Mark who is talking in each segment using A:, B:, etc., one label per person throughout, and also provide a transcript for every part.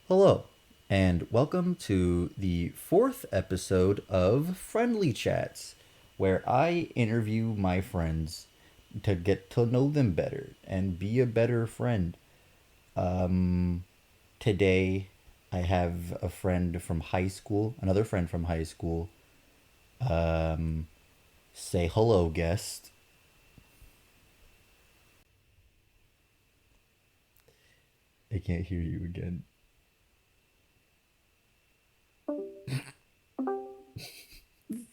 A: Hello, and welcome to the fourth episode of Friendly Chats, where I interview my friends to get to know them better and be a better friend. Today, I have a friend from high school, another friend from high school. Say hello, guest. I can't hear you again.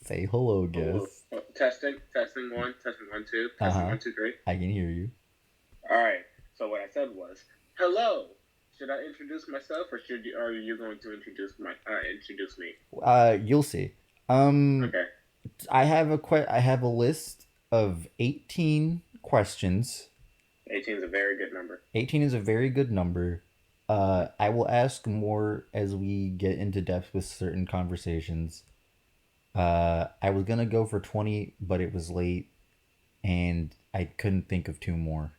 A: Say hello,
B: Hello.
A: guest.
B: Testing one, two,
A: Uh
B: testing
A: huh.
B: one, two, three.
A: I can hear you.
B: All right. So what I said was, hello. Should I introduce myself, or are you going to introduce me?
A: You'll see. Um,
B: Okay.
A: I have a list of 18 questions.
B: 18 is a very good number.
A: 18 is a very good number. I will ask more as we get into depth with certain conversations. I was gonna go for 20, but it was late and I couldn't think of two more.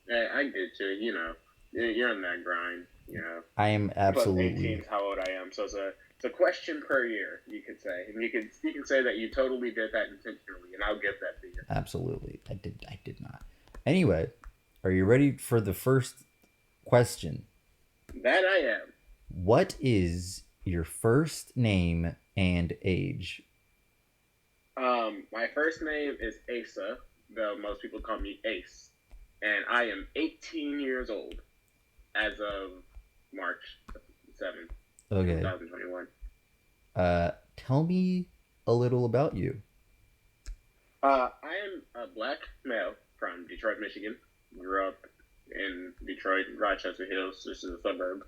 B: Hey, I get you. You're in that grind.
A: I am
B: Plus 18
A: absolutely,
B: is how old I am, so it's a question per year. You could say, and you can say that you totally did that intentionally, and I'll give that to you.
A: absolutely. I did not. Anyway, are you ready for the first question?
B: That I am.
A: What is your first name and age?
B: My first name is Asa, though most people call me Ace, and I am 18 years old as of March 7th,
A: Okay.
B: 2021.
A: Tell me a little about you.
B: I am a black male from Detroit, Michigan. Grew up in Detroit, Rochester Hills, which is a suburb.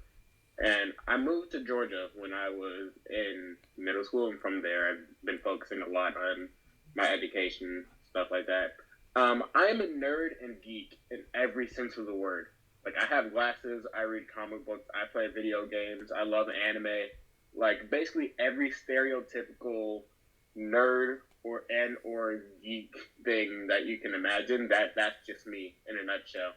B: And I moved to Georgia when I was in middle school, and from there I've been focusing a lot on my education, stuff like that. I am a nerd and geek in every sense of the word. Like, I have glasses, I read comic books, I play video games, I love anime. Like, basically every stereotypical nerd or geek thing that you can imagine. That's just me in a nutshell.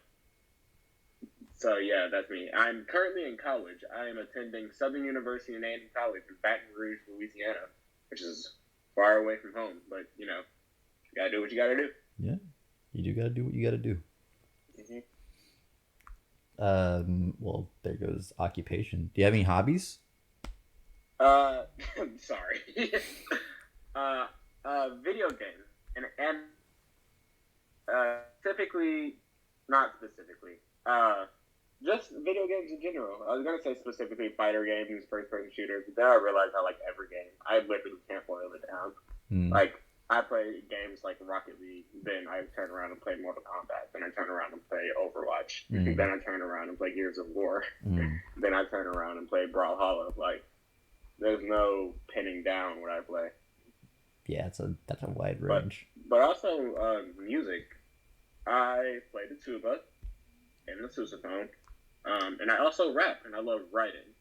B: So yeah, that's me. I'm currently in college. I am attending Southern University in Andrew College in Baton Rouge, Louisiana, which is far away from home. But you gotta do what you gotta do.
A: Yeah, you do gotta do what you gotta do.
B: Mm-hmm.
A: Well, there goes occupation. Do you have any hobbies?
B: I'm sorry. uh, Video games and typically, not specifically. Just video games in general. I was gonna say specifically fighter games, first-person shooters, but then I realized I like every game. I literally can't boil it down.
A: Hmm.
B: Like, I play games like Rocket League, then I turn around and play Mortal Kombat, then I turn around and play Overwatch,
A: Hmm.
B: then I turn around and play Gears of War,
A: Hmm.
B: then I turn around and play Brawlhalla. Like, there's no pinning down what I play.
A: Yeah, that's a wide
B: But
A: range.
B: but also music. I play the tuba and the sousaphone, and I also rap, and I love writing.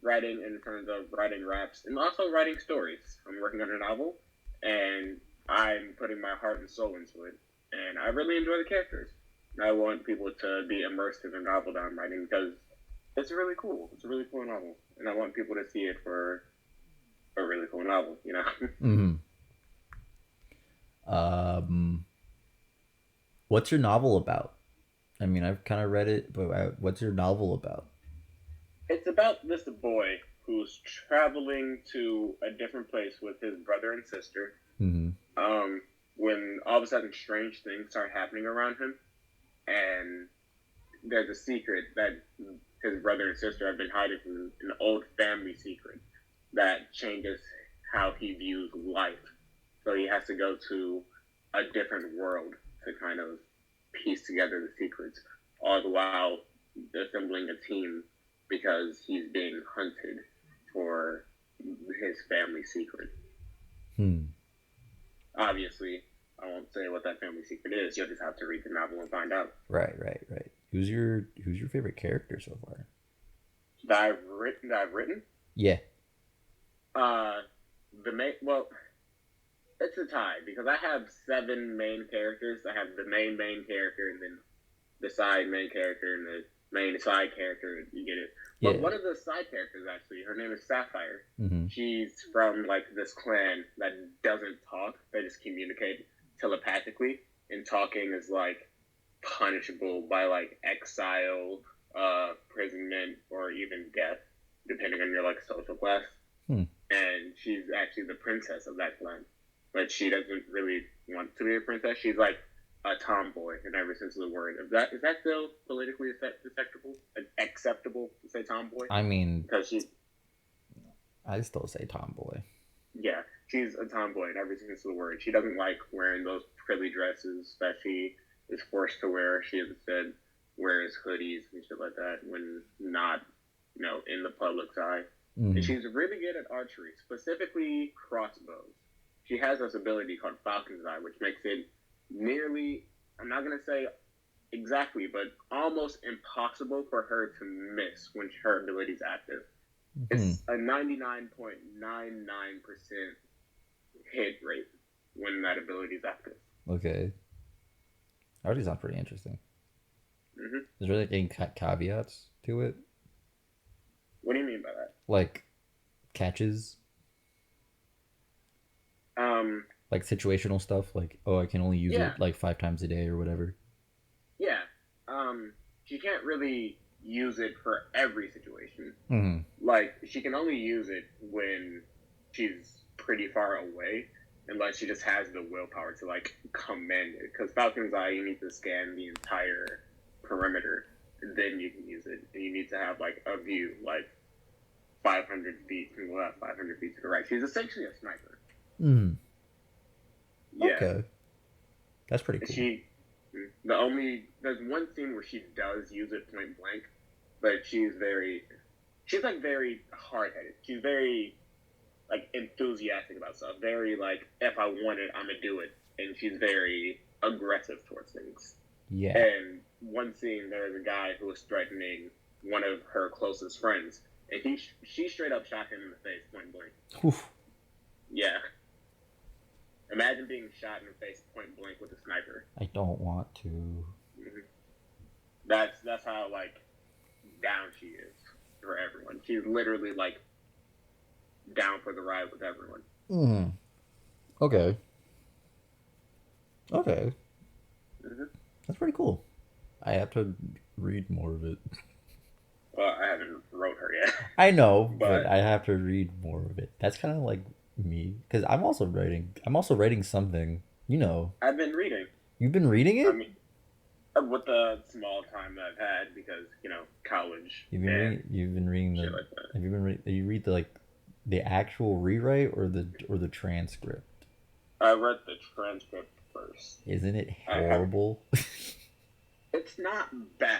B: Writing in terms of writing raps, and also writing stories. I'm working on a novel, and I'm putting my heart and soul into it, and I really enjoy the characters. I want people to be immersed in the novel that I'm writing because it's really cool. It's a really cool novel, and I want people to see it for a really cool novel.
A: Hmm. Um, what's your novel about? I mean, I've kind of read it, but what's your novel about?
B: It's about this boy who's traveling to a different place with his brother and sister.
A: Hmm.
B: Um, when all of a sudden strange things start happening around him, and there's a secret that his brother and sister have been hiding from an old family secret that changes how he views life. So he has to go to a different world to kind of piece together the secrets, all the while assembling a team because he's being hunted for his family secret.
A: Hmm.
B: Obviously, I won't say what that family secret is. You'll just have to read the novel and find out.
A: Right, right, right. Who's your favorite character so far?
B: That I've written.
A: Yeah.
B: Uh, well, it's a tie because I have seven main characters. I have the main character, and then the side main character, and the main side character. You get it. But
A: Yeah.
B: one of the side characters, actually, her name is Sapphire.
A: Mm-hmm.
B: She's from like this clan that doesn't talk; they just communicate telepathically, and talking is like punishable by like exile, imprisonment, or even death, depending on your like social class.
A: Hmm.
B: And she's actually the princess of that clan, but she doesn't really want to be a princess. She's like a tomboy in every sense of the word. Is that still politically acceptable to say tomboy?
A: I mean,
B: Because she,
A: I still say tomboy.
B: yeah, she's a tomboy in every sense of the word. She doesn't like wearing those frilly dresses that she is forced to wear. She instead wears hoodies and shit like that when not, in the public's eye. And
A: Mm-hmm.
B: she's really good at archery, specifically crossbows. She has this ability called Falcon's Eye, which makes it nearly, I'm not going to say exactly, but almost impossible for her to miss when her ability is active.
A: Hmm.
B: It's a 99.99% hit rate when that ability is active.
A: Okay. Already sounds pretty interesting.
B: Hmm.
A: Is there like any caveats to it?
B: What do you mean by that?
A: Like catches?
B: Um,
A: Like situational stuff? Like, oh, I can only use
B: yeah,
A: it like 5 times a day or whatever?
B: yeah. She can't really use it for every situation.
A: Mm-hmm.
B: Like, she can only use it when she's pretty far away, unless she just has the willpower to like command it. Because Falcon's Eye, you need to scan the entire perimeter, and then you can use it. And you need to have like a view, like 500 feet to the left, 500 feet to the right. She's essentially a sniper.
A: Mm-hmm.
B: Yeah,
A: Okay. That's pretty cool.
B: there's one scene where she does use it point blank, but she's like very hard headed. She's very like enthusiastic about stuff. Very like, if I want it, I'm gonna do it. And she's very aggressive towards things.
A: Yeah.
B: And one scene, there was a guy who was threatening one of her closest friends, and she straight up shot him in the face point blank.
A: Oof.
B: Yeah, imagine being shot in the face point blank with a sniper.
A: I don't want to.
B: Mm-hmm. That's how like down she is for everyone. She's literally like down for the ride with everyone.
A: Mm. Okay. Okay.
B: Mm-hmm.
A: That's pretty cool. I have to read more of it.
B: Well, I haven't wrote her yet,
A: I know, but
B: but
A: I have to read more of it. That's kind of like me because I'm also writing. I'm also writing something. You know,
B: I've been reading.
A: you've been reading
B: I
A: it.
B: mean, with the small time that I've had, because college and
A: You've been reading
B: shit
A: the.
B: like that.
A: Have you been you read the the actual rewrite or the transcript?
B: I read the transcript first.
A: Isn't it
B: I have.
A: horrible?
B: It's not bad.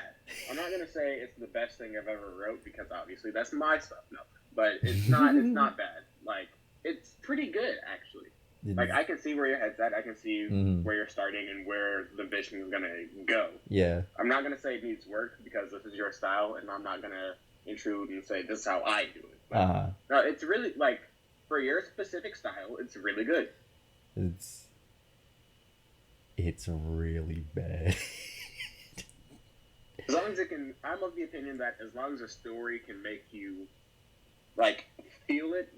B: I'm not gonna say it's the best thing I've ever wrote, because obviously that's my stuff. No, but it's not. It's not bad. Like, it's pretty good actually. Like, I can see where your head's at. I can see
A: Mhm.
B: where you're starting and where the vision is gonna go.
A: Yeah.
B: I'm not gonna say it needs work, because this is your style, and I'm not gonna intrude and say this is how I do it. But,
A: Uh
B: no, it's really like, for your specific style, it's really good.
A: it's really bad.
B: As long as it can, I'm of the opinion that as long as a story can make you like feel it,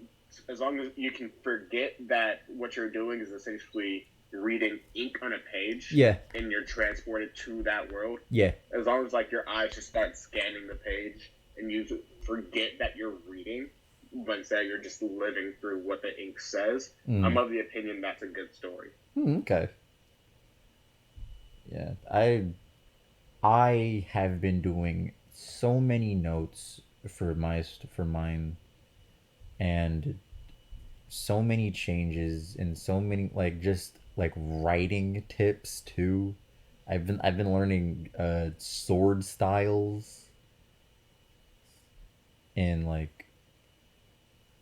B: as long as you can forget that what you're doing is essentially reading ink on a page,
A: Yeah.
B: and you're transported to that world.
A: Yeah.
B: As long as like your eyes just start scanning the page and you forget that you're reading, but instead you're just living through what the ink says, I'm of the opinion that's a good story.
A: Okay. Yeah. I have been doing so many notes for mine, and so many changes and so many like just like writing tips too. I've been learning sword styles, and like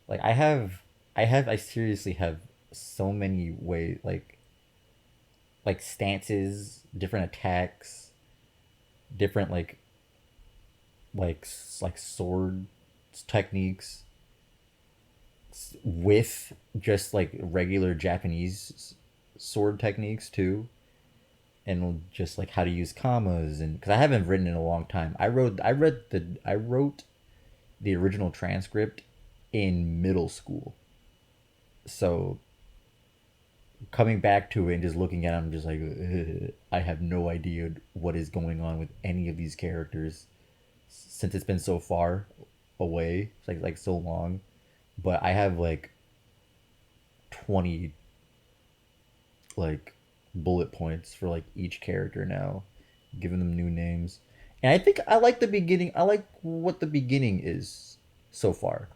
A: I seriously have so many ways, like stances, different attacks, different like sword techniques with just like regular Japanese sword techniques too. and just like how to use commas, and because I haven't written in a long time. I wrote the original transcript in middle school, so coming back to it and just looking at it, I'm just like, ugh, I have no idea what is going on with any of these characters since it's been so far away, like so long. But I have like 20 like bullet points for like each character now, giving them new names. And I think I like the beginning. I like what the beginning is so far.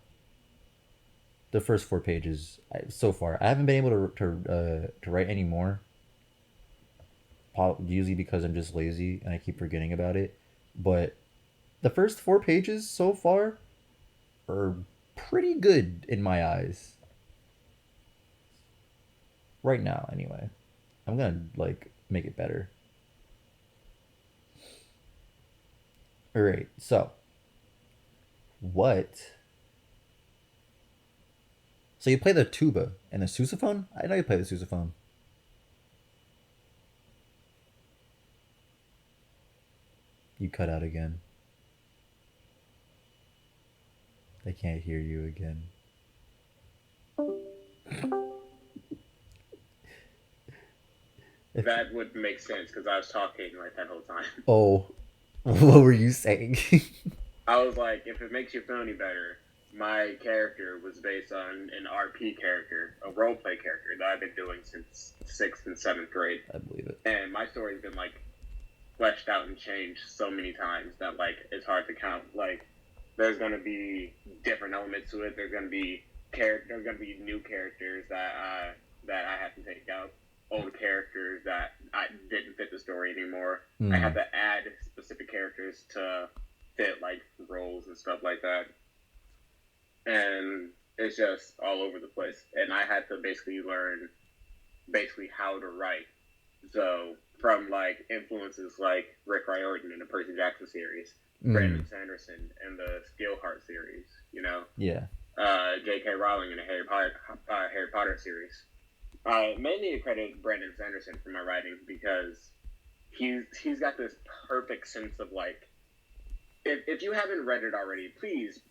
A: The first 4 pages so far. I haven't been able to write any more. Usually because I'm just lazy and I keep forgetting about it. But the first 4 pages so far are pretty good in my eyes. Right now, anyway. I'm gonna like make it better. All right. So, what? So you play the tuba and the sousaphone? I know you play the sousaphone. You cut out again. I can't hear you again. If,
B: That would make sense because I was talking like that whole time.
A: oh, what were you saying?
B: I was like, if it makes you feel any better, my character was based on an RP character, a roleplay character that I've been doing since 6th and 7th grade.
A: I believe it.
B: And my story's been like fleshed out and changed so many times that like it's hard to count. Like there's gonna be different elements to it. There's gonna be new characters that I have to take out. Old characters that I didn't fit the story anymore. I had to add specific characters to fit like roles and stuff like that. And it's just all over the place. And I had to basically learn how to write. So from like influences like Rick Riordan in the Percy Jackson series, Brandon Sanderson in the Steelheart series,
A: Yeah.
B: J.K. Rowling in the Harry Potter series. I mainly credit Brandon Sanderson for my writing because he's got this perfect sense of like, if you haven't read it already, please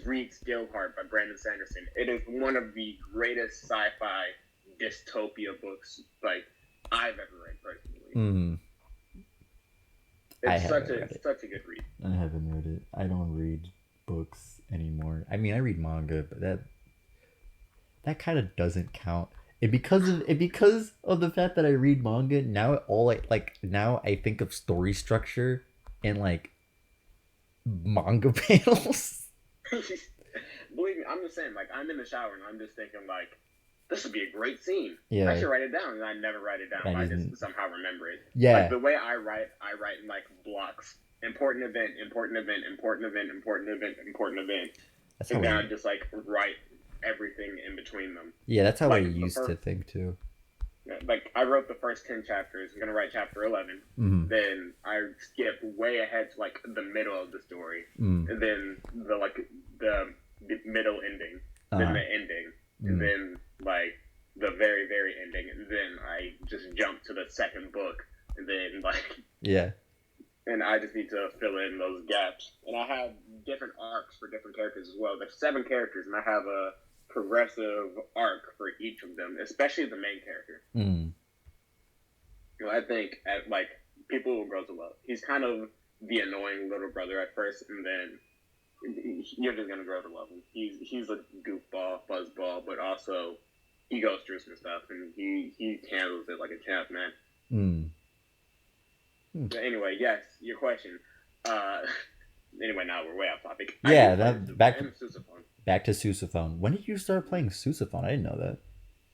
B: read Steelheart by Brandon Sanderson. It is one of the greatest sci-fi dystopia books like I've ever read personally. It's such a good read.
A: I haven't read it. I don't read books anymore. I mean, I read manga, but that kind of doesn't count. And because of the fact that I read manga, now now I think of story structure and like manga panels.
B: Believe me, I'm the same. Like I'm in the shower and I'm just thinking like, this would be a great scene.
A: Yeah.
B: I should write it down, and I never write it down. I just somehow remember it.
A: Yeah.
B: Like the way I write in like blocks. Important event, important event, important event, important event, important event.
A: That's
B: and then I just like write everything in between them.
A: Yeah, that's how I used to think too.
B: Like I wrote the first 10 chapters. I'm gonna write chapter 11. Then I skip way ahead to like the middle of the story, and then the middle ending, then the ending, and then like the very very ending, and then I just jump to the second book, and then like
A: yeah.
B: And I just need to fill in those gaps. And I have different arcs for different characters as well. There's 7 characters, and I have a progressive arc for each of them, especially the main character. I think like people will grow to love. He's kind of the annoying little brother at first, and then you're just gonna grow to love him. He's a goofball, fuzzball, but also he goes through some stuff, and he handles it like a champ, man. Anyway, yes, your question. Anyway, now we're way off topic.
A: Yeah, back to sousaphone. When did you start playing sousaphone? I didn't know that.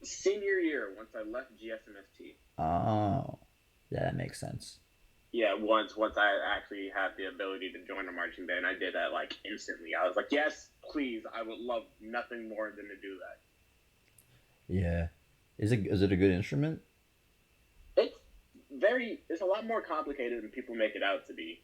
B: Senior year, once I left GSMST.
A: Oh, yeah, that makes sense.
B: Yeah, once I actually had the ability to join a marching band, I did that like instantly. I was like, yes, please, I would love nothing more than to do that.
A: Yeah, is it a good instrument?
B: It's a lot more complicated than people make it out to be.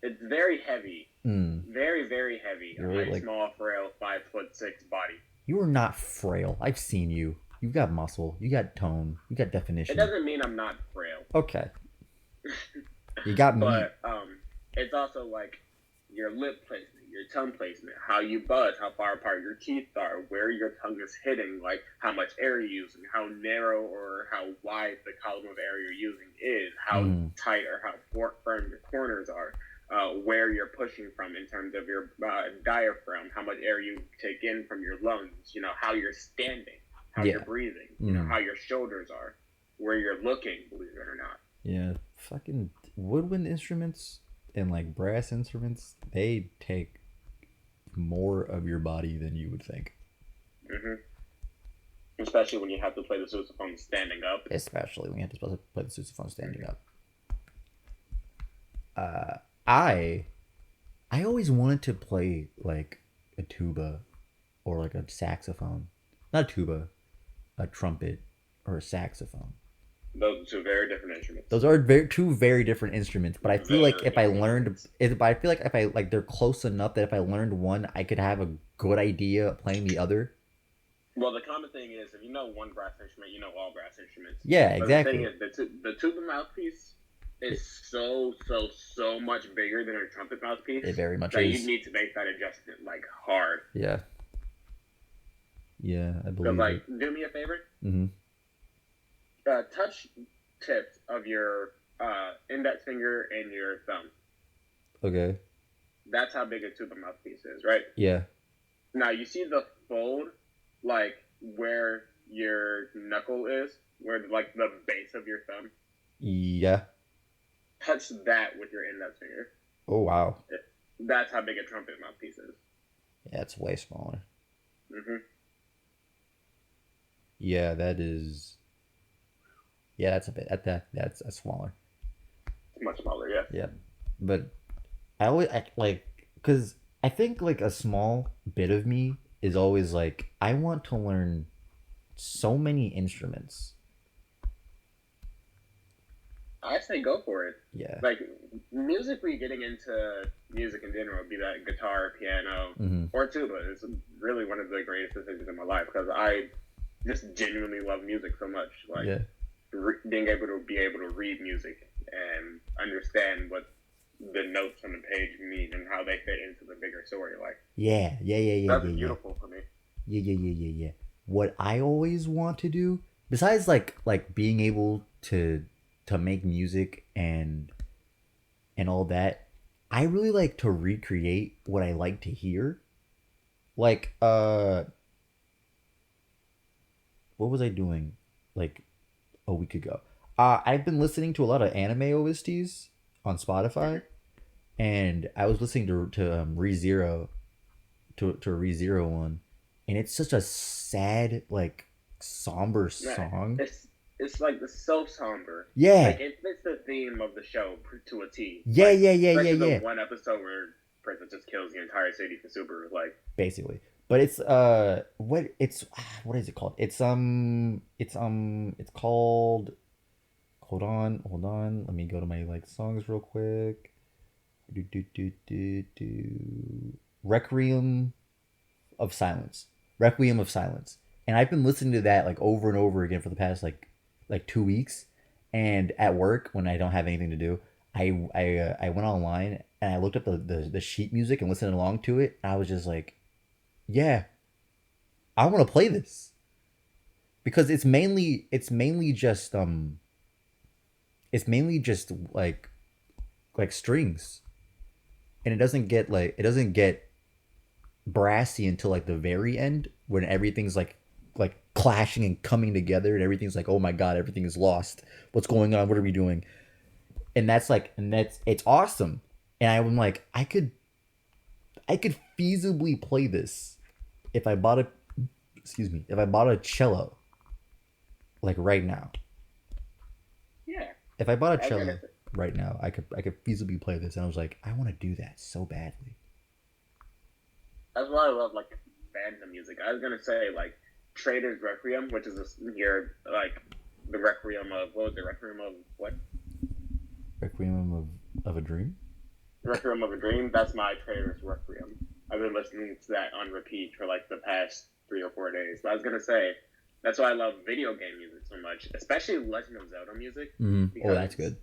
B: It's very heavy. Very, very heavy.
A: You're
B: a
A: like,
B: small, frail, 5'6" body.
A: You are not frail. I've seen you. You've got muscle. You got tone. You got definition.
B: It doesn't mean I'm not frail.
A: Okay, you got meat.
B: But it's also like your lip placement, your tongue placement, how you buzz, how far apart your teeth are, where your tongue is hitting, like how much air you're using, how narrow or how wide the column of air you're using is, how
A: Mm,
B: tight or how firm your corners are, where you're pushing from in terms of your diaphragm, how much air you take in from your lungs, how you're standing, how you're
A: yeah.
B: breathing,
A: Mm,
B: how your shoulders are, where you're looking, believe it or not.
A: yeah. Fucking woodwind instruments and like brass instruments, they take more of your body than you would think.
B: Hmm. Especially when you have to play the sousaphone standing up.
A: Especially when you have to play the sousaphone standing
B: Hmm.
A: up. Uh, I I always wanted to play like a tuba or like a saxophone. Not a tuba, a trumpet or a saxophone.
B: Those are two very different instruments.
A: Those are two very different instruments, but I feel like
B: Very
A: if I
B: different
A: learned,
B: instruments.
A: but I feel like if I like they're close enough that if I learned one, I could have a good idea of playing the other.
B: Well, the common thing is if you know one brass instrument, you know all brass instruments.
A: Yeah,
B: But the thing
A: exactly.
B: is, the tuba mouthpiece is so much bigger than a trumpet
A: It
B: mouthpiece
A: very much
B: that you
A: is.
B: need to make that adjustment like hard.
A: Yeah, yeah, I
B: Because
A: believe
B: like,
A: it.
B: do me a favor,
A: Mm-hmm.
B: touch tips of your index finger and your thumb.
A: Okay.
B: That's how big a tuba mouthpiece is, right?
A: Yeah.
B: Now you see the fold, like where your knuckle is, where like the base of your thumb.
A: Yeah.
B: Touch that with your index finger.
A: Oh wow.
B: That's how big a trumpet mouthpiece is.
A: Yeah, it's way smaller.
B: Hmm.
A: Yeah, that is. Yeah, that's a bit. That's smaller.
B: It's much smaller, yeah.
A: Yeah, but I always like because I think like a small bit of me is always like I want to learn so many instruments.
B: I say go for it.
A: Yeah.
B: Like musically, getting into music in general, be that guitar, piano,
A: Mm-hmm.
B: or tuba, is really one of the greatest decisions in my life because I just genuinely love music so much. Like
A: Yeah.
B: being able to read music and understand what the notes on the page mean and how they fit into the bigger story. Like
A: Yeah. Yeah. Yeah. Yeah.
B: that's
A: Yeah. Yeah.
B: beautiful for me.
A: Yeah. Yeah. Yeah. Yeah. Yeah. What I always want to do, besides like being able to make music and all that, I really like to recreate what I like to hear. Like what was I doing like a week ago? I've been listening to a lot of anime OSTs on Spotify,
B: Hmm.
A: and I was listening to ReZero to a ReZero one, and it's such a sad like somber
B: Yeah,
A: song.
B: it's like the so somber.
A: Yeah,
B: Like it fits the theme of the show to a T.
A: yeah,
B: Like
A: yeah, yeah, yeah,
B: especially the
A: yeah.
B: one episode where Princess just kills the entire city for Subaru. Like
A: Basically, but it's what is it called? It's called. Hold on. Let me go to my like songs real quick. Do do do do do. Requiem of Silence. Requiem of Silence. And I've been listening to that like over and over again for the past like 2 weeks. And at work when I don't have anything to do, I went online and I looked up the sheet music and listened along to it. And I was just like, yeah, I want to play this because it's mainly just like strings, and it doesn't get brassy until like the very end when everything's like clashing and coming together and everything's like, oh my god, everything is lost, what's going on, what are we doing? And that's it's awesome. And I'm like, I could feasibly play this if I bought a excuse me, if I bought a cello like right now.
B: yeah,
A: If I bought a
B: I get
A: cello
B: it.
A: right now, I could feasibly play this. And I was like, I want to do that so badly.
B: That's why I love like fandom music. I was gonna say like Trader's Requiem, which is your like the Requiem of what was the Requiem of what?
A: Requiem of a Dream.
B: Requiem of a Dream. That's my Trader's Requiem. I've been listening to that on repeat for like the past 3 or 4 days. But I was gonna say That's why I love video game music so much, especially Legend of Zelda music,
A: Oh,
B: because
A: that's good.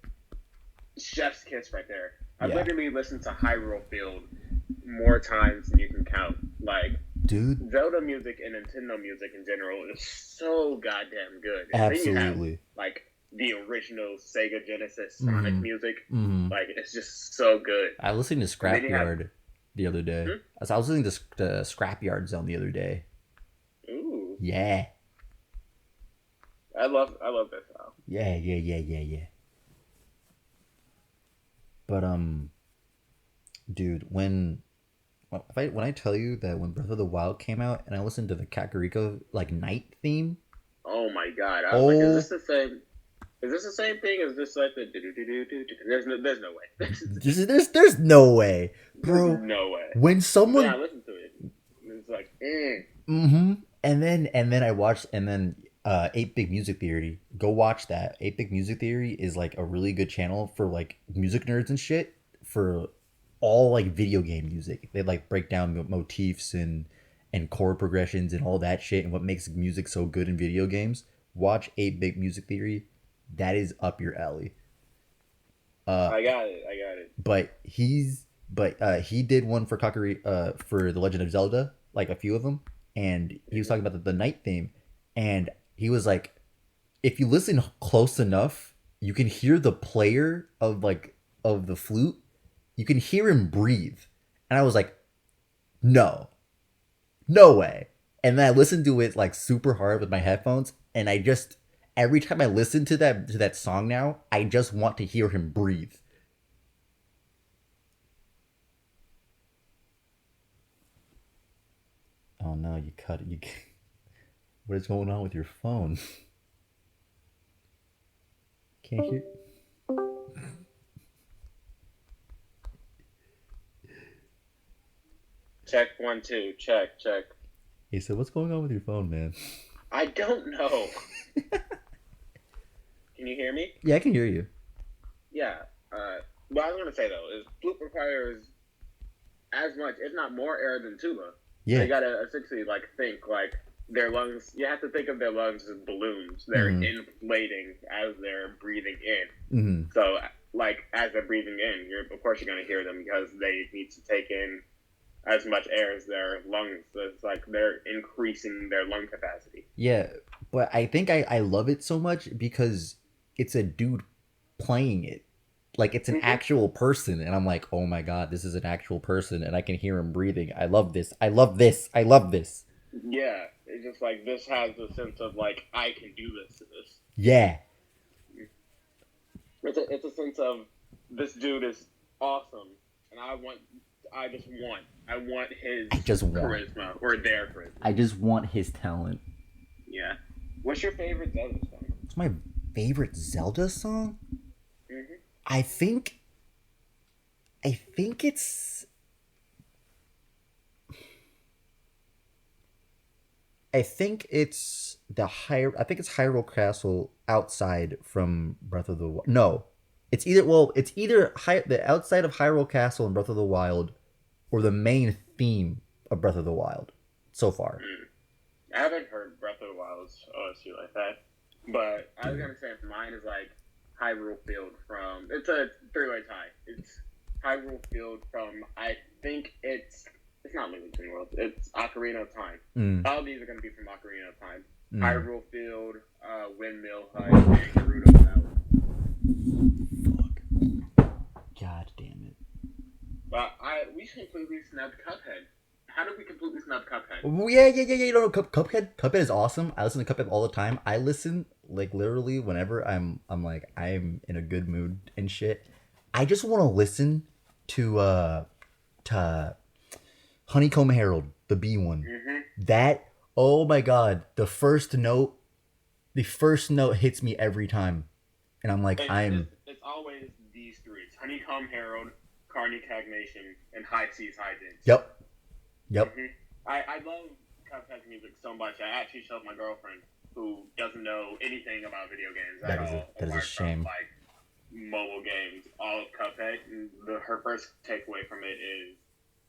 B: chef's kiss right there. I've
A: Yeah,
B: literally listened to Hyrule Field more times than you can count. Like
A: dude.
B: Zelda music and Nintendo music in general is so goddamn good. And then you have
A: Absolutely.
B: like the original Sega Genesis Sonic
A: Mm-hmm.
B: music.
A: Mm-hmm.
B: Like it's just so good.
A: I was listening to
B: And then you have
A: Scrapyard the other day.
B: hmm?
A: I was listening to Scrapyard Zone the other day.
B: Ooh,
A: Yeah.
B: I love that style.
A: Yeah. But dude, when I tell you that when Breath of the Wild came out and I listened to the Kakariko like night theme,
B: Oh my god! I was like, is
A: oh,
B: this the same? Is this the same thing? Is this like the do do do do do? There's no way.
A: there's no way,
B: There's
A: bro.
B: no way.
A: When
B: But then I
A: someone,
B: listened to it. And it's like,
A: mm-hmm, and then I watched, and then 8 Big Music Theory. Go watch that. 8 Big Music Theory is like a really good channel for like music nerds and shit for all like video game music. They like break down motifs and chord progressions and all that shit and what makes music so good in video games. Watch 8 Big Music Theory. That is up your alley. Uh,
B: I got it. I got it.
A: but he did one for Kakari for the Legend of Zelda, like a few of them, and he was talking about the night theme, and he was like, if you listen close enough, you can hear the player of the flute. You can hear him breathe, and I was like, no way. And then I listened to it like super hard with my headphones, and I just every time I listen to that song now, I just want to hear him breathe. Oh no, you cut it. What is going on with your phone? Can't hear.
B: Check 1 2. Check check.
A: He said, "What's going on with your phone, man?"
B: I don't know. Can you hear me?
A: Yeah, I can hear you.
B: Yeah. What I was gonna say though is flute requires as much, if not more, air than tuba. So
A: Yeah.
B: you gotta essentially like think like their lungs. You have to think of their lungs as balloons. They're
A: Mhm.
B: inflating as they're breathing in.
A: Mm-hmm.
B: So like as they're breathing in, of course you're gonna hear them because they need to take in as much air as their lungs. So it's like they're increasing their lung capacity.
A: Yeah, but I think I love it so much because it's a dude playing it. Like it's an
B: Mm-hmm.
A: actual person, and I'm like, oh my god, this is an actual person, and I can hear him breathing. I love this. I love this. I love this.
B: Yeah, it's just like this has a sense of like I can do this to this.
A: Yeah.
B: It's a sense of this dude is awesome, and I want his
A: I just want.
B: charisma or their charisma.
A: I just want his talent.
B: Yeah. What's your favorite Zelda song?
A: It's my favorite Zelda song.
B: Mm-hmm.
A: I think. I think it's. I think it's I think it's Hyrule Castle outside from Breath of the Wild. No, it's either the outside of Hyrule Castle and Breath of the Wild, or the main theme of Breath of the Wild. So far,
B: I haven't heard Breath of the Wild's OSU like that, but I was gonna say mine is like Hyrule Field from. It's a three-way tie. It's Hyrule Field from. I think it's not Link Between Worlds. It's Ocarina of Time.
A: mm,
B: All these are gonna be from Ocarina of Time.
A: mm.
B: Hyrule Field, Windmill Hut, and Gerudo Valley.
A: Fuck. God damn it.
B: But we completely snubbed Cuphead. How did we completely snub Cuphead?
A: Oh, yeah. You know, Cuphead is awesome. I listen to Cuphead all the time. I listen like literally whenever I'm like I'm in a good mood and shit. I just want to listen to Honeycomb Herald, the B one.
B: Mm-hmm.
A: That, oh my god, the first note hits me every time, and I'm like
B: It's always these three. It's Honeycomb Herald, Carney Cagnation, and High Seas High Dinks.
A: Yep.
B: Mm-hmm. I love Cuphead's music so much. I actually showed my girlfriend, who doesn't know anything about video games at all.
A: That is a
B: apart
A: shame.
B: from, like mobile games, all of Cuphead. And her first takeaway from it is,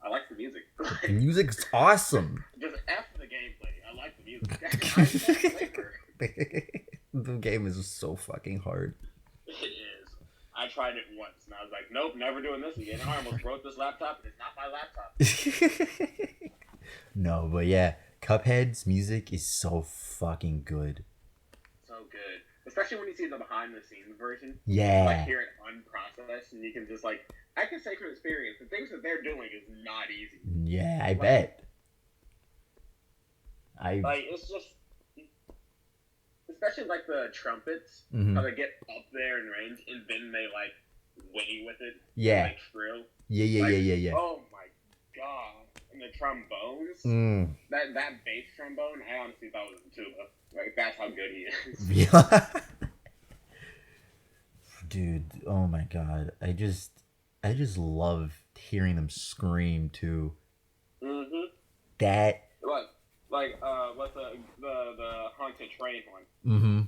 B: I like the music.
A: The music's awesome.
B: Just after the gameplay, I like the music. I'm that flavor.
A: The game is so fucking hard.
B: It is. I tried it once, and I was like, nope, never doing this again. I almost broke this laptop, and it's not my laptop.
A: No, but yeah, Cuphead's music is so fucking good.
B: So good. Especially when you see the behind-the-scenes version.
A: Yeah.
B: Like, hear it unprocessed, and you can just, like... I can say from experience, the things that they're doing is not easy.
A: Yeah, I
B: Like-
A: bet.
B: Like, it's just... Especially, like, the trumpets,
A: Mhm.
B: how they get up there in range, and then they, like, whinny with it.
A: Yeah.
B: Like, shrill.
A: Yeah.
B: Like, Oh, my God. And the trombones...
A: Mm.
B: That bass trombone, I honestly thought was a tuba. Like, that's how good he is.
A: Yeah. Dude, oh my god. I just love hearing them scream too.
B: Mm-hmm.
A: That
B: What's the Haunted Train one?
A: mm-hmm.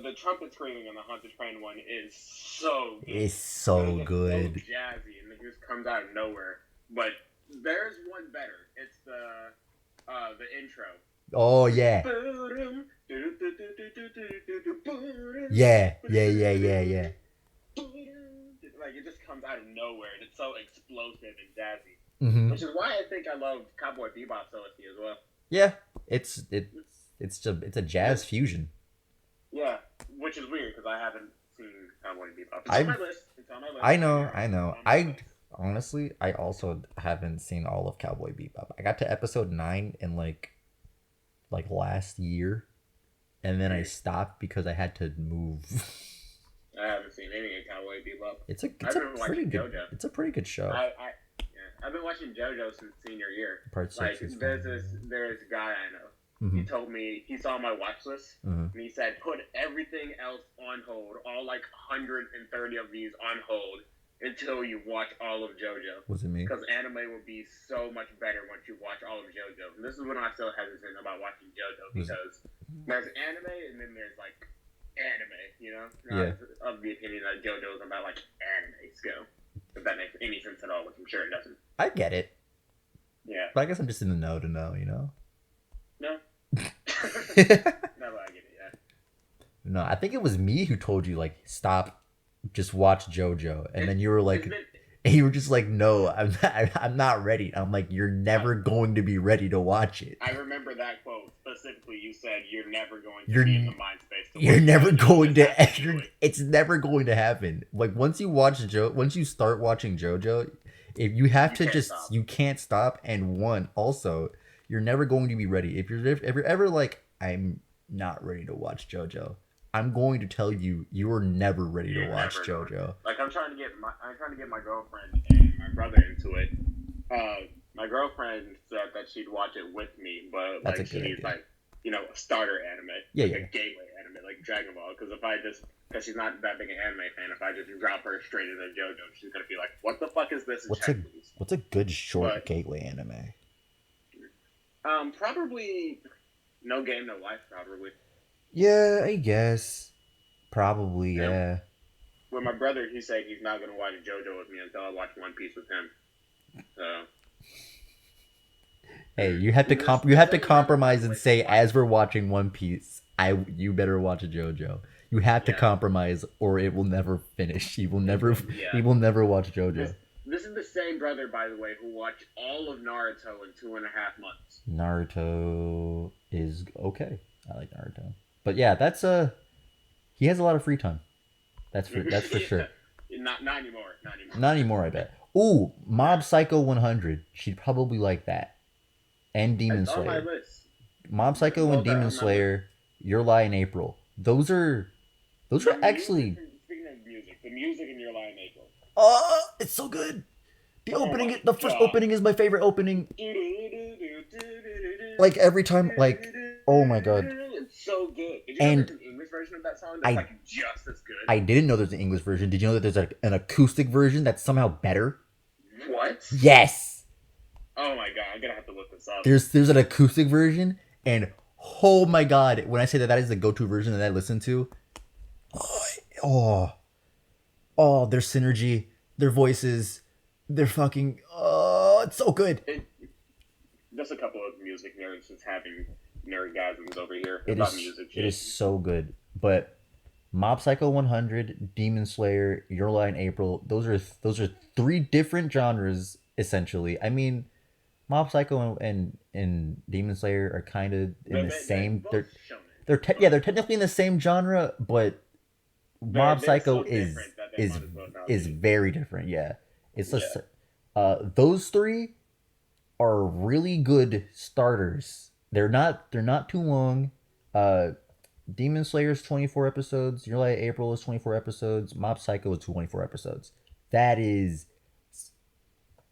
B: The trumpet screaming on the Haunted Train one is so good.
A: It's so
B: It's
A: good.
B: so jazzy, and it just comes out of nowhere. But there's one better. It's the intro.
A: Oh yeah. Yeah.
B: Like, it just comes out of nowhere, and it's so explosive and jazzy.
A: Mm-hmm.
B: Which is why I think I love Cowboy Bebop so much as well.
A: Yeah. It's a jazz fusion.
B: Yeah, which is weird because I haven't seen Cowboy Bebop. It's
A: I've-
B: on my list. It's on my list.
A: I know.
B: It's on my
A: I
B: list.
A: honestly, I also haven't seen all of Cowboy Bebop. I got to episode 9 in like last year, and then I stopped because I had to move.
B: I haven't seen any of Cowboy Bebop.
A: It's a
B: I've been
A: pretty
B: watching
A: good.
B: JoJo.
A: It's a pretty good show.
B: I've been watching JoJo since senior year.
A: Part 6
B: Like,
A: is
B: there's a guy I know.
A: Mhm.
B: He told me he saw my watch list,
A: Mhm.
B: and he said put everything else on hold, all like 130 of these on hold until you watch all of JoJo.
A: Was it me?
B: Because anime will be so much better once you watch all of JoJo. And this is when I still hesitant about watching JoJo because there's anime and then there's like anime, you know?
A: Yeah.
B: I'm of the opinion that JoJo is about like anime skill. If that makes any sense at all, which I'm sure it doesn't.
A: I get it,
B: Yeah.
A: but I guess I'm just in the know to know. You know.
B: No. No, but I get it, yeah.
A: No, I think it was me who told you like stop, just watch JoJo, and then you were like,
B: It's been-
A: and you were just like, no, I'm not ready. I'm like, you're never going to be ready to watch it.
B: I remember that quote specifically. You said you're never going to
A: You're-
B: be in the mind space. To
A: You're
B: watch
A: never
B: JoJo.
A: going
B: You just have
A: to.
B: do it.
A: It's never going to happen. Like once you start watching JoJo, if you have
B: You
A: to
B: can't
A: just,
B: stop.
A: you can't stop. And one, also, you're never going to be ready. If you're ever like, I'm not ready to watch JoJo, I'm going to tell you, you are never ready to
B: You're
A: watch
B: never
A: JoJo.
B: Like I'm trying to get my girlfriend and my brother into it. My girlfriend said that she'd watch it with me, but
A: That's
B: like
A: a
B: she
A: good
B: needs
A: idea.
B: like a starter anime,
A: Yeah,
B: like
A: yeah.
B: a gateway anime, like Dragon Ball. Because she's not that big an anime fan, if I just drop her straight into JoJo, she's gonna be like, "What the fuck is this?" And
A: What's
B: check
A: a-
B: these.
A: What's a good short
B: But-
A: gateway anime?
B: Probably No Game No Life. Probably.
A: Yeah, I guess. Probably,
B: Yeah.
A: yeah.
B: With my brother, he said he's not gonna watch JoJo with me until I watch One Piece with him. So.
A: Hey, you have to compromise and say, as we're watching One Piece, you better watch JoJo. You have to
B: Yeah.
A: compromise, or it will never finish. He will never
B: Yeah.
A: he will never watch JoJo.
B: This is the same brother, by the way, who watched all of Naruto in 2.5 months.
A: Naruto is okay. I like Naruto, but yeah, that's he has a lot of free time. That's for sure.
B: Not anymore. Not anymore.
A: Not anymore, I bet. Ooh, Mob Psycho 100. She'd probably like that. And Demon
B: It's on my
A: Slayer.
B: list.
A: Mob Psycho
B: Well,
A: and Demon
B: on my
A: Slayer. Your Lie in April. Those are
B: The
A: actually.
B: music- Speaking of music, the music in Your Lie in April.
A: Oh, it's so good. The
B: Oh
A: opening,
B: my
A: the first
B: God.
A: opening is my favorite opening. Like every time, like, oh my God.
B: It's so good. Did you
A: And
B: know there's an English version of that song that's
A: I-
B: like just as good?
A: I didn't know there's an English version. Did you know that there's an acoustic version that's somehow better?
B: What?
A: Yes.
B: Oh my god, I'm gonna have to look this up.
A: There's an acoustic version, and oh my God, when I say that is the go-to version that I listen to, their synergy, their voices, their fucking, it's so good.
B: Just a couple of music nerds just having nerdgasms over here
A: It
B: about
A: is
B: music
A: it
B: shit.
A: is so good. But Mob Psycho 100, Demon Slayer, Your Lie in April, those are three different genres essentially. I mean, Mob Psycho and Demon Slayer are kind of in the
B: They're
A: same.
B: both shonen,
A: They're
B: but
A: technically in the same genre, but Mob
B: they're
A: Psycho
B: so different that they might as well not
A: is
B: be.
A: very different. Yeah, it's
B: Yeah.
A: just those three are really good starters. They're not too long. Uh, Demon Slayer is 24 episodes. Your Light April is 24 episodes. Mob Psycho is 24 episodes. That is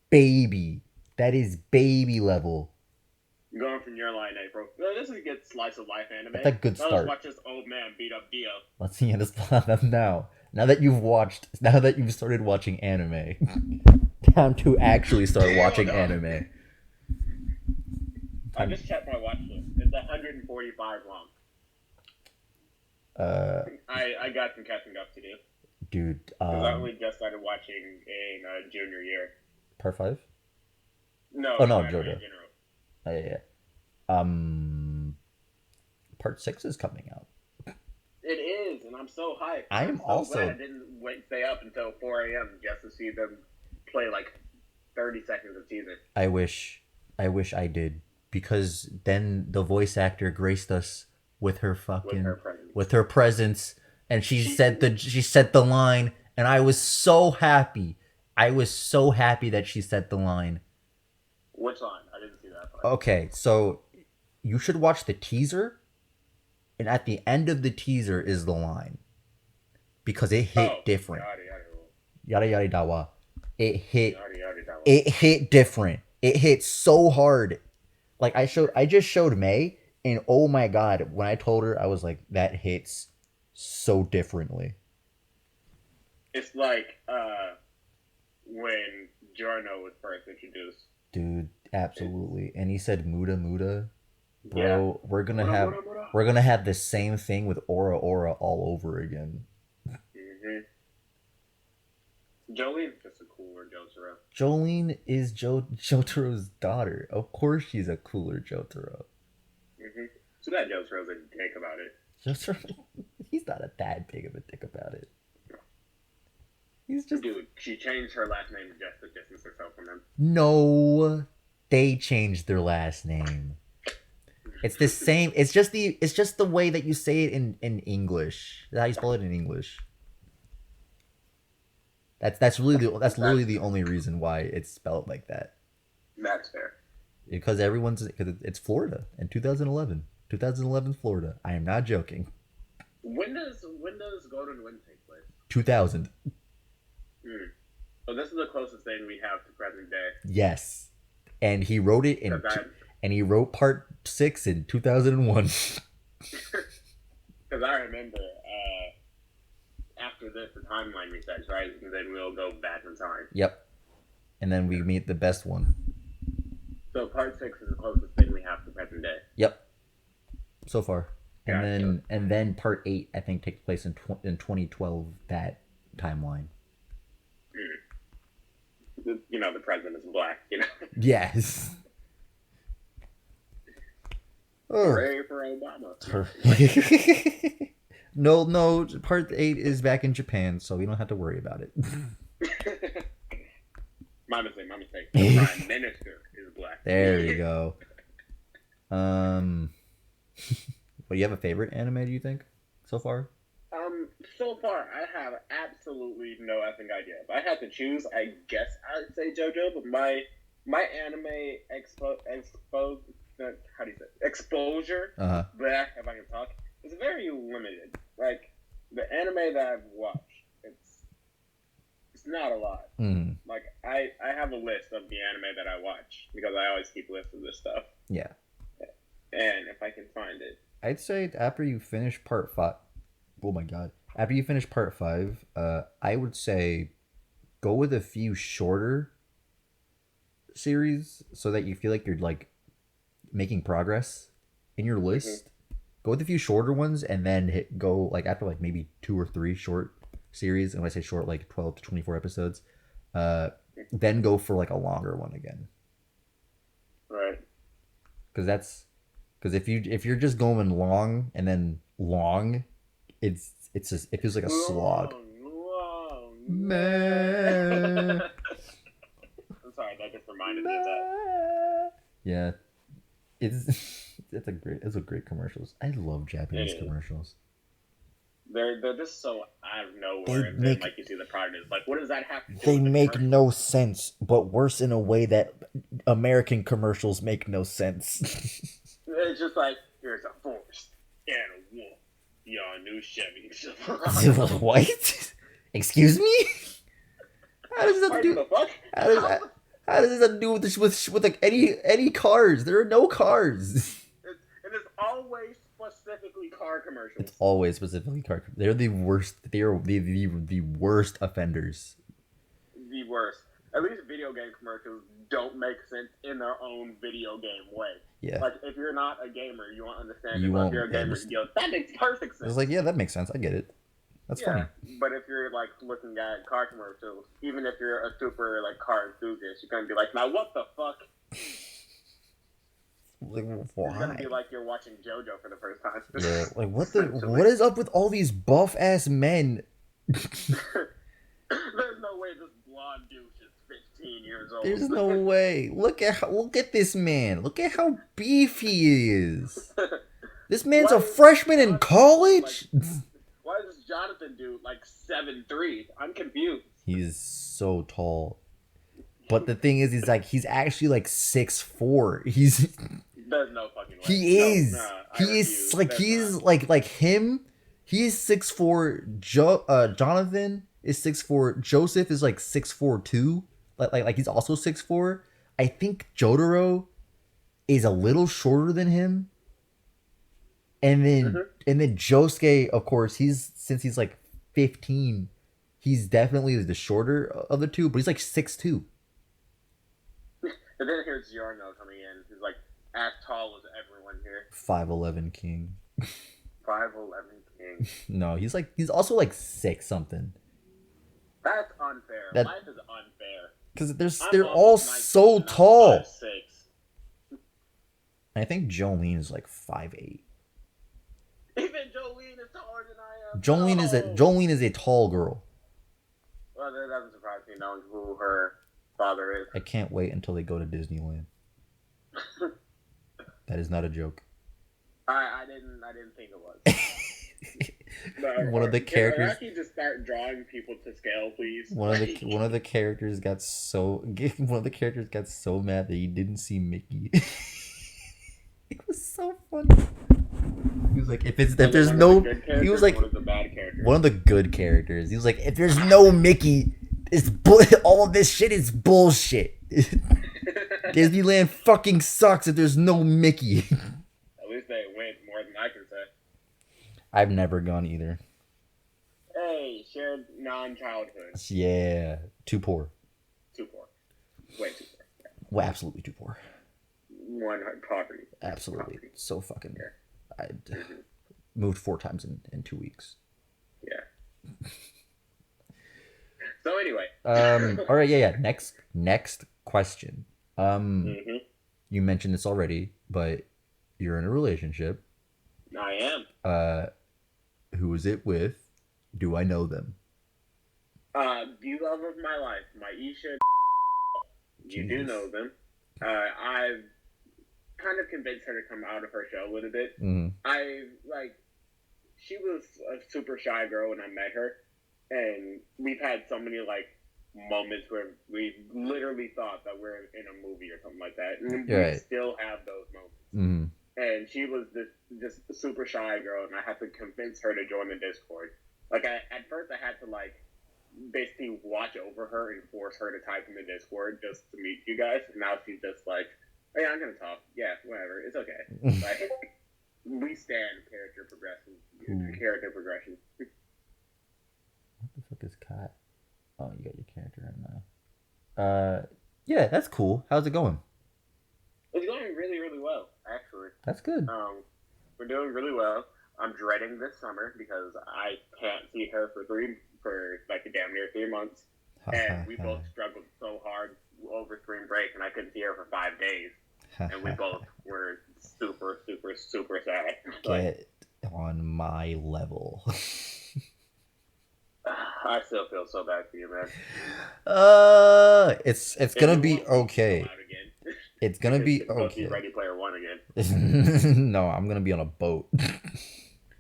A: baby. That is baby level.
B: Going from Your Lie in April. Well, this is a good slice of life anime.
A: That's a good
B: Now let's
A: start.
B: watch this old man beat up Dio.
A: Let's see this now. Now that you've started watching anime, time to actually start watching anime.
B: I just checked my watch list. It's 145 long. I got some catching up to do.
A: Dude,
B: Because I only just started watching in junior year.
A: Part 5?
B: No.
A: Oh no,
B: anime
A: JoJo.
B: in general.
A: Yeah. Part 6 is coming out.
B: It is, and I'm so hyped.
A: I am
B: I'm so
A: also
B: glad I didn't stay up until 4 a.m. just to see them play like 30 seconds of teaser.
A: I wish I did, because then the voice actor graced us with her fucking with her presence, and she said the line, and I was so happy. I was so happy that she said the line.
B: Which line? I didn't see that part.
A: Okay, so you should watch the teaser, and at the end of the teaser is the line, because it hit different. Yada yada dawa. It hit different. It hit so hard. Like I just showed May, and oh my god, when I told her, I was like, that hits so differently.
B: It's like when Giorno was first introduced.
A: Dude, absolutely. And he said Muda Muda. Bro,
B: Yeah.
A: we're gonna have the same thing with Aura Aura all over again.
B: Mm-hmm. Jolene's just a cooler Jotaro.
A: Jolene is Jotaro's daughter. Of course she's a cooler Jotaro.
B: Mm-hmm. So that Jotaro's a dick about it.
A: Jotaro, he's not that big of a dick about it. He's just...
B: Dude, she changed her last name just to distance herself from him.
A: No, they changed their last name. It's the same. It's just the way that you say it in English. That's how you spell it in English. That's literally the only reason why it's spelled like that.
B: That's fair.
A: Because it's Florida in 2011 Florida. I am not joking.
B: When does Golden Wind take place?
A: 2000.
B: So this is the closest thing we have to present day.
A: Yes, and he wrote it and he wrote part 6 in 2001.
B: Because I remember after this the timeline resets, right? And then we'll go back in time.
A: Yep, and then we meet the best one.
B: So part 6 is the closest thing we have to present day.
A: Yep, so far, and then part 8 I think takes place in 2012. That timeline.
B: You know, the president is black. You know.
A: Yes.
B: Hooray for Obama.
A: No, part 8 is back in Japan, so we don't have to worry about it.
B: My mistake. The prime minister is black.
A: There you go. Well, you have a favorite anime, do you think, so far?
B: So far, I have absolutely no effing idea. If I had to choose, I guess I'd say JoJo, but my anime exposure, if I can talk, is very limited. Like, the anime that I've watched, it's not a lot. Like, I have a list of the anime that I watch, because I always keep lists of this stuff.
A: Yeah.
B: And if I can find it.
A: I'd say after you finish part 5, oh my god. After you finish part 5, I would say go with a few shorter series so that you feel like you're like making progress in your list. Go with a few shorter ones, and then go like after like maybe 2 or 3 short series. And when I say short, like 12 to 24 episodes, then go for like a longer one again.
B: Right.
A: Because Because if you're just going long and then long, it's just it feels like a slog.
B: Man. I'm sorry, that just reminded me of that.
A: Yeah, it's a great commercials. I love Japanese commercials.
B: They're just so out of nowhere, and then like you see the product is like, what does that have to do?
A: They make no sense, but worse in a way that American commercials make no sense.
B: It's just like, here's a forest and a wolf. Your new Chevy.
A: What? Excuse me? How does that do? How does that do with like any cars? There are no cars.
B: It's always specifically car commercials.
A: It's always specifically car. They're the worst. They are the worst offenders.
B: The worst. At least video game commercials don't make sense in their own video game way.
A: Yeah.
B: Like, if you're not a gamer, you won't understand it. But if you're a gamer, you go, that makes perfect sense.
A: It's like, yeah, that makes sense. I get it. That's funny.
B: But if you're, like, looking at car commercials, even if you're a super, like, car enthusiast, you're going to be like, now what the fuck?
A: Like,
B: why? It's going to be like you're watching JoJo for the first time.
A: Yeah, like, what is up with all these buff-ass men?
B: There's no way this blonde douche is 15 years old.
A: There's no way. Look at this man. Look at how beef he is. This man's a freshman in college.
B: Why does Jonathan do like 7'3"? I'm confused.
A: He's so tall. But the thing is, he's actually like 6'4".
B: There's no fucking way.
A: He is. He's like him. He's 6'4". Jonathan is 6'4". Joseph is like 6'4" too. Like he's also 6'4". I think Jotaro is a little shorter than him. And then Josuke, of course, since he's like 15, he's definitely the shorter of the two, but he's like 6'2".
B: And then here's Giorno coming in, who's like as tall as everyone here.
A: 5'11" king.
B: 5'11" king.
A: No, he's also like 6 something.
B: That's unfair. Life is unfair.
A: Because they're all so tall.
B: 5'6".
A: I think Jolene is like 5'8".
B: Even Jolene is taller than I am.
A: Jolene is a tall girl.
B: Well, that doesn't surprise me knowing who her father is.
A: I can't wait until they go to Disneyland. That is not a joke.
B: I didn't think it was.
A: One of the characters.
B: Can you just start drawing people to scale, please?
A: One of the characters got so mad that he didn't see Mickey. It was so funny. He was like, he was like,
B: one of the bad characters.
A: One of the good characters. He was like, if there's no Mickey, all of this shit is bullshit. Disneyland fucking sucks if there's no Mickey.
B: At least they went more than I can say.
A: I've never gone either.
B: Hey, shared non-childhood.
A: Yeah, too poor.
B: Too poor. Way too poor. Yeah.
A: Well, absolutely too poor.
B: One poverty.
A: Absolutely.
B: Poverty.
A: So fucking.
B: Yeah.
A: I moved 4 times in 2 weeks.
B: Yeah. So anyway.
A: All right. Yeah. Next question. You mentioned this already, but you're in a relationship.
B: I am.
A: Who is it with? Do I know them?
B: The love of my life, my Isha. You do know them. I've kind of convinced her to come out of her shell a little bit.
A: Mm-hmm.
B: She was a super shy girl when I met her, and we've had so many moments where we literally thought that we're in a movie or something like that, and we still have those moments.
A: Mm-hmm.
B: And she was this just super shy girl, and I had to convince her to join the Discord. At first I had to basically watch over her and force her to type in the Discord just to meet you guys. And now she's just like, hey, I'm gonna talk. Yeah, whatever. It's okay. We stand character progression. Character progression.
A: What the fuck is Kat? Oh, you got your character right now. Yeah, that's cool. How's it going?
B: It's going really, really well, actually.
A: That's good.
B: We're doing really well. I'm dreading this summer because I can't see her for a damn near 3 months. And we both struggled so hard over spring break, and I couldn't see her for 5 days. And we both were super, super, Like,
A: get on my level.
B: I still feel so bad for you, man.
A: It's
B: If
A: gonna
B: you
A: be
B: want, we can go
A: okay.
B: out again.
A: It's
B: We
A: gonna
B: can
A: be
B: go see
A: okay.
B: Ready Player One again.
A: No, I'm gonna be on a boat.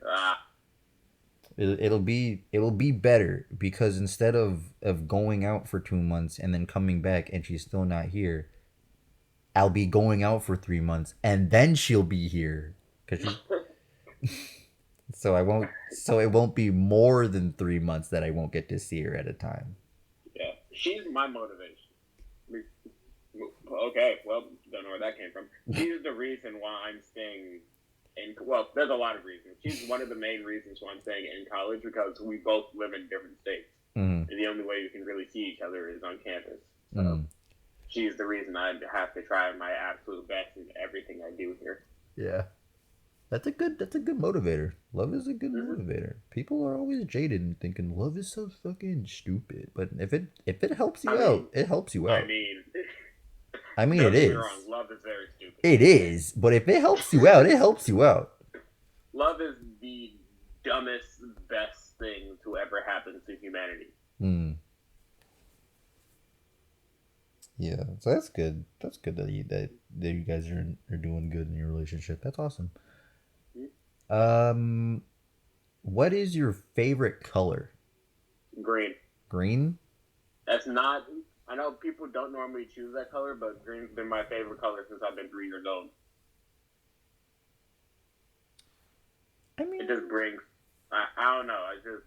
B: Ah,
A: It'll be better because instead of going out for 2 months and then coming back and she's still not here, I'll be going out for 3 months and then she'll be here. Cause she's so I won't so it won't be more than 3 months that I won't get to see her at a time.
B: yeah, she's my motivation. Okay, well, don't know where that came from. She's the reason why I'm staying in. Well, there's a lot of reasons. She's one of the main reasons why I'm staying in college because we both live in different states,
A: Mm,
B: and the only way we can really see each other is on campus. So
A: mm,
B: she's the reason I have to try my absolute best in everything I do here.
A: yeah. That's a good motivator. Love is a good
B: Mm-hmm.
A: motivator. People are always jaded and thinking love is so fucking stupid. But if it helps
B: I
A: you
B: mean,
A: out, it helps you
B: I
A: out.
B: mean,
A: I mean
B: don't
A: it
B: get me wrong.
A: is.
B: Love is very stupid.
A: It is. But if it helps you out, it helps you out.
B: Love is the dumbest, best thing to ever happen to humanity.
A: Mm. Yeah, so that's good. That's good that you guys are doing good in your relationship. That's awesome. Um, what is your favorite color?
B: Green.
A: Green?
B: That's not. I know people don't normally choose that color, but green's been my favorite color since I've been 3 years old.
A: I
B: It
A: mean,
B: just brings. I don't know. I just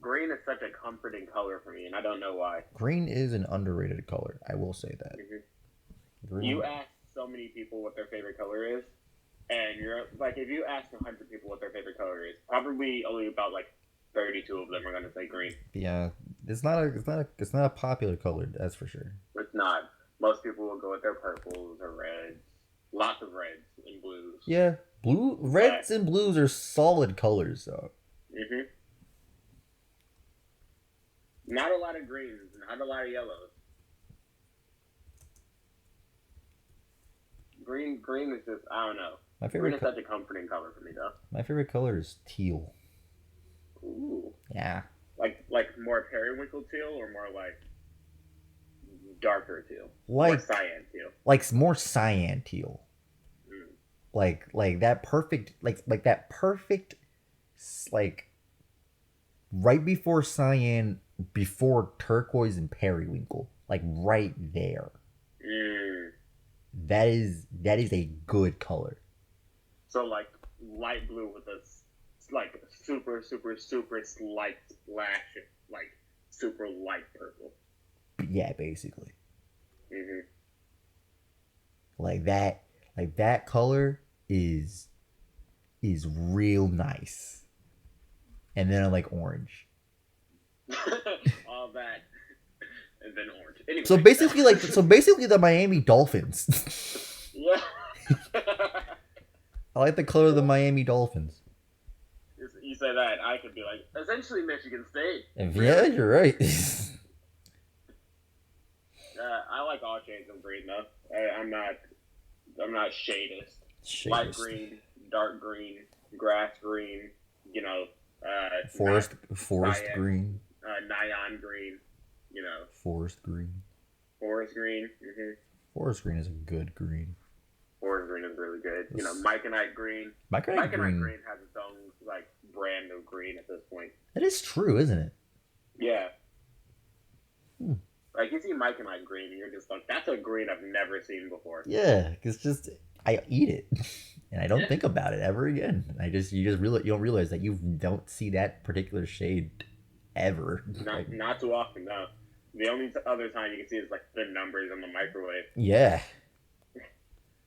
B: green is such a comforting color for me, and I don't know why.
A: green is an underrated color. I will say that. Green.
B: You ask so many people what their favorite color is, and you're like, if you ask 100 people what their favorite color is, probably only about like 32 of them are gonna say green.
A: Yeah, it's not a popular color. That's for sure.
B: It's not. Most people will go with their purples or reds. Lots of reds and blues.
A: Yeah, reds and blues are solid colors though.
B: Mm-hmm. Not a lot of greens, not a lot of yellows. Green is just I don't know.
A: My
B: Green
A: favorite
B: is such a comforting color for me though.
A: my favorite color is teal.
B: Ooh,
A: Yeah,
B: like more periwinkle teal or more like darker teal, more
A: like
B: cyan teal.
A: more cyan teal.
B: Mm.
A: Like that perfect like that perfect like right before cyan, before turquoise and periwinkle, like right there.
B: Mm.
A: That is a good color.
B: So like light blue with a like super slight splash of like super light purple.
A: Yeah, basically.
B: Mm-hmm.
A: Like that color is real nice. And then I like orange.
B: All that and then orange. Anyway,
A: So basically the Miami Dolphins.
B: yeah.
A: I like the color of the Miami Dolphins.
B: You say that, I could be like, essentially Michigan State.
A: Yeah, you're right.
B: I like all shades of green though. I'm not shadist. Light
A: Shadist.
B: green, dark green, grass green. You know,
A: Forest
B: cyan,
A: green.
B: neon green. You know,
A: Forest green.
B: forest green. Mm-hmm.
A: Forest green is a good green.
B: Forest green is really good. You know, Myconite green.
A: Myconite
B: Green
A: green.
B: has its own like brand of green at this point.
A: That is true, isn't it?
B: Yeah.
A: Hmm.
B: Like you see Myconite green, and you're just like, that's a green I've never seen before.
A: Yeah, it's just I eat it, and I don't think about it ever again. You don't realize that you don't see that particular shade ever.
B: Not too often, no. The only other time you can see is like the numbers in the microwave.
A: Yeah,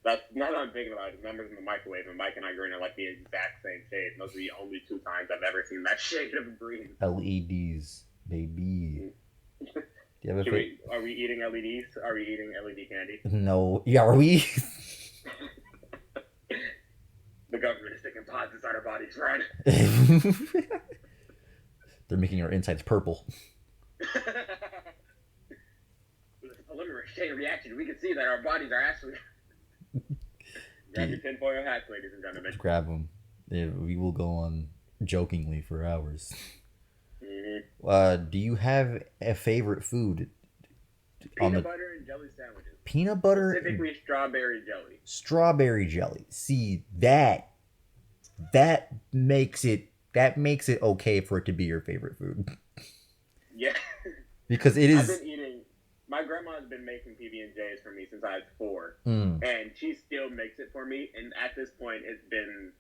B: That's not what I'm thinking about. The numbers in the microwave and Myconite green are like the exact same shade. Those are the only two times I've ever seen that shade of green.
A: LEDs, baby. Do you have a
B: Are we eating LEDs? Are we eating LED candy?
A: No. Yeah, are we?
B: The government is sticking pods inside our bodies, right?
A: They're making our insides purple.
B: With a polymerase chain reaction, we can see that our bodies are actually. Grab your tinfoil hats, ladies and gentlemen.
A: Just grab them. We will go on jokingly for hours.
B: Hmm.
A: Do you have a favorite food on
B: Peanut
A: the
B: butter and jelly sandwiches,
A: peanut butter and
B: specifically strawberry jelly.
A: strawberry jelly? See that makes it okay for it to be your favorite food
B: Yeah,
A: because it
B: I've
A: is.
B: been eating. My grandma's been making PB and J's for me since I was 4,
A: Mm,
B: and she still makes it for me. And at this point, it's been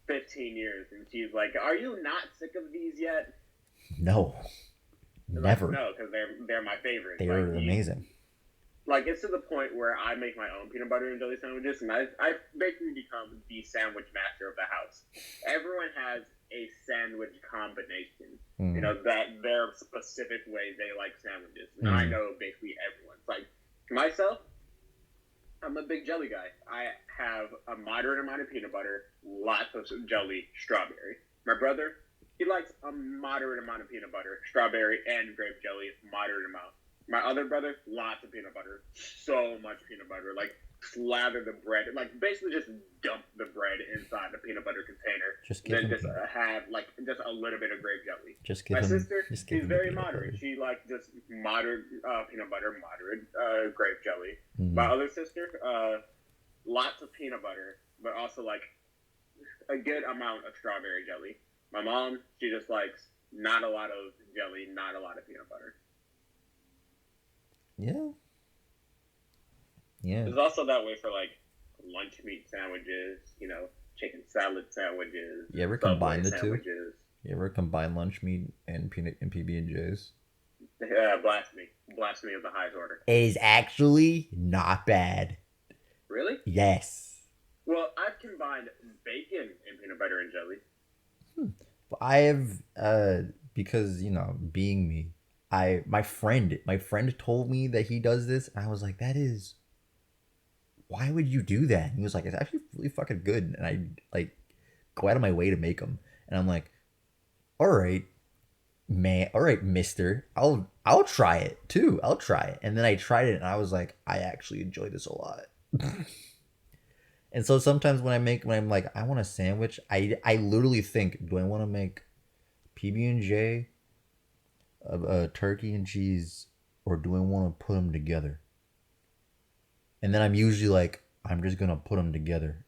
B: 15 years, and she's like, "Are you not sick of these yet?"
A: no,
B: Like,
A: never.
B: no, because they're my favorite.
A: They are amazing.
B: Like it's to the point where I make my own peanut butter and jelly sandwiches, and I've basically become the sandwich master of the house. Everyone has a sandwich combination, you know, that their specific way they like sandwiches, and I know basically everyone's. Like myself, I'm a big jelly guy. I have a moderate amount of peanut butter, lots of jelly, strawberry. My brother, he likes a moderate amount of peanut butter, strawberry, and grape jelly, moderate amount. My other brother, lots of peanut butter, so much peanut butter. Like slather the bread, like basically just dump the bread inside the peanut butter container.
A: Just give
B: Then
A: him
B: just
A: peanut.
B: have like just a little bit of grape jelly.
A: Just give
B: My
A: him.
B: sister,
A: Just give
B: she's
A: him
B: very
A: peanut
B: moderate.
A: butter.
B: She like just moderate peanut butter, moderate grape jelly.
A: Mhm.
B: My other sister, lots of peanut butter, but also like a good amount of strawberry jelly. My mom, she just likes not a lot of jelly, not a lot of peanut butter.
A: Yeah. Yeah.
B: It's also that way for like lunch meat sandwiches, you know, chicken salad sandwiches,
A: You ever
B: Subway
A: combine the two?
B: sandwiches.
A: You ever combine lunch meat and peanut and PB and J's?
B: Blasphemy of the highest order.
A: It is actually not bad.
B: Really?
A: Yes.
B: Well, I've combined bacon and peanut butter and jelly.
A: I have because you know, being me, my friend told me that he does this, and I was like, that is, why would you do that? And he was like, it's actually really fucking good, and I like go out of my way to make them, and I'm like, all right, man, all right, mister, I'll try it too. I'll try it. And then I tried it and I was like, I actually enjoy this a lot. And so sometimes when I'm like, I want a sandwich, I literally think, do I want to make PB and J, a turkey and cheese, or do I want to put them together? And then I'm usually like, I'm just gonna put them together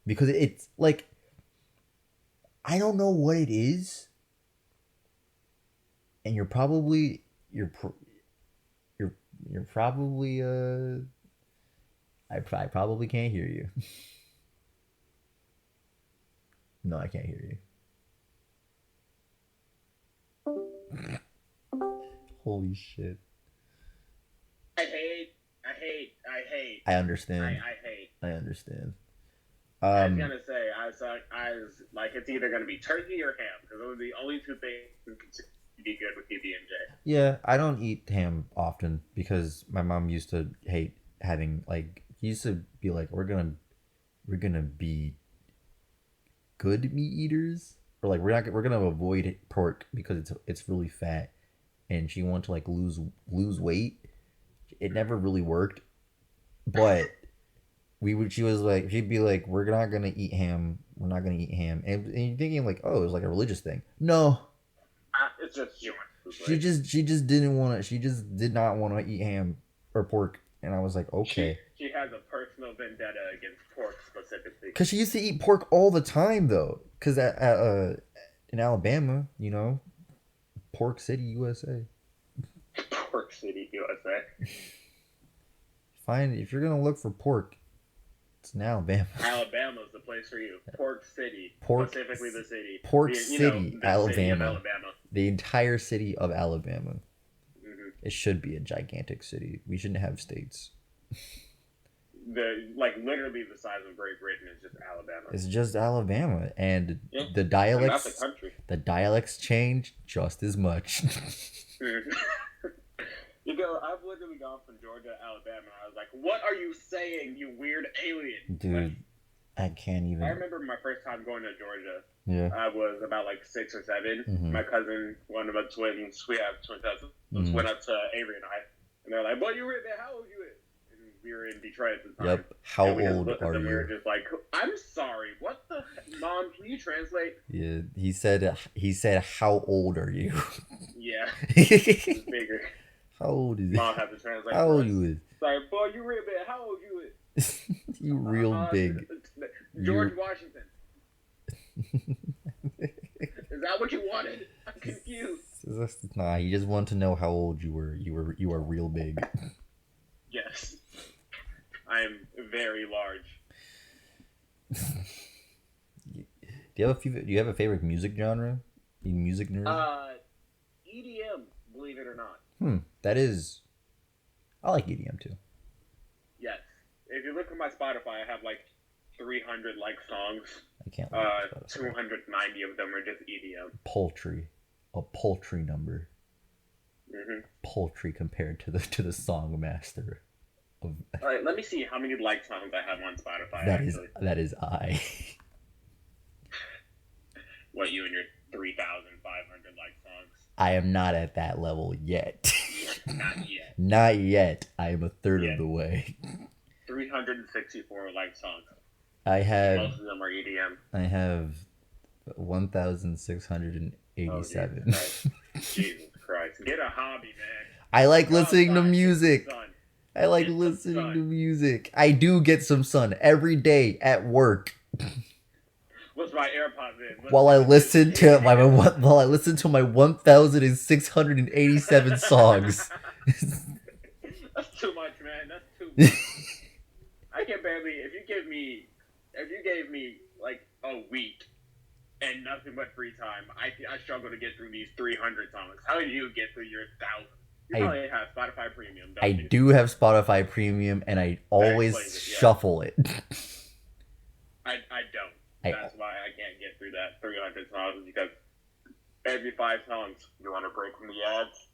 A: because it's like, I don't know what it is, and you're probably you're probably I probably can't hear you. No, I can't hear you. Holy shit.
B: I hate.
A: I understand.
B: I hate.
A: I understand.
B: I was gonna say, I was like, it's either gonna be turkey or ham because those are the only two things that can be good with PB and J.
A: Yeah, I don't eat ham often because my mom used to hate having like, he used to be like, we're gonna be good meat eaters, or like we're gonna avoid pork because it's really fat, and she wanted to like lose weight. It never really worked, but she was like, she'd be like, we're not gonna eat ham, and you're thinking like, oh, it was like a religious thing. No,
B: It's just human.
A: she just didn't want to, she just did not want to eat ham or pork, and I was like, okay.
B: She has a personal vendetta against pork specifically.
A: Because she used to eat pork all the time though, because in Alabama, you know, Pork City, USA.
B: Pork City, USA.
A: Fine, if you're gonna look for pork, it's in Alabama.
B: Alabama's the place for you. Pork City, specifically the city.
A: Pork
B: the,
A: City,
B: the
A: Alabama.
B: City of Alabama.
A: The entire city of Alabama.
B: Mm-hmm.
A: It should be a gigantic city. We shouldn't have states.
B: Literally the size of Great Britain is just Alabama.
A: It's just Alabama, and
B: Yeah.
A: the
B: And
A: dialects.
B: that's a country.
A: The dialects change just as much.
B: You go, I've literally gone from Georgia to Alabama, and I was like, what are you saying, you weird alien?
A: Dude,
B: Like,
A: I can't even.
B: I remember my first time going to Georgia.
A: Yeah.
B: I was about like 6 or 7.
A: Mhm.
B: My cousin, one of the twins, we have twin cousins,
A: Mhm.
B: went up to Avery and I, and they're like, "Boy, you were there? How old you is?" And We were in Detroit at the time.
A: Yep. How
B: and we just
A: old
B: looked at
A: are
B: them. We were
A: you?
B: just like, "I'm sorry. What the mom? Can you translate?"
A: Yeah. He said how old are you?
B: Yeah,
A: How
B: bigger.
A: old is it?
B: Mom had to translate
A: How
B: for
A: old
B: us.
A: you is?
B: It's like, boy, you real big. How old you is?
A: You real big.
B: George
A: You're-
B: Washington. Is that what you wanted? I'm confused.
A: Nah, he just wanted to know how old you were. You are real big.
B: Yes, I am very large.
A: Do you have a favorite music genre? You music nerd?
B: EDM, believe it or not.
A: That is. I like EDM too.
B: Yes. If you look at my Spotify, I have like 300 like songs.
A: I can't.
B: 290 of them are just EDM.
A: Poultry, a poultry number.
B: Mm-hmm.
A: Poultry compared to the song master.
B: All right, let me see how many like songs I have on Spotify.
A: That is I.
B: What, you and your 3,500 like songs?
A: I am not at that level yet.
B: Not yet.
A: Not yet. I am a third of the way.
B: 364 like songs.
A: I have.
B: Most of them are EDM.
A: I have 1,687.
B: Jesus Christ. Get a hobby, man.
A: I like listening to music. I like listening to music. I do get some sun every day at work.
B: What's my AirPods in?
A: While I listen to my 1,687 songs.
B: That's too much, man. That's too much. I can barely. If you gave me like a week and nothing but free time, I struggle to get through these 300 songs. How do you get through your 1,000? You probably have Spotify Premium, don't you?
A: I do have Spotify Premium, and I always shuffle it.
B: I don't. That's why I can't get through that 300 songs, because every 5 songs, you want to break from the ads?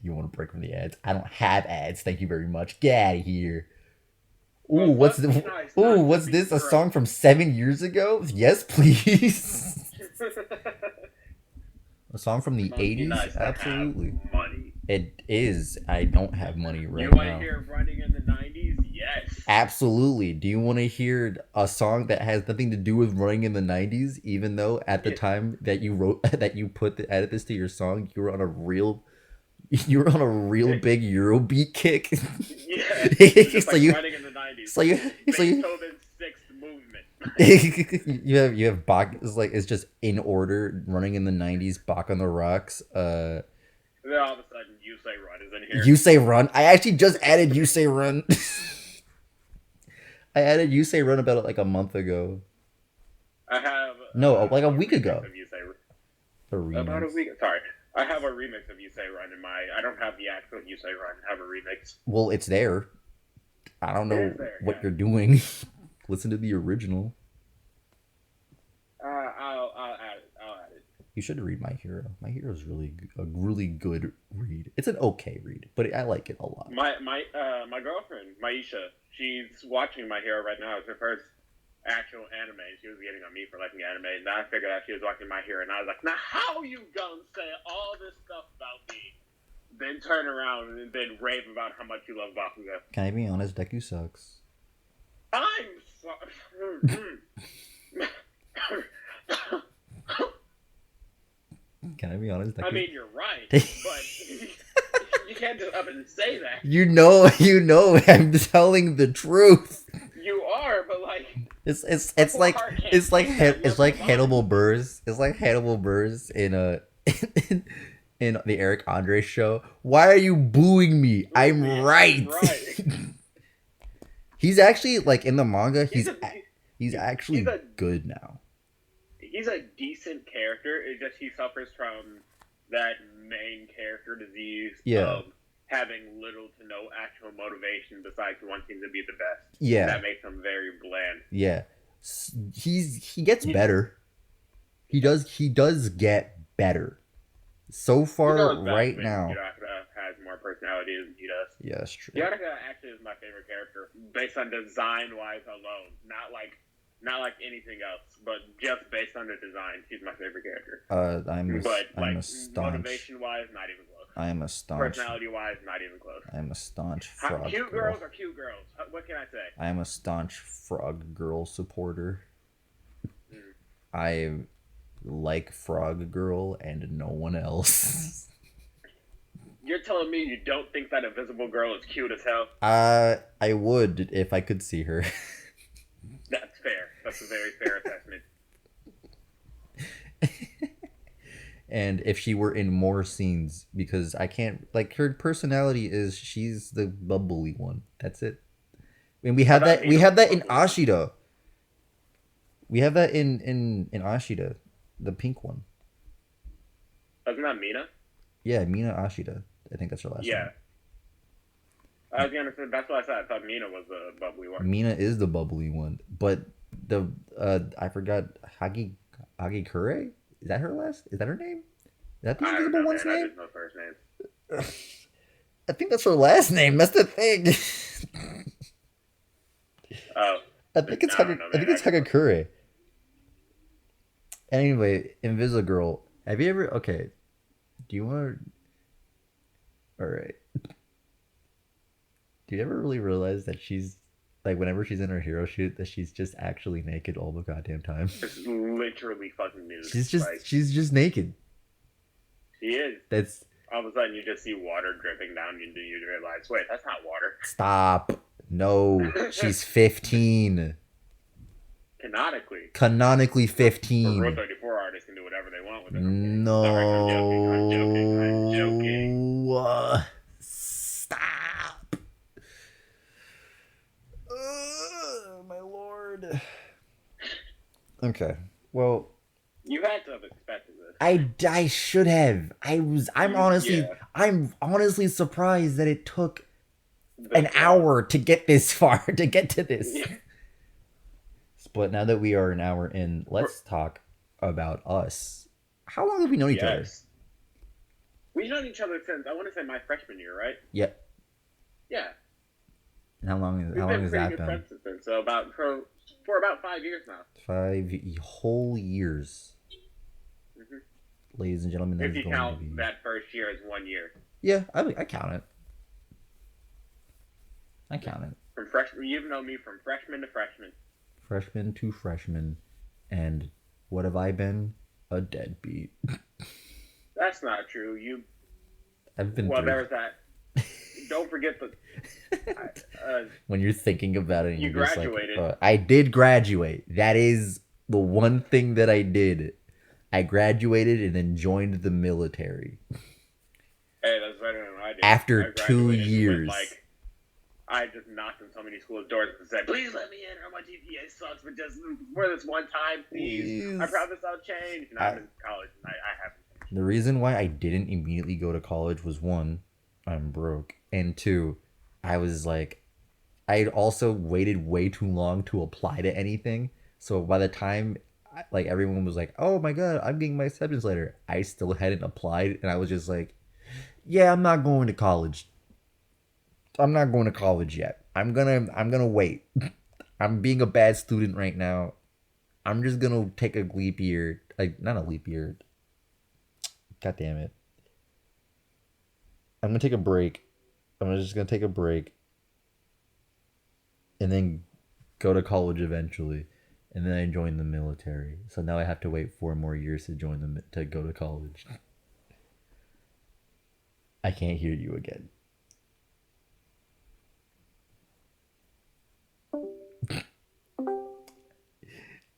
A: You want to break from the ads? I don't have ads. Thank you very much. Get out of here. Ooh, what's this? A song from 7 years ago? Yes, please. A song from the 80s?
B: Nice.
A: Absolutely.
B: Money.
A: It is. I don't have money right now.
B: You want to hear Running in the 90s? Yes.
A: Absolutely. Do you want to hear a song that has nothing to do with running in the 90s, even though at the time that you added this to your song, you were on a real big Eurobeat kick?
B: Yeah.
A: It's
B: like Running in the 90s. Beethoven's Sixth Movement.
A: you have Bach. It's just in order. Running in the 90s, Bach on the Rocks.
B: Then all of a sudden, You Say Run is in here.
A: You Say Run. I actually just added You Say Run. I added You Say Run about like a month ago.
B: I have
A: like a week ago.
B: About a week. Sorry, I have a remix of You Say Run in my. I don't have the actual You Say Run. I have a remix.
A: Well, it's there. I don't know what you're doing. Listen to the original.
B: I'll add it.
A: You should read My Hero. My Hero is a really good read. It's an okay read, but I like it a lot.
B: My girlfriend Maisha, she's watching My Hero right now. It's her first actual anime. She was getting on me for liking anime, and I figured out she was watching My Hero, and I was like, "Now how you gonna say all this stuff about me, then turn around and then rave about how much you love Bakugo?"
A: Can I be honest? Deku sucks.
B: I'm sorry.
A: Can I be honest?
B: I mean, you're right, but you can't just up and say that.
A: You know, I'm telling the truth.
B: You are, but like,
A: it's like Hannibal Buress. It's like Hannibal Buress in in the Eric Andre show. Why are you booing me? I'm right. He's actually like in the manga. He's actually good now.
B: He's a decent character. It's just he suffers from that main character disease of having little to no actual motivation besides wanting to be the best.
A: Yeah,
B: that makes him very bland.
A: Yeah, he gets better. He does get better. So far, right now,
B: Yuraka has more personality than he does.
A: Yeah, that's true.
B: Yuraka actually is my favorite character based on design wise alone, not like anything else, but just based on the design, she's my favorite character.
A: I'm
B: but
A: like
B: motivation wise, not even close.
A: I am a staunch.
B: Personality-wise, not even close.
A: I am a staunch frog
B: Cute
A: girl.
B: girls are cute girls. What can I say?
A: I am a staunch frog girl supporter.
B: Mm.
A: I like Frog Girl and no one else.
B: You're telling me you don't think that Invisible Girl is cute as hell?
A: I would if I could see her.
B: That's fair. That's a very fair assessment.
A: And if she were in more scenes, because I can't, like, her personality is she's the bubbly one. That's it. I mean, we have that. We have that in Ashida. We have that in Ashida, the pink one.
B: Isn't that Mina?
A: Yeah, Mina Ashida. I think that's her last name.
B: I was gonna say that's what I said. I thought Mina was the bubbly one.
A: Mina is the bubbly one, but the I forgot Hagikure. Is that her last? Is that her name? Is that the invisible one's name?
B: I didn't know first name.
A: I think that's her last name. That's the thing.
B: Oh.
A: I think it's Hagakure. Anyway, Invisigirl. Have you ever? Okay. Do you want to? All right. Do you ever really realize that she's like, whenever she's in her hero shoot, that she's just actually naked all the goddamn time?
B: It's literally fucking nude.
A: She's just naked.
B: She is.
A: That's
B: all of a sudden you just see water dripping down and you realize, wait, that's not water.
A: Stop. No, she's 15. Canonically 15.
B: Rule 34 artists can do whatever they want with it.
A: No.
B: I'm joking.
A: Stop. My lord. Okay. Well,
B: you had to have expected this.
A: I should have. I'm honestly surprised that it took an hour to get this far, to get to this.
B: Yeah.
A: But now that we are an hour in, let's talk about us. How long have we known each other?
B: We've known each other since, I want to say, my freshman year, right?
A: Yep.
B: Yeah.
A: And how long has that been?
B: We've been pretty good friends since then. So for about 5 years now.
A: 5 whole years. Mm-hmm. Ladies and gentlemen,
B: if you count that first year as 1 year.
A: Yeah, I count it. I count it.
B: From freshman, you've known me from freshman to freshman.
A: Freshman to freshman, and what have I been? A deadbeat.
B: That's not true.
A: I've been.
B: Well, there's that. Don't forget the.
A: When you're thinking about it,
B: you graduated.
A: Like, I did graduate. That is the one thing that I did. I graduated and then joined the military.
B: Hey, that's better than I did.
A: After 2 years.
B: I just knocked on so many schools' doors and said, please let me in, or my GPA sucks, but just for this one time, please. I promise I'll change. And I'm in college, and I haven't.
A: The reason why I didn't immediately go to college was, one, I'm broke, and two, I was like, I'd also waited way too long to apply to anything, so by the time, like, everyone was like, oh my god, I'm getting my acceptance letter, I still hadn't applied, and I was just like, yeah, I'm not going to college. I'm not going to college yet. I'm gonna wait. I'm being a bad student right now. I'm just gonna take a leap year. Like, not a leap year. God damn it. I'm gonna take a break. I'm just gonna take a break. And then go to college eventually. And then I join the military. So now I have to wait 4 more years to to go to college. I can't hear you again.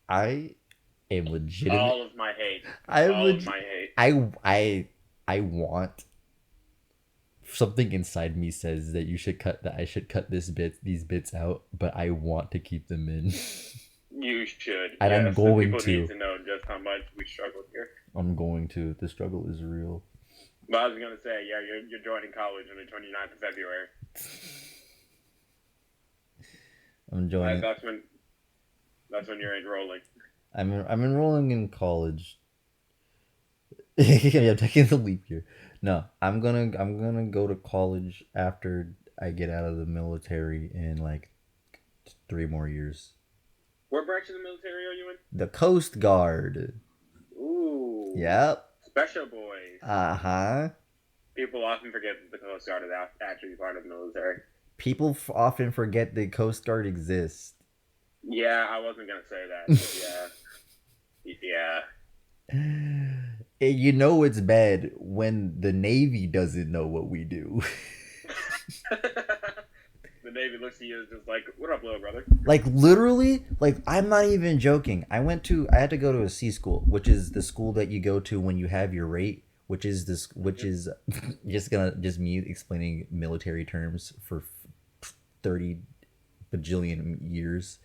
A: I am legitimate.
B: All of my hate. All of my hate.
A: I want. Something inside me says that I should cut these bits out, but I want to keep them in.
B: You should.
A: And yes, I'm going to.
B: People need to know just how much we struggle here.
A: I'm going to. The struggle is real.
B: But I was gonna say, yeah, you're joining college on the 29th of February.
A: I'm joining.
B: That's when you're enrolling.
A: I'm enrolling in college. Yeah, I'm taking the leap year. No, I'm gonna go to college after I get out of the military in like 3 more years.
B: What branch of the military are you in?
A: The Coast Guard.
B: Ooh.
A: Yep.
B: Special boys.
A: Uh-huh.
B: People often forget that the Coast Guard is actually part of the military.
A: People often forget the Coast Guard exists.
B: Yeah, I wasn't gonna say that. But
A: You know it's bad when the Navy doesn't know what we do.
B: The Navy looks at you as just like, "What up, little brother?"
A: Like literally, like I'm not even joking. I had to go to a C school, which is the school that you go to when you have your rate, which is just me explaining military terms for 30 bajillion years.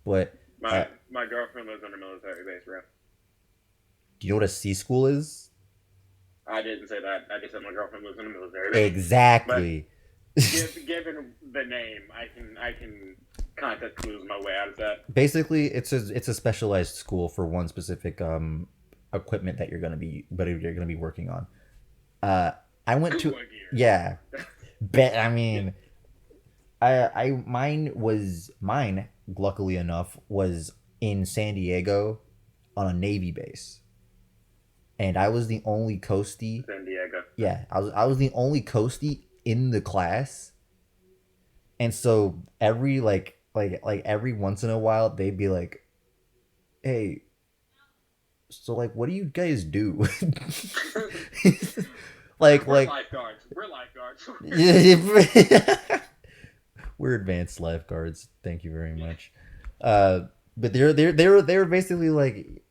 A: But
B: my girlfriend lives on a military base, bro.
A: do you know what a C school is?
B: I didn't say that. I just said my girlfriend lives in a military base.
A: Exactly.
B: Given the name, I can context clues my way out of that.
A: Basically, it's a specialized school for one specific equipment that you're gonna be working on. I went to yeah, but I mean, mine luckily enough was in San Diego on a Navy base, and I was the only coastie.
B: San Diego.
A: Yeah, I was the only coastie in the class, and so every every once in a while they'd be like, "Hey, so like, what do you guys do?"
B: We're lifeguards. We're lifeguards.
A: We're advanced lifeguards. Thank you very much. But they were basically like,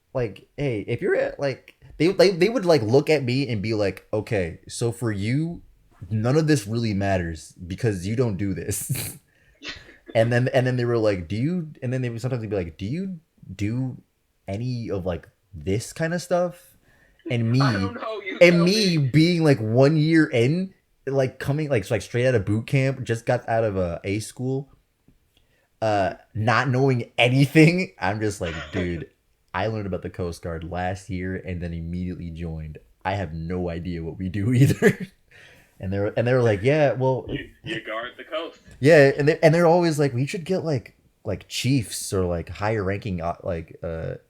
A: hey, if you're at like they would like look at me and be like, okay, so for you, none of this really matters because you don't do this. and then they were like, do you? And then they would sometimes be like, do you do any of like this kind of stuff? And me,
B: I don't know,
A: being like 1 year in, like coming like straight out of boot camp, just got out of a school, not knowing anything. I'm just like, dude, I learned about the Coast Guard last year and then immediately joined. I have no idea what we do either. and they were like, yeah, well,
B: you guard the coast.
A: Yeah, and they're always like, we should get like chiefs or like higher ranking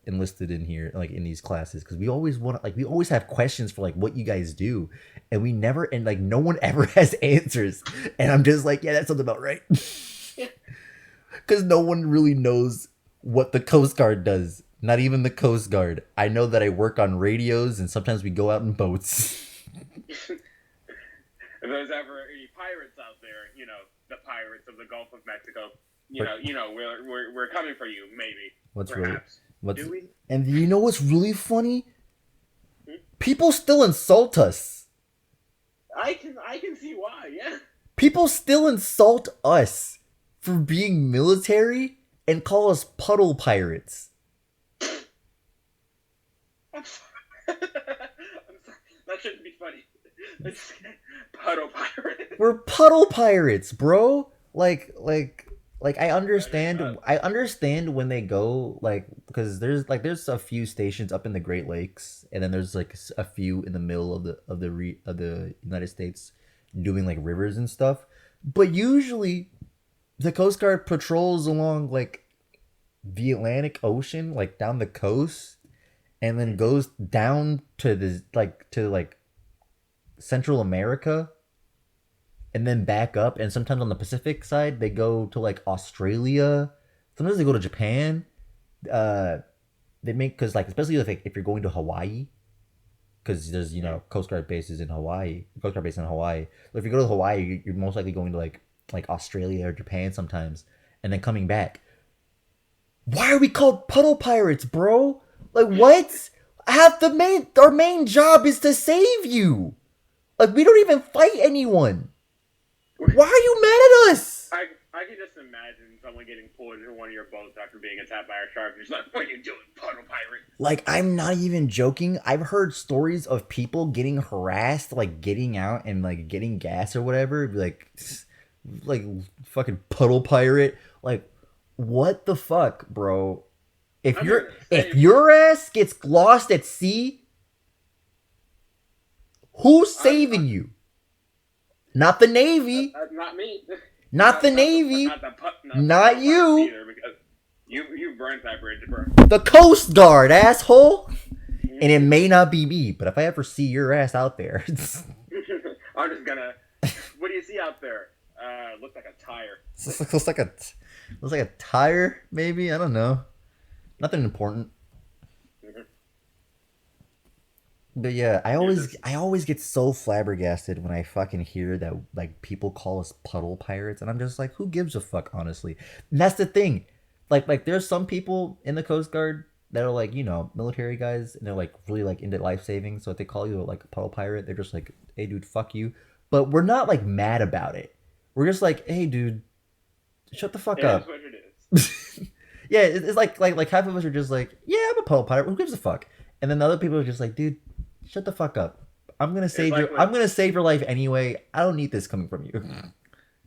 A: enlisted in here, like in these classes, because we always have questions for like what you guys do, and we never, and like no one ever has answers, and I'm just like, yeah, that sounds about right. Because no one really knows what the Coast Guard does. Not even the Coast Guard. I know that I work on radios and sometimes we go out in boats.
B: If there's ever any pirates out there, you know, the pirates of the Gulf of Mexico, we're coming for you, maybe. Do we?
A: And you know what's really funny? People still insult us.
B: I can see why, yeah.
A: People still insult us for being military and call us puddle pirates.
B: I'm sorry. That shouldn't be funny. Puddle pirates.
A: We're puddle pirates, bro. Like I understand when they go because there's a few stations up in the Great Lakes, and then there's like a few in the middle of the United States doing like rivers and stuff. But usually the Coast Guard patrols along like the Atlantic Ocean, like down the coast, and then goes down to Central America, and then back up. And sometimes on the Pacific side, they go to like Australia. Sometimes they go to Japan. They make, because like especially if you're going to Hawaii, because there's Coast Guard bases in Hawaii. Coast Guard base in Hawaii. But if you go to Hawaii, you're most likely going to like Australia or Japan sometimes, and then coming back. Why are we called puddle pirates, bro? Like what? Our main job is to save you. Like we don't even fight anyone. Why are you mad at us?
B: I can just imagine someone getting pulled into one of your boats after being attacked by a shark. And just like, what are you doing, puddle pirate?
A: Like, I'm not even joking. I've heard stories of people getting harassed, like getting out and like getting gas or whatever. Like fucking puddle pirate. Like, what the fuck, bro? If your ass gets lost at sea, who's saving you? Not the Navy.
B: Not me.
A: Not the Navy. Not you.
B: Either, because you burnt that bridge, bro.
A: The Coast Guard, asshole. And it may not be me, but if I ever see your ass out there,
B: What do you see out there? Looks like a tire.
A: Looks like a tire, maybe. I don't know. Nothing important.
B: Mm-hmm.
A: But yeah,
B: Yeah, this.
A: I always get so flabbergasted when I fucking hear that like people call us puddle pirates, and I'm just like, who gives a fuck, honestly? And that's the thing. Like there's some people in the Coast Guard that are like, military guys, and they're like really like into life saving. So if they call you like a puddle pirate, they're just like, hey dude, fuck you. But we're not like mad about it. We're just like, hey dude, shut the fuck
B: It is
A: up.
B: what it is.
A: Yeah, it's like half of us are just like, yeah, I'm a puddle pirate. Who gives a fuck? And then the other people are just like, dude, shut the fuck up.
B: It's like with
A: I'm gonna save your life anyway. I don't need this coming from you.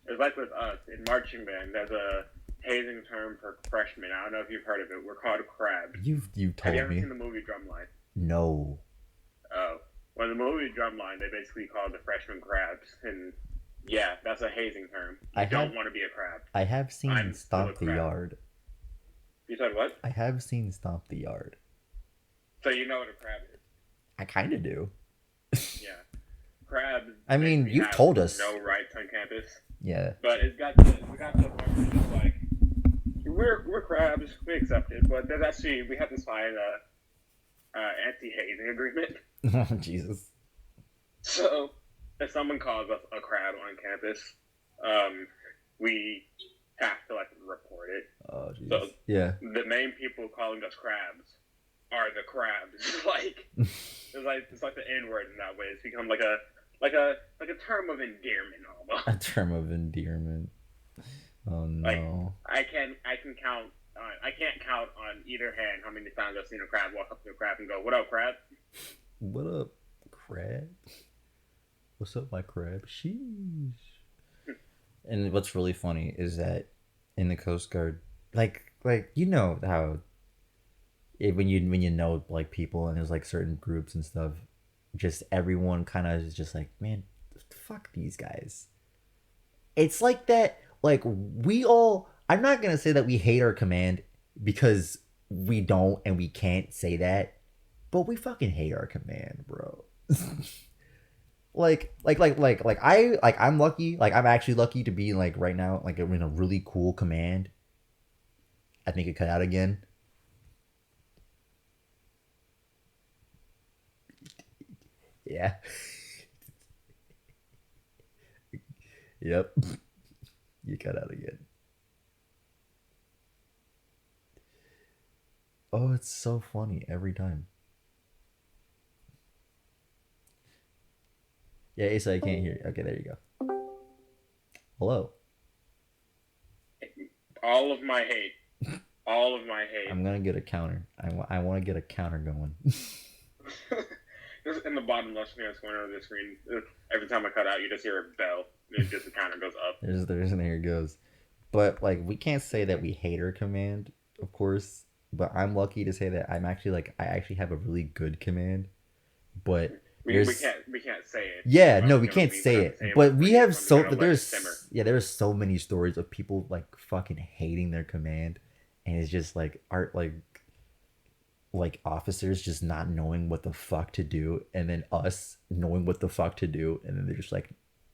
B: it's like with us in marching band. There's a hazing term for freshmen. I don't know if you've heard of it. We're called crabs.
A: You
B: Have you
A: told
B: ever
A: me.
B: seen the movie Drumline?
A: No.
B: Oh, well, the movie Drumline, they basically called the freshmen crabs, and yeah, that's a hazing term.
A: I
B: You don't
A: have
B: want to be a crab.
A: I have seen
B: I'm still a
A: Stomp the
B: crab.
A: Yard.
B: You said what?
A: I have seen Stomp the Yard.
B: So you know what a crab is?
A: I kind of do.
B: Yeah, crabs.
A: I mean,
B: basically
A: you've
B: have
A: told us.
B: no rights on campus,
A: Yeah.
B: but we got to a point where it's just like we're crabs, we accept it, but there's actually we have to sign a anti-hazing agreement.
A: Oh, Jesus.
B: So if someone calls us a crab on campus, we have to like report it.
A: Oh, Jesus.
B: So
A: Yeah.
B: the main people calling us crabs are the crabs. Like it's like the N word in that way. It's become like a term of endearment almost.
A: A term of endearment. Oh no.
B: I can't count on either hand how many times I've seen a crab walk up to a crab and go, "What up, crab?"
A: What up, crab? What's up, my crab? Sheesh. And what's really funny is that in the Coast Guard, like you know how when you know like people and there's like certain groups and stuff, just everyone kind of is just like, man, fuck these guys. It's like that. Like we all. I'm not gonna say that we hate our command because we don't and we can't say that, but we fucking hate our command, bro. I'm lucky. Like I'm actually lucky to be like right now, like in a really cool command. I think it cut out again. Yeah. Yep. You cut out again. Oh, it's so funny every time. Yeah, Asa, I can't hear you. Okay, there you go. Hello.
B: All of my hate. All of my hate.
A: I'm gonna get a counter. I want to get a counter going.
B: Just in the bottom left hand corner of the screen, every time I cut out, you just hear a bell. And just the counter goes up.
A: There's and there it goes. But like we can't say that we hate our command, of course. But I'm lucky to say that I actually have a really good command. But
B: We
A: there's
B: can't say it.
A: yeah,
B: But
A: no,
B: we're
A: we
B: gonna
A: can't
B: be
A: say
B: gonna
A: it.
B: say
A: But we have
B: we're
A: so
B: gonna let it simmer.
A: there's so many stories of people like fucking hating their command, and it's just like art like officers just not knowing what the fuck to do, and then us knowing what the fuck to do, and then they're just like,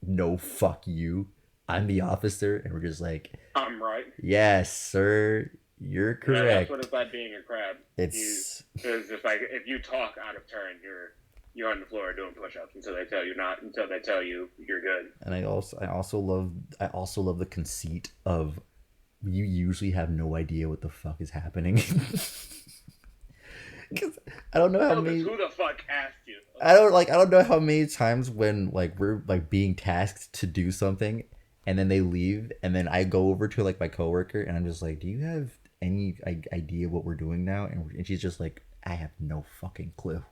A: no, fuck you. I'm the officer, and we're just like,
B: I'm right.
A: yes, sir, you're
B: Yeah,
A: correct.
B: that's what it's like being a crab.
A: It's
B: It's just like if you talk out of turn, you're on the floor doing push-ups until they tell you not. Until they tell you you're good.
A: and I also love the conceit of you usually have no idea what the fuck is happening. Because I don't know how
B: No, 'cause
A: many
B: who the fuck asked you?
A: I don't know how many times when like we're like being tasked to do something and then they leave and then I go over to like my coworker and I'm just like, do you have any idea what we're doing now? And she's just like, I have no fucking clue.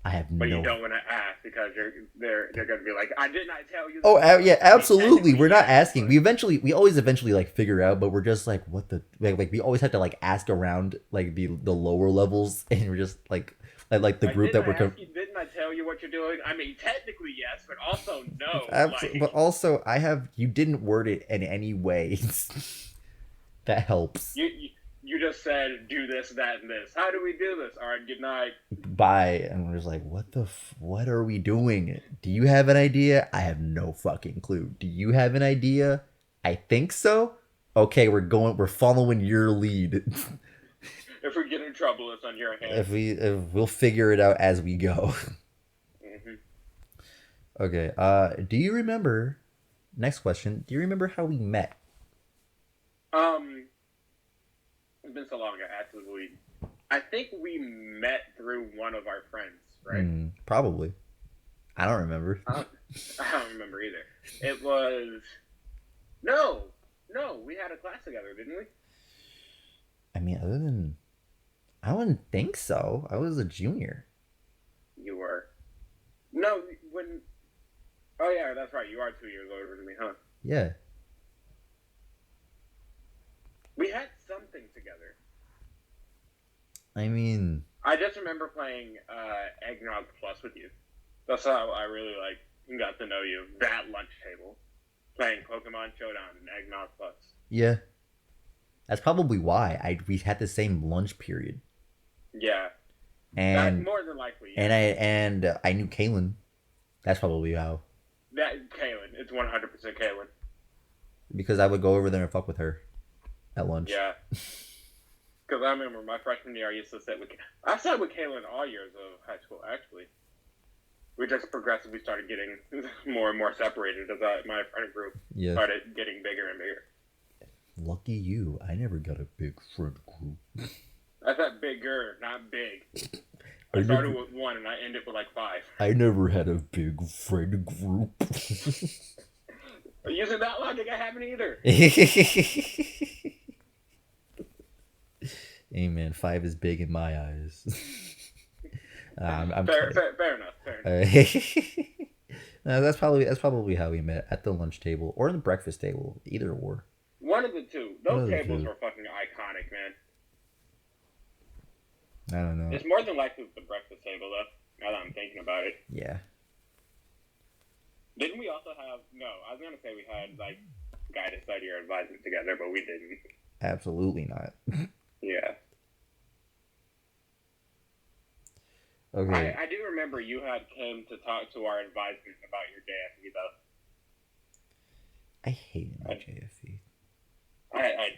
A: I have
B: But
A: no.
B: you don't want to ask because they're gonna be like, I did not tell you.
A: Oh yeah, absolutely.
B: technically
A: We're not
B: yes,
A: asking.
B: but-
A: We always eventually like figure out, but we're just like, what the like we always have to like ask around like the lower levels, and we're just like the group that we're.
B: Didn't I tell you what you're doing? I mean, technically yes, but also no.
A: Absolutely,
B: Like,
A: but also you didn't word it in any way that helps.
B: you You just said do this, that, and this. How do we do this? All right, good night.
A: Bye. And we're just like, what are we doing? Do you have an idea? I have no fucking clue. Do you have an idea? I think so. Okay, we're following your lead.
B: If we get in trouble, it's on your hands.
A: If we'll figure it out as we go.
B: Mm-hmm.
A: Okay. Do you remember? Next question. Do you remember how we met?
B: It's been so long. I think we met through one of our friends, right?
A: Probably. I don't remember.
B: I don't remember either. It was no. We had a class together, didn't we?
A: I mean, other than I wouldn't think so. I was a junior.
B: You were. No, when. Oh yeah, that's right. You are 2 years older than me, huh?
A: Yeah.
B: We had something together.
A: I mean,
B: I just remember playing Eggnog Plus with you. That's how I really got to know you. That lunch table, playing Pokemon Showdown and Eggnog Plus.
A: yeah. That's probably why we had the same lunch period.
B: Yeah,
A: And
B: that more than likely. Yeah.
A: and I knew Kaylin. That's probably how.
B: That Kaylin, it's 100% Kaylin.
A: Because I would go over there and fuck with her at lunch.
B: Yeah. Because I remember my freshman year, I sat with Kaylin all years of high school. Actually, we just progressively started getting more and more separated as my friend group started getting bigger and bigger.
A: Lucky you, I never got a big friend group.
B: I said bigger, not big. I started with one and I ended with 5.
A: I never had a big friend group.
B: Using that logic, I haven't either.
A: Hey man, 5 is big in my eyes. I'm
B: fair enough.
A: No, that's probably how we met, at the lunch table or the breakfast table, either or.
B: One of the two. Those tables were fucking iconic, man.
A: I don't know.
B: It's more than likely the breakfast table, though. Now that I'm thinking about it.
A: Yeah.
B: Didn't we also have? No, I was gonna say we had guided study or advisement together, but we didn't.
A: Absolutely not.
B: Yeah.
A: Okay.
B: I do remember you had came to talk to our advisement about your JFE though.
A: I hated my JFE.
B: I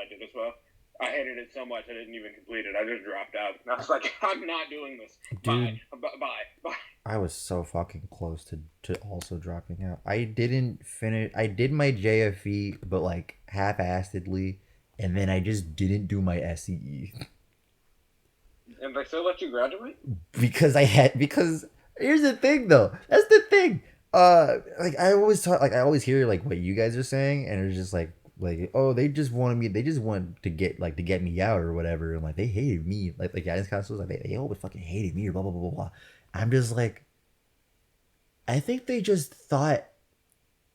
B: did as well. I hated it so much I didn't even complete it. I just dropped out. And I was like, I'm not doing this.
A: Dude,
B: Bye.
A: I was so fucking close to also dropping out. I didn't finish. I did my JFE, but half-assedly, and then I just didn't do my SEE.
B: And they still let you graduate?
A: Because here's the thing though. That's the thing. I always talk, I always hear what you guys are saying, and it's just oh, they just want to get me out or whatever, and they hated me, the guidance counselors, they always fucking hated me or blah blah blah blah blah. I'm just I think they just thought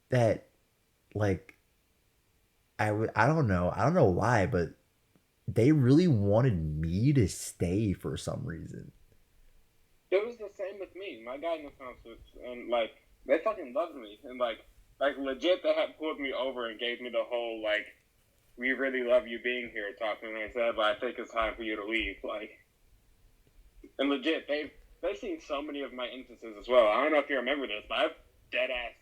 A: that I don't know why, but they really wanted me to stay for some reason.
B: It was the same with me. My guidance counselors, and they fucking loved me, and legit, they had pulled me over and gave me the whole we really love you being here talking, and I said, but I think it's time for you to leave. And legit, they've seen so many of my instances as well. I don't know if you remember this, but I've dead ass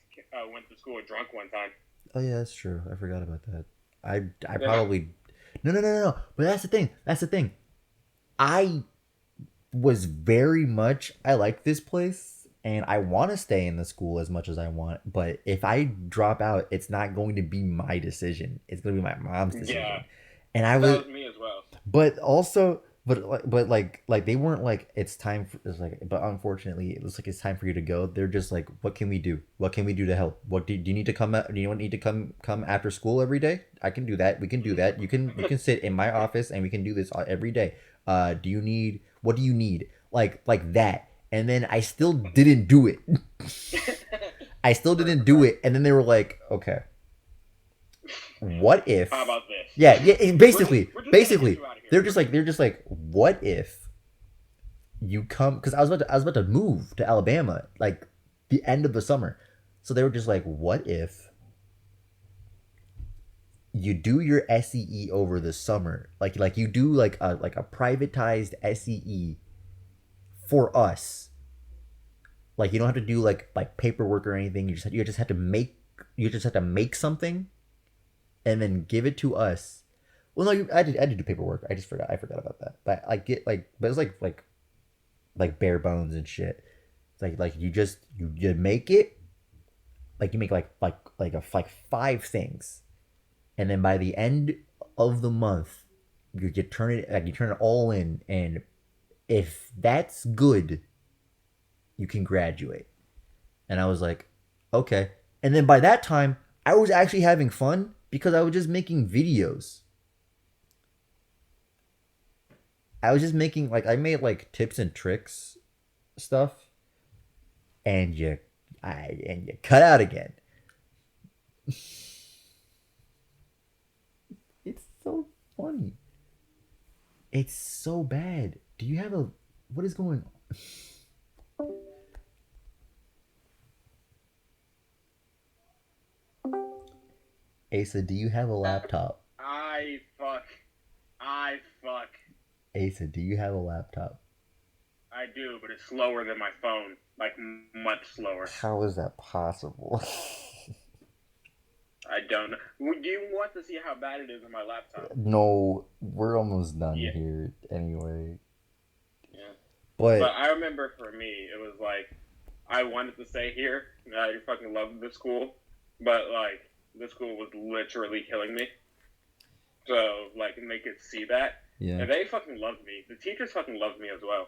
B: went to school drunk one time.
A: Oh yeah, that's true. I forgot about that. I probably no. But that's the thing. I was very much, I like this place and I want to stay in the school as much as I want, but if I drop out, it's not going to be my decision. It's going to be my mom's decision.
B: Yeah.
A: And
B: that was me as well.
A: But also, but they weren't it's time for, but unfortunately it was it's time for you to go. They're just what can we do? What can we do to help? What do you need to come? Do you need to come after school every day? I can do that. We can do that. You can sit in my office and we can do this every day. What do you need? Like that. And then I still didn't do it. I still didn't do it. And then they were like, okay, what if?
B: How about this?
A: Yeah. Basically, they're just like, what if you come? Because I was about to move to Alabama, the end of the summer. So they were just like, what if you do your SEE over the summer, like you do like a privatized SEE for us. Like you don't have to do like paperwork or anything. You just have to make something and then give it to us. Well, no, I did do paperwork. I forgot about that. But I get but it's like bare bones and shit. It's like you make it, like you make like five things, and then by the end of the month, you turn it all in, and if that's good, you can graduate. And I was like, okay. And then by that time, I was actually having fun because I was just making videos. I was just making I made like tips and tricks stuff, and you cut out again. It's so funny. It's so bad. Do you have a what is going on? Asa, do you have a laptop?
B: I fuck. I fuck.
A: Asa, do you have a laptop?
B: I do, but it's slower than my phone. Like, much slower.
A: How is that possible?
B: I don't know. Do you want to see how bad it is on my laptop?
A: No, we're almost done
B: Yeah.
A: here anyway.
B: Yeah.
A: But
B: But I remember for me, it was like, I wanted to stay here. I fucking loved the school. But, like, the school was literally killing me. So, like, and they could see that.
A: yeah,
B: And they fucking loved me. The teachers fucking loved me as well.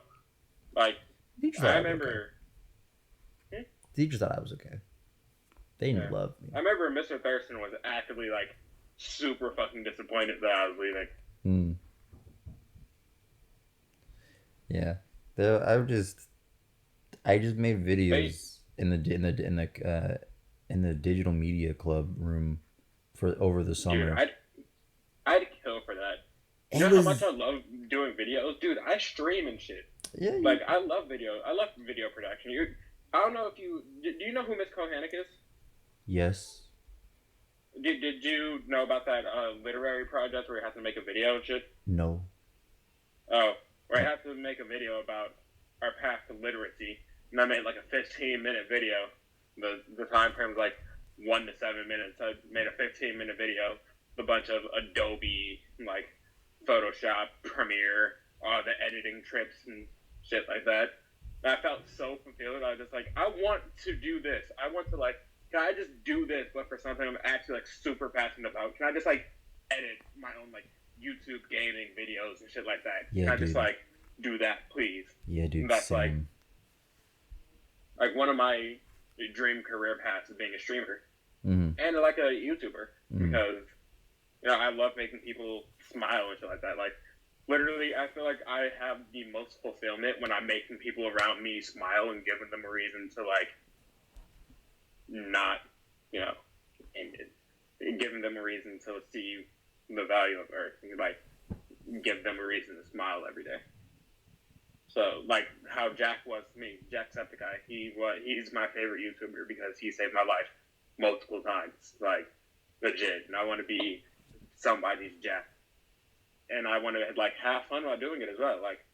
B: Like,
A: teachers
B: I
A: thought I was
B: remember...
A: okay. Teachers thought I was okay. They
B: Yeah.
A: loved me.
B: I remember Mr. Thurston was actively, like, super fucking disappointed that I was leaving.
A: Mm. Yeah, I just made videos in the digital media club room for over the summer.
B: Dude, I'd kill for that. You know how much I love doing videos? Dude, I stream and shit.
A: Yeah,
B: Like, I love video. I love video production. I don't know if you... Do you know who Miss Kohanek is?
A: yes.
B: Did you know about that literary project where you have to make a video and shit?
A: No.
B: Oh, where I have to make a video about our path to literacy. And I made like a 15-minute video. The time frame was like 1 to 7 minutes. I made a 15-minute video with a bunch of Adobe, like Photoshop, Premiere, all the editing trips and shit like that. And I felt so fulfilled. I was just like, I want to do this. I want to like, can I just do this, but for something I'm actually like super passionate about? Can I just like edit my own like YouTube gaming videos and shit like that?
A: Yeah,
B: Can I
A: dude.
B: just like do that, please?
A: Yeah, dude.
B: That's
A: same.
B: Like one of my dream career paths is being a streamer
A: Mm-hmm.
B: and like a YouTuber
A: Mhm.
B: because you know I love making people smile and shit like that. Like literally, I feel like I have the most fulfillment when I'm making people around me smile and giving them a reason to like not, you know, and giving them a reason to see the value of Earth and like give them a reason to smile every day. So like how Jack was to me, Jacksepticeye, he's my favorite YouTuber because he saved my life multiple times, like legit. And I want to be somebody's Jack, and I want to like have fun while doing it as well, like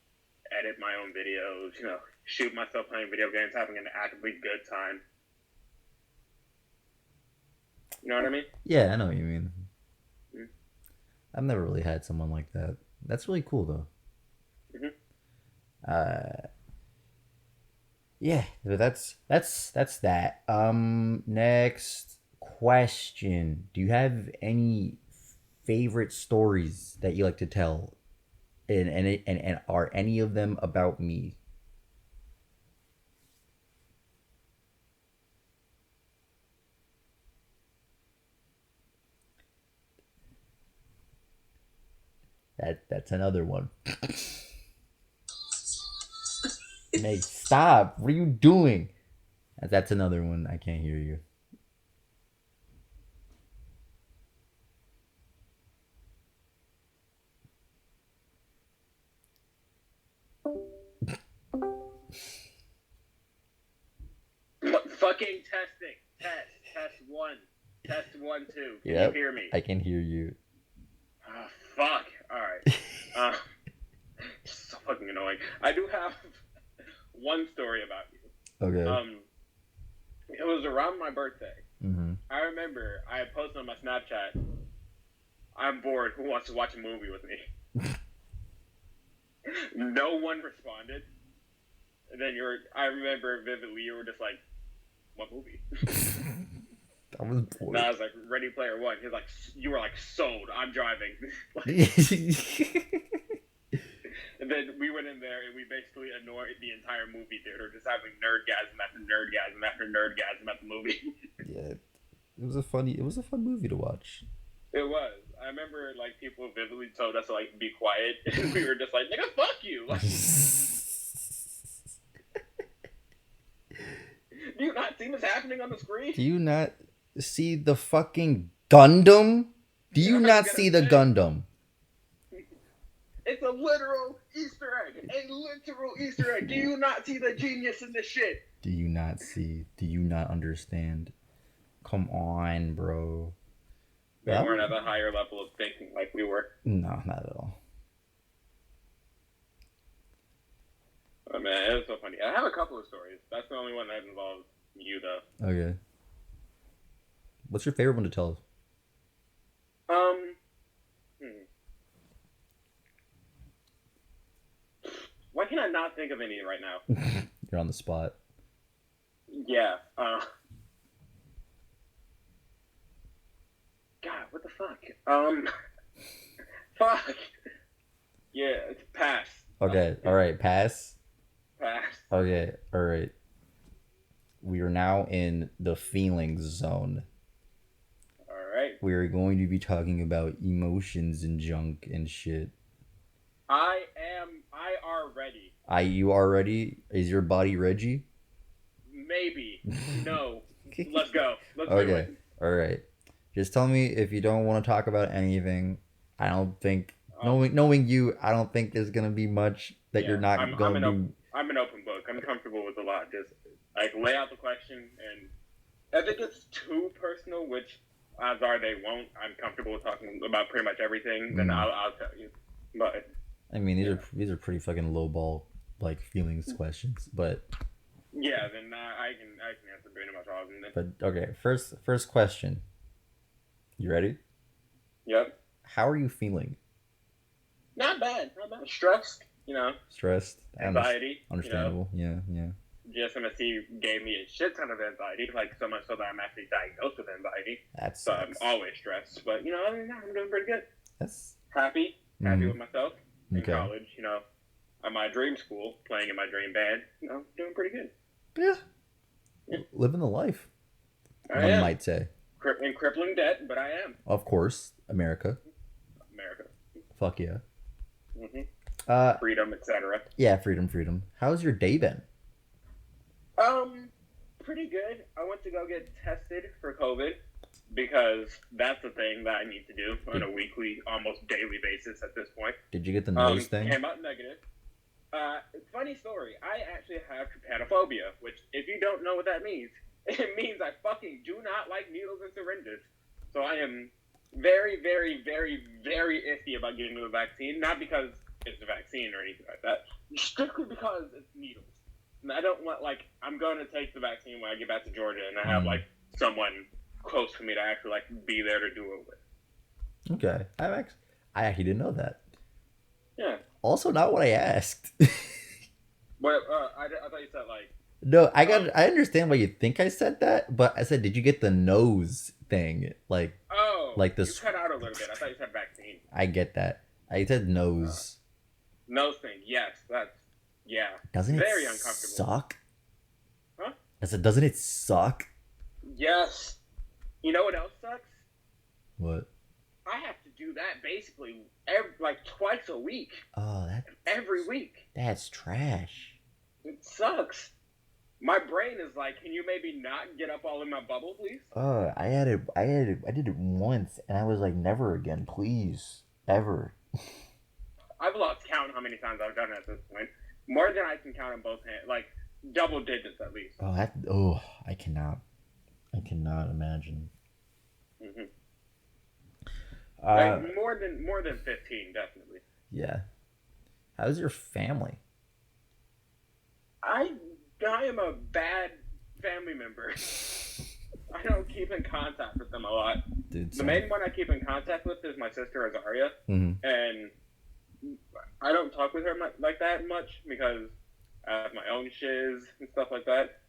B: edit my own videos, you know, shoot myself playing video games, having an actively good time. You know what I mean?
A: Yeah, I know what you mean.
B: Mhm.
A: I've never really had someone like that. That's really cool, though.
B: Mhm.
A: Yeah, but that's that. Next question: do you have any favorite stories that you like to tell, and are any of them about me? That's another one. Meg, stop! What are you doing? That's another one. I can't hear you.
B: Fucking testing. Test one. Test 1, 2. Can you
A: Yep,
B: hear me?
A: I can hear you.
B: Oh, fuck. Alright. Uh, so fucking annoying. I do have one story about you.
A: Okay.
B: It was around my birthday.
A: Mm-hmm.
B: I remember I posted on my Snapchat, I'm bored. Who wants to watch a movie with me? No one responded. And then I remember vividly, you were just like, what movie?
A: I was bored.
B: And I was like, Ready Player One. He's like, you were like, sold. I'm driving. And then we went in there and we basically annoyed the entire movie theater, just having nerdgasm after nerdgasm after nerdgasm at the movie.
A: Yeah, it was a fun movie to watch.
B: It was. I remember like people vividly told us to like be quiet, and we were just like, "Nigga, fuck you!" Like, do you not see what's happening on the screen?
A: Do you not see the fucking Gundam? Do you not see the Gundam?
B: It's a literal Easter egg. A literal Easter egg. Do you not see the genius in this shit?
A: Do you not see? Do you not understand? Come on, bro.
B: They weren't at a higher level of thinking like we were.
A: No, not at all.
B: Oh man, it was so funny. I have a couple of stories. That's the only one that involves you, though.
A: Okay. What's your favorite one to tell?
B: Why can I not think of any right now?
A: You're on the spot.
B: Yeah. God, what the fuck? Fuck. Yeah, it's pass.
A: Okay, alright, pass.
B: Pass.
A: Okay, alright. We are now in the feelings zone.
B: Alright.
A: We are going to be talking about emotions and junk and shit.
B: I are ready.
A: You are ready? Is your body Reggie?
B: Maybe. No. Let's go. Let's do
A: Okay,
B: it.
A: alright. Just tell me if you don't want to talk about anything. I don't think, knowing you, I don't think there's going to be much that you're not going to be.
B: I'm an open book. I'm comfortable with a lot. Just like lay out the question, and if it gets too personal, which odds are they won't, I'm comfortable with talking about pretty much everything. Then I'll tell you. But
A: I mean, these are pretty fucking low ball like feelings questions, but
B: yeah, then I can answer pretty much all of them. Then.
A: But okay, first question. You ready?
B: Yep.
A: How are you feeling?
B: Not bad. Not bad. Stressed. You know.
A: Stressed.
B: Anxiety.
A: Understandable. You know? Yeah.
B: GSMSC gave me a shit ton of anxiety, like so much so that I'm actually diagnosed with anxiety.
A: That's
B: so I'm always stressed. But you know, other than that, I'm doing pretty good.
A: That's
B: happy with myself. In college, you know, at my dream school, playing in my dream band, you know, doing pretty good.
A: Yeah. Living the life.
B: One
A: might say.
B: In crippling debt, but I am.
A: Of course, America. Fuck yeah.
B: Freedom, etc.
A: Yeah, freedom. How's your day been?
B: Pretty good. I went to go get tested for COVID because that's the thing that I need to do on a weekly, almost daily basis at this point.
A: Did you get the nose thing?
B: Came out negative. Funny story. I actually have trypanophobia, which, if you don't know what that means, it means I fucking do not like needles and syringes. So I am very, very, very, very iffy about getting the vaccine. Not because it's a vaccine or anything like that. Strictly because it's needles. And I don't want, like, I'm going to take the vaccine when I get back to Georgia and I have, like, someone close to me to actually, like, be there to do it with.
A: Okay. I actually didn't know that.
B: Yeah.
A: Also, not what I asked.
B: But I thought you said, like...
A: No, I understand why you think I said that, but I said, did you get the nose thing? Like...
B: Oh,
A: like this...
B: you cut out a little bit. I thought you said vaccine.
A: I get that. I said nose.
B: Nose thing, yes. That's... Yeah.
A: Doesn't it
B: very uncomfortable.
A: Suck?
B: Huh?
A: I said, doesn't it suck?
B: Yes. You know what else sucks?
A: What?
B: I have to do that basically twice a week.
A: Oh,
B: every week.
A: That's trash.
B: It sucks. My brain is like, can you maybe not get up all in my bubble, please?
A: Oh, I did it once, and I was like, never again, please, ever.
B: I've lost count how many times I've done it at this point. More than I can count on both hands, like double digits at least.
A: Oh, I cannot imagine.
B: Hmm. Like
A: Uh,
B: more than 15, definitely.
A: yeah. How's your family,
B: I I am a bad family member. I don't keep in contact with them a lot.
A: dude?
B: The
A: Same.
B: main one I keep in contact with is my sister Azaria,
A: Mm-hmm.
B: and I don't talk with her like that much because I have my own shiz and stuff like that.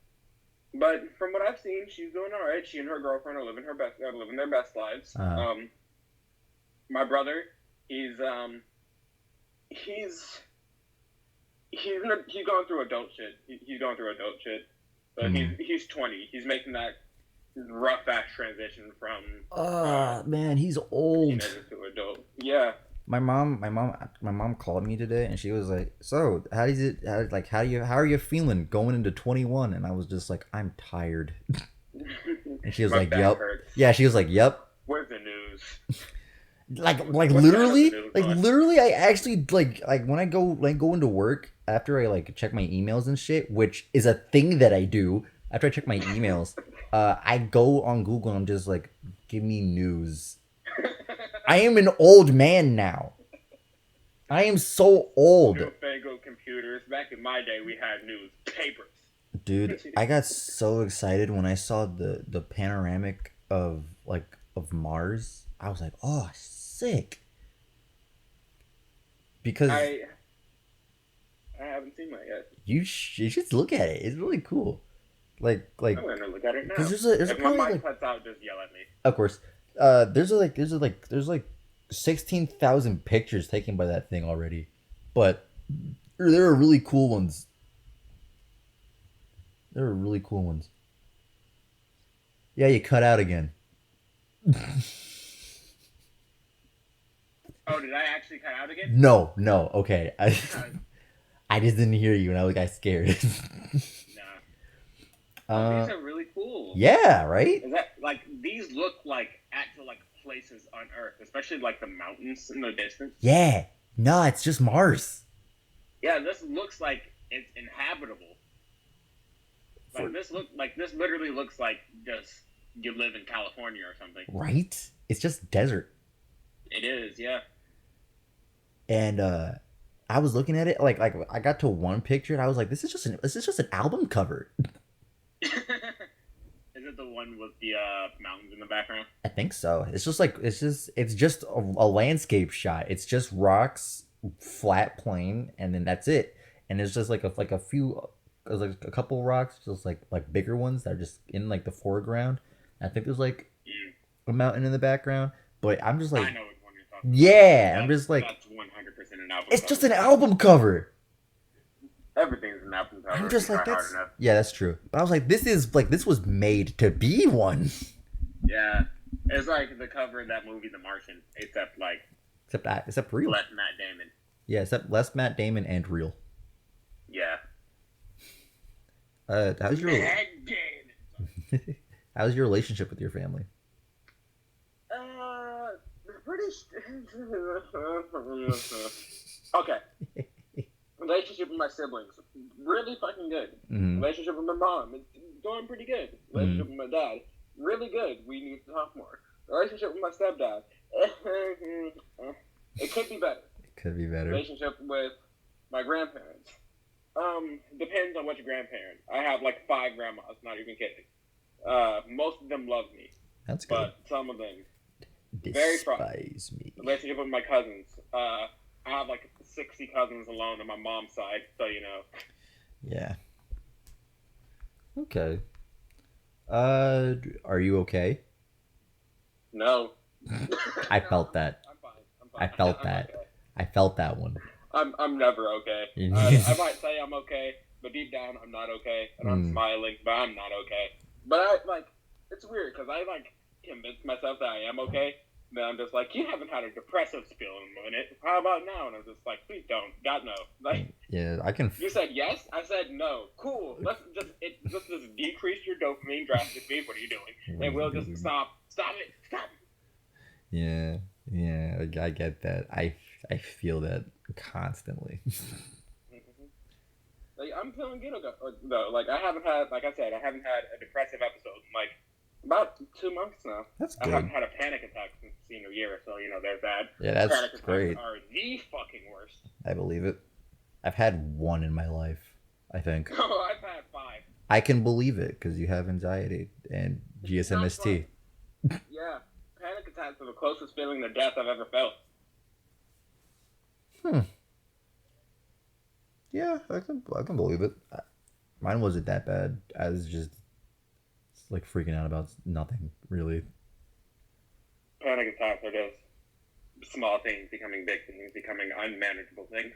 B: But from what I've seen, she's doing all right. She and her girlfriend are living their best lives.
A: Uh,
B: My brother, he's um, he's he's going through adult shit. He's going through adult shit. So
A: mm.
B: he's 20. He's making that rough ass transition from
A: Man, he's old.
B: teenager to adult. Yeah.
A: My mom called me today, and she was like, "So, how is it? How are you feeling going into 21?" And I was just like, "I'm tired." And she was
B: My
A: like,
B: back
A: "Yup."
B: hurts.
A: Yeah, she was like, "Yup."
B: Where's the news?
A: Like
B: What channel is the
A: literally,
B: news
A: like
B: on?
A: literally, I actually like when I go into work after I like check my emails and shit, which is a thing that I do after I check my emails. I go on Google and I'm just like, "Give me news." I am an old man now. I am so old.
B: Newfangled computers. Back in my day, we had newspapers.
A: Dude, I got so excited when I saw the panoramic of Mars. I was like, "Oh, sick." Because
B: I I haven't seen that yet.
A: you should look at it. It's really cool. Like
B: I'm gonna look at it
A: because
B: now.
A: there's a
B: If my
A: probably
B: mic
A: like,
B: cuts out, just yell at me.
A: of course, there's like 16,000 pictures taken by that thing already, but there are really cool ones. There are really cool ones. Yeah, you cut out again.
B: Oh, did I actually cut out again?
A: No, no, okay. I
B: Uh,
A: I just didn't hear you and I got scared.
B: nah. Oh, these
A: uh,
B: are really cool.
A: yeah, right.
B: Is that like these look like actual like places on Earth, especially like the mountains in the distance?
A: Yeah, no, it's just Mars.
B: Yeah, this looks like it's inhabitable.
A: For
B: Like this literally looks like just you live in California or something.
A: right, it's just desert.
B: It is, yeah.
A: And I was looking at it like I got to one picture and I was like, this is just an album cover.
B: Is it the one with the mountains in the background?
A: I think so. It's just a landscape shot. It's just rocks, flat plain, and then that's it. And it's just like a few, there's like a couple rocks, just like bigger ones that are just in like the foreground. I think there's like
B: Mm.
A: a mountain in the background, but I'm just
B: I
A: like,
B: know which one you're talking about.
A: yeah, I'm just like,
B: That's 100% an album
A: it's just
B: cover.
A: an album cover.
B: Everything's an album cover
A: I'm
B: if
A: just
B: you
A: like,
B: try hard
A: that's
B: enough.
A: yeah, that's true. But I was like, this was made to be one.
B: Yeah. It's like the cover of that movie, The Martian, except like
A: Except real.
B: less Matt Damon.
A: Yeah, except less Matt Damon and real.
B: Yeah.
A: How's your
B: Matt Damon.
A: how's your relationship with your family?
B: Pretty. Okay. Relationship with my siblings, really fucking good.
A: Mm-hmm.
B: Relationship with my mom, it's going pretty good. Relationship with my dad, really good. We need to talk more. Relationship with my stepdad, it could be better.
A: It could be better.
B: Relationship with my grandparents, depends on which grandparent. I have like 5 grandmas, not even kidding. Most of them love me,
A: That's good.
B: but some of them very
A: Despise me.
B: relationship with my cousins. I have like 60 cousins alone on my mom's side, so you know.
A: Yeah. Okay. Are you okay?
B: No.
A: I felt that.
B: I'm fine.
A: I felt
B: I'm
A: that.
B: okay.
A: I felt that one.
B: I'm never okay. I might say I'm okay, but deep down I'm not okay, and I'm smiling, but I'm not okay. But I like it's weird because I like convince myself that I am okay. Then I'm just like, you haven't had a depressive spill in a minute. How about now? And I'm just like, please don't. God no. Like
A: Yeah, I can.
B: you said yes, I said no. Cool. Let's just decrease your dopamine drastically. What are you doing? And we'll just stop. Stop it. Stop.
A: Yeah, yeah, I get that. I feel that constantly.
B: Like I'm feeling good though. Like I haven't had, like I said, I haven't had a depressive episode in like About 2 months now.
A: That's
B: I haven't
A: good.
B: had a panic attack since senior year, so there's that.
A: Yeah, that's
B: Panic attacks
A: great.
B: are the fucking worst.
A: I believe it. I've had one in my life, I think.
B: Oh, I've had five.
A: I can believe it because you have anxiety and
B: It's not fun.
A: GSMST.
B: Yeah, panic attacks are the closest feeling to death I've ever felt.
A: Hmm. Yeah, I can believe it. Mine wasn't that bad. I was just like freaking out about nothing really.
B: Panic attacks are just small things becoming big things, becoming unmanageable things.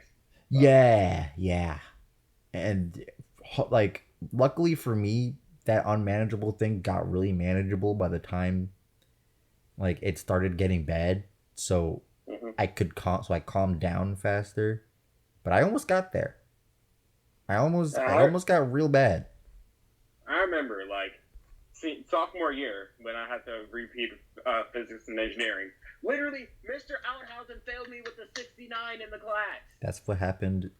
B: But
A: Yeah, yeah. And like luckily for me, that unmanageable thing got really manageable by the time like it started getting bad. So
B: mhm.
A: I calmed down faster. But I almost got there. I
B: I
A: almost got real bad.
B: I remember sophomore year when I had to repeat physics and engineering. Literally, Mr. Outhausen failed me with a 69 in the class.
A: That's what happened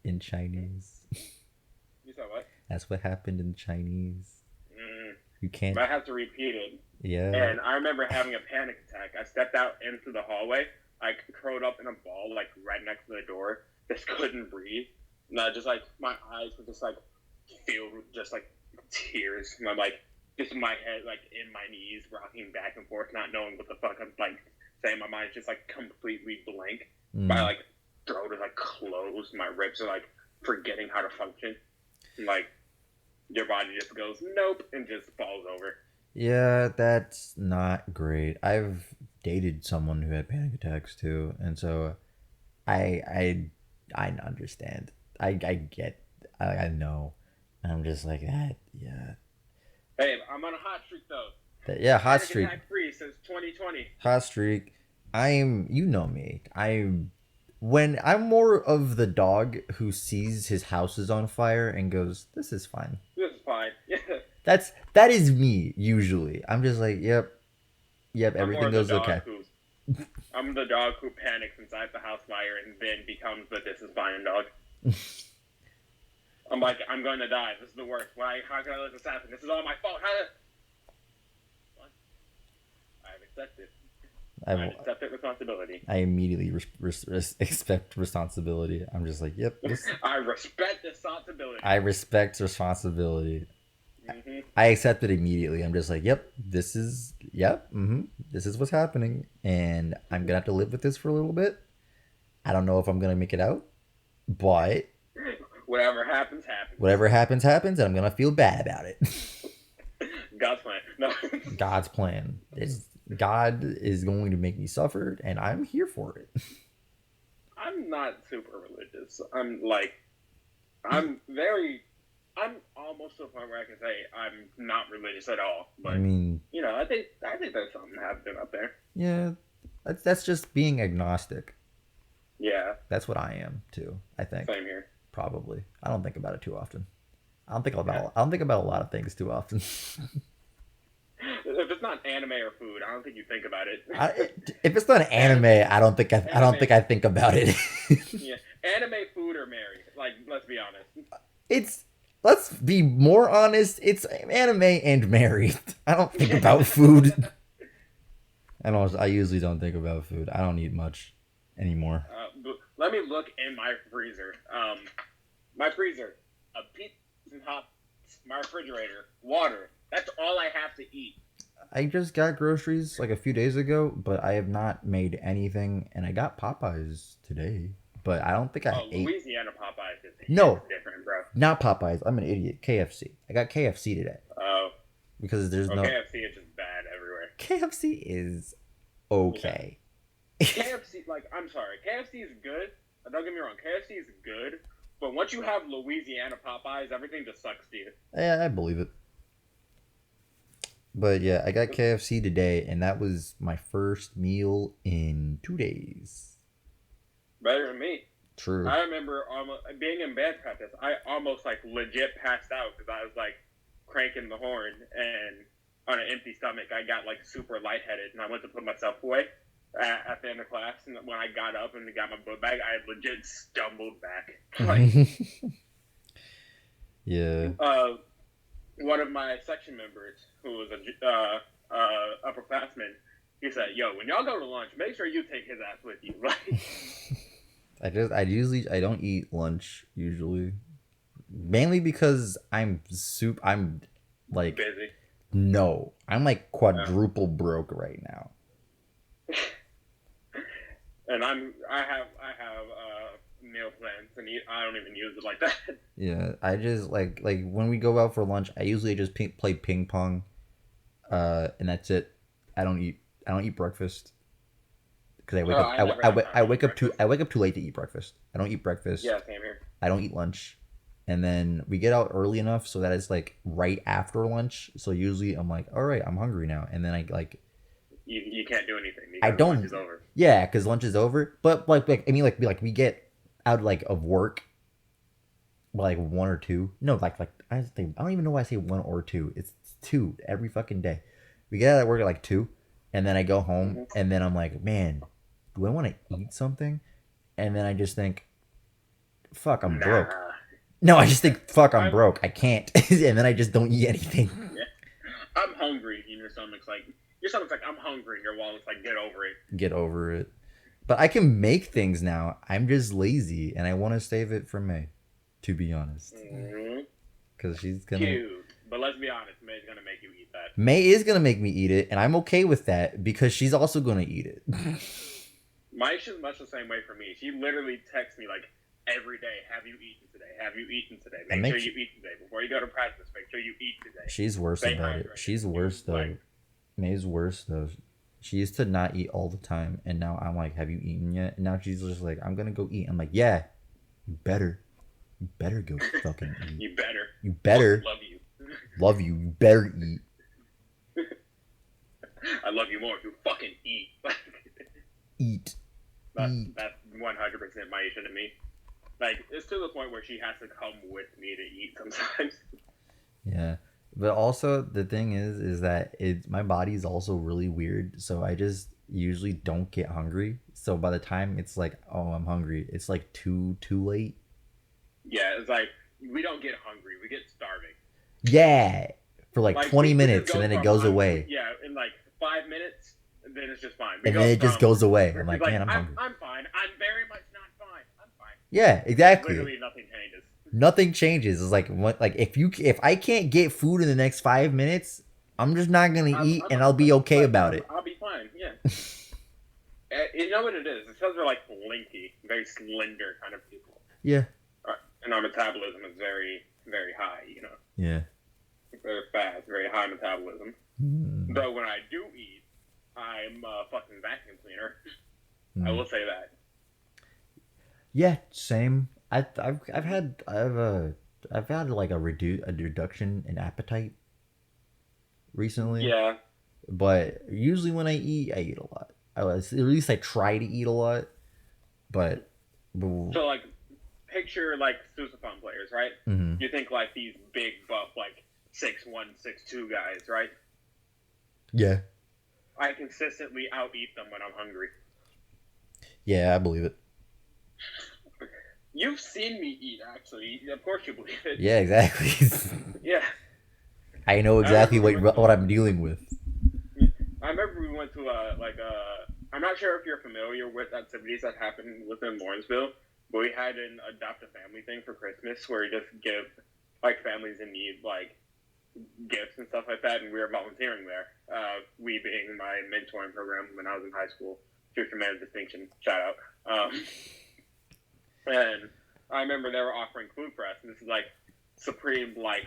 A: in Chinese.
B: You said what?
A: That's what happened in Chinese.
B: Mm.
A: You can't.
B: I had to repeat it.
A: Yeah.
B: And I remember having a panic attack. I stepped out into the hallway. I curled up in a ball, like right next to the door. Just couldn't breathe. And I just like my eyes were just like filled with just like tears. And I'm like, just my head like in my knees, rocking back and forth, not knowing what the fuck I'm like saying. My mind's just like completely blank. My
A: Mm.
B: like throat is like closed. My ribs are like forgetting how to function. And, like your body just goes nope and just falls over.
A: Yeah, that's not great. I've dated someone who had panic attacks too, and so I I I understand. I get. I know. And I'm just like that. Yeah.
B: Hey, I'm on a hot streak though.
A: Yeah. Hot
B: Panic
A: streak.
B: attack free since 2020.
A: Hot streak. I'm. You know me. I'm. When I'm more of the dog who sees his house is on fire and goes, "This is fine."
B: This is fine.
A: That is me usually. I'm just like, "Yep, yep,
B: I'm more
A: everything
B: of the
A: goes
B: dog
A: okay."
B: who I'm the dog who panics inside the house fire and then becomes the this is fine dog. I'm like, I'm going to die. This is the worst. Why? How can I let this happen? This is all my fault. What? I've accepted. I've
A: I
B: accepted responsibility.
A: I immediately expect responsibility. I'm just like, "Yep, this
B: I respect responsibility.
A: I respect responsibility."
B: Mm-hmm.
A: I accept it immediately. I'm just like, "Yep, this is what's happening, and I'm gonna have to live with this for a little bit. I don't know if I'm gonna make it out, but
B: Whatever happens, happens.
A: whatever happens, happens, and I'm gonna feel bad about it."
B: God's plan. No.
A: God's plan is God is going to make me suffer, and I'm here for it.
B: I'm not super religious. I'm almost to the point where I can say I'm not religious at all.
A: I
B: But
A: mean,
B: I think there's something happening up there.
A: yeah, that's just being agnostic.
B: Yeah,
A: That's what I am too. I think
B: same here.
A: probably. I don't think about it too often.
B: Yeah.
A: I don't think about a lot of things too often.
B: If it's not anime or food, I don't think you think about it.
A: If it's not anime, I don't think
B: Anime,
A: I think about it.
B: yeah, anime, food, or married. Like, let's be honest.
A: It's let's be more honest. It's anime and married. I don't think about food. I usually don't think about food. I don't eat much anymore.
B: Let me look in my freezer. My freezer, a pizza and hot, my refrigerator, water. That's all I have to eat.
A: I just got groceries like a few days ago, but I have not made anything. And I got Popeyes today, but I don't think I
B: Oh,
A: ate.
B: Louisiana Popeyes is
A: No,
B: different, bro.
A: not Popeyes. I'm an idiot. KFC. I got KFC today
B: Oh,
A: because there's no
B: KFC is just bad everywhere.
A: KFC is okay.
B: KFC, like, I'm sorry, KFC is good. Don't get me wrong, KFC is good. But once you have Louisiana Popeyes, everything just sucks to you.
A: Yeah, I believe it. But yeah, I got KFC today, and that was my first meal in 2 days.
B: Better than me.
A: True.
B: I remember being in band practice. I almost like legit passed out because I was like cranking the horn and on an empty stomach. I got like super lightheaded and I went to put myself away at the end of class. And when I got up and got my book bag, I legit stumbled back. Like,
A: Yeah.
B: one of my section members, who was a upperclassman, he said, "Yo, when y'all go to lunch, make sure you take his ass with you." Like,
A: I don't eat lunch usually, mainly because I'm like
B: busy.
A: no, I'm like
B: Yeah.
A: quadruple broke right now.
B: And I have meal plans, and I don't even use it like that.
A: Yeah, I just like when we go out for lunch, I usually just play ping pong, and that's it. I don't eat I don't eat breakfast because
B: Oh, I never have time to eat breakfast.
A: I wake up too late to eat breakfast. I don't eat breakfast.
B: Yeah, same here.
A: I don't eat lunch, and then we get out early enough so that it's like right after lunch. So usually I'm like, all right, I'm hungry now, and then I like
B: You can't do anything
A: I
B: because lunch
A: don't
B: is over.
A: yeah, because lunch is over. But I mean like we get out like of work like one or two. No, like I don't even know why I say one or two. It's two every fucking day. We get out of work at like two, and then I go home,
B: Hmm.
A: and then I'm like, man, do I want to eat something? And then I just think, fuck, I'm broke.
B: Nah.
A: No, I just think, fuck, I'm
B: I'm
A: broke. I can't, and then I just don't eat anything.
B: yeah. I'm hungry, and your stomach's like I'm hungry. Your wallet's like get over it.
A: Get over it. But I can make things now. I'm just lazy, and I want to save it for May, to be honest,
B: Hmm.
A: because she's gonna
B: Cute. But let's be honest, May's gonna make you eat that.
A: May is gonna make me eat it, and I'm okay with that because she's also gonna eat it.
B: Maisha's much the same way for me. She literally texts me like every day, "Have you eaten today? Have you eaten today?
A: And
B: Make sure
A: make
B: you eat today before you go to practice. Make sure you eat today.
A: she's worse
B: Stay
A: about it.
B: hydrated."
A: She's worse
B: Like,
A: though. May's worse though. She used to not eat all the time, and now I'm like, "Have you eaten yet?" And now she's just like, "I'm gonna go eat." I'm like, "Yeah, you better, you better go fucking eat.
B: you better.
A: You better
B: Love you.
A: love you. You better eat,
B: I love you more if you fucking eat.
A: eat, eat."
B: That's 100% Maisha to me. Like, it's to the point where she has to come with me to eat sometimes.
A: Yeah, but also the thing is that my body is also really weird, so I just usually don't get hungry. So by the time it's like, oh, I'm hungry, it's like too late.
B: Yeah, it's like we don't get hungry, we get starving.
A: Yeah, for like
B: Like
A: 20
B: we just
A: minutes and
B: go
A: then it
B: from
A: goes away.
B: yeah, in like 5 minutes, then it's just fine. We
A: And then
B: go
A: it just
B: from
A: goes away. I'm
B: it's
A: like,
B: like
A: man, I'm hungry.
B: I'm fine. I'm very much not fine. I'm fine.
A: Yeah, exactly.
B: Literally nothing changes.
A: Nothing changes. It's like what, like if I can't get food in the next 5 minutes, I'm just not gonna eat, and I'll be okay about it.
B: I'll be fine. Yeah. You know what it is? It's because we're like lanky, very slender kind of people,
A: Yeah,
B: and our metabolism is very, very high. You know,
A: yeah.
B: very fast, very high metabolism.
A: Mm.
B: Though when I do eat, I'm a fucking vacuum cleaner. I
A: Mm.
B: will say that.
A: Yeah, same. I've had like a reduction in appetite recently,
B: Yeah.
A: but usually when I eat a lot. At least I try to eat a lot, but
B: So like, picture like Susupon players, right?
A: hmm
B: You think like these big buff like 6'1", 6'2" guys, right?
A: yeah,
B: I consistently out eat them when I'm hungry.
A: yeah, I believe it.
B: You've seen me eat, actually. Of course you believe it.
A: Yeah, exactly.
B: Yeah.
A: I know
B: I remember
A: exactly
B: we went to
A: what I'm dealing with.
B: I remember we went to I'm not sure if you're familiar with activities that happen within Lawrenceville, but we had an adopt a family thing for Christmas where we just give like families in need like gifts and stuff like that, and we were volunteering there. We being my mentoring program when I was in high school, Future Man of Distinction, shout out. And I remember they were offering food for us, and this is like supreme like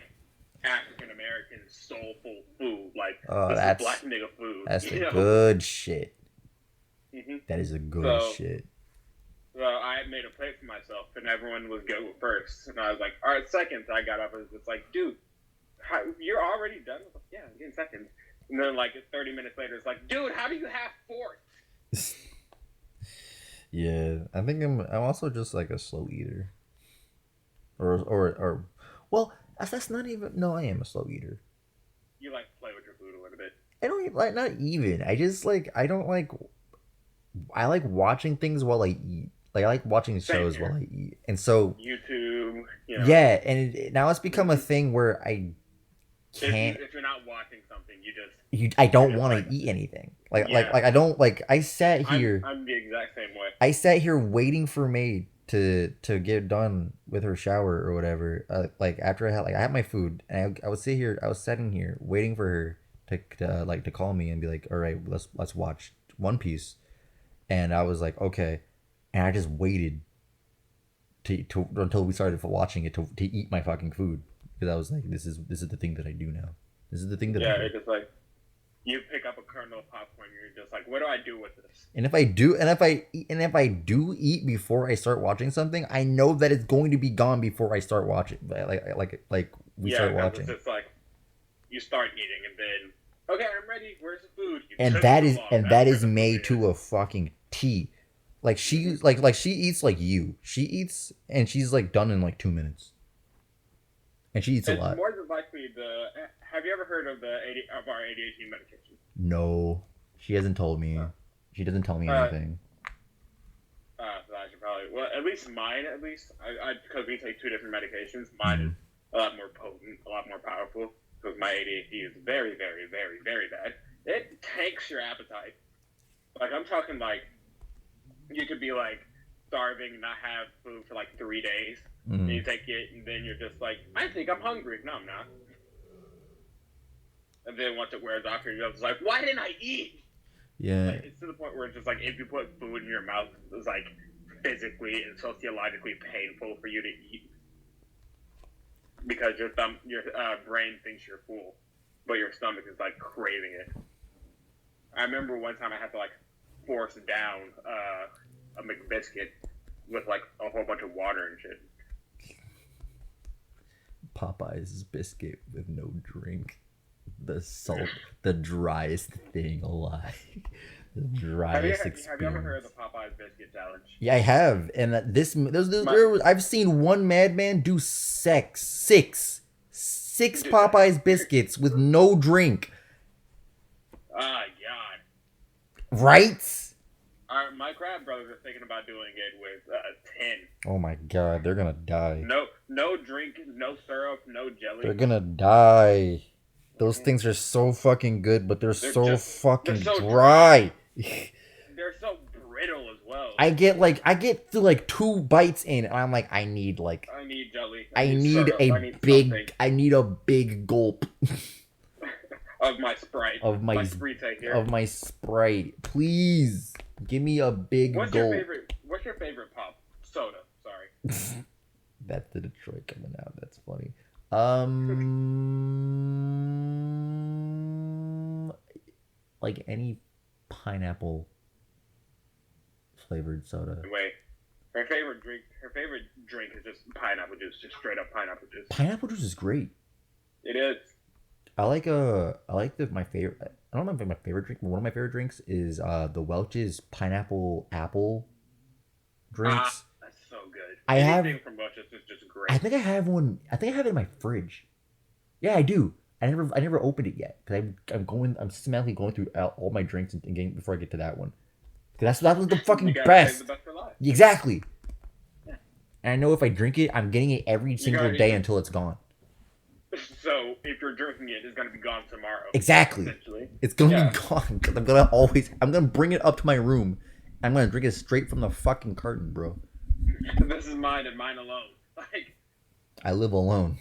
B: African American soulful food. Like
A: Oh,
B: this is
A: that's
B: black nigga food.
A: that's the
B: You know?
A: good shit.
B: Mm-hmm.
A: That is the good
B: So,
A: shit.
B: so I made a plate for myself, and everyone was go first, and I was like, all right, second. I got up and was like, dude, you're already done? Yeah, I'm getting second. And then like 30 minutes later, it's like, dude, how do you have fourth?
A: Yeah, I think I'm also just like a slow eater. Or well, that's not even no, I am a slow eater.
B: You like play with your food a little bit.
A: I don't like not even. I just like I don't like I like watching things while I eat. Like I like watching
B: Same
A: shows
B: here.
A: while I eat. And so
B: YouTube, you know.
A: yeah, and now it's become a thing where I can't.
B: If you're not watching something,
A: I
B: you're
A: don't
B: just
A: want
B: like,
A: to eat anything.
B: yeah.
A: I don't like. I sat here.
B: I'm the exact same way.
A: I sat here waiting for Maid to get done with her shower or whatever. Like after I had my food, and I would sit here. I was sitting here waiting for her to call me and be like, all right, let's watch One Piece. And I was like, okay, and I just waited to until we started watching it to eat my fucking food, because I was like, this is the thing that I do now. This is the thing that I
B: Yeah,
A: do.
B: it's just like you pick up a kernel of popcorn, you're just like, what do I do with this?
A: And if I do eat before I start watching something, I know that it's going to be gone before I start watching. Like we
B: Yeah,
A: start
B: because it's
A: watching.
B: just like you start eating and then okay, I'm ready. Where's the food? You
A: And
B: took
A: that
B: too
A: is
B: long.
A: and
B: That's
A: that
B: where
A: is
B: the food
A: made
B: is.
A: to a fucking T. Like she she eats like you. She eats and she's like done in like 2 minutes. And she eats a
B: It's
A: lot.
B: more than likely the. Have you ever heard of of our ADHD medication?
A: No, she hasn't told me. She doesn't tell me anything.
B: So I should probably at least mine because we take two different medications. Mine is a lot more potent, a lot more powerful because my ADHD is very, very, very, very bad. It tanks your appetite. Like I'm talking like you could be like starving and not have food for like 3 days.
A: Mm-hmm.
B: And you take it and then you're just like, I think I'm hungry. No, I'm not. And then once it wears off, you're just like, why didn't I eat?
A: Yeah.
B: Like, it's to the point where it's just like if you put food in your mouth, it's like physically and sociologically painful for you to eat because your brain thinks you're full, but your stomach is like craving it. I remember one time I had to like force down a McBiscuit with like a whole bunch of water and shit.
A: Popeye's biscuit with no drink. The salt, the driest thing alive. The driest experience.
B: Have you ever heard of the Popeye's Biscuit Challenge?
A: Yeah, I have. And I've seen one madman do six Popeye's biscuits with no drink.
B: Ah, God.
A: Right?
B: My crab brothers are thinking about doing it with 10.
A: Oh my God, they're gonna die.
B: No drink, no syrup, no jelly.
A: They're gonna die. Those things are so fucking good, but they're so fucking dry.
B: They're so brittle as well.
A: I get through like 2 bites in, and I'm like, I need
B: jelly.
A: I need a big gulp
B: of my Sprite.
A: of my Sprite. Please give me a big gulp.
B: What's your favorite pop soda? Sorry.
A: That's the Detroit coming out. That's funny. Like any pineapple flavored soda.
B: Wait, her favorite drink is just pineapple juice, just straight up pineapple juice.
A: Pineapple juice is great.
B: It is.
A: My favorite. I don't know if my favorite drink, but one of my favorite drinks is the Welch's pineapple apple drinks.
B: That's so good.
A: Anything
B: from Welch's is just great.
A: I think I have one. I think I have it in my fridge. Yeah, I do. I never opened it yet because I'm systematically going through all my drinks and getting before I get to that one. Because that was the fucking best.
B: The best for life.
A: Exactly. Yeah. And I know if I drink it, I'm getting it every single day until it's gone.
B: So if you're drinking it, it's gonna be gone tomorrow.
A: Exactly. It's gonna be gone because I'm gonna bring it up to my room. I'm gonna drink it straight from the fucking carton, bro.
B: This is mine and mine alone. Like
A: I live alone.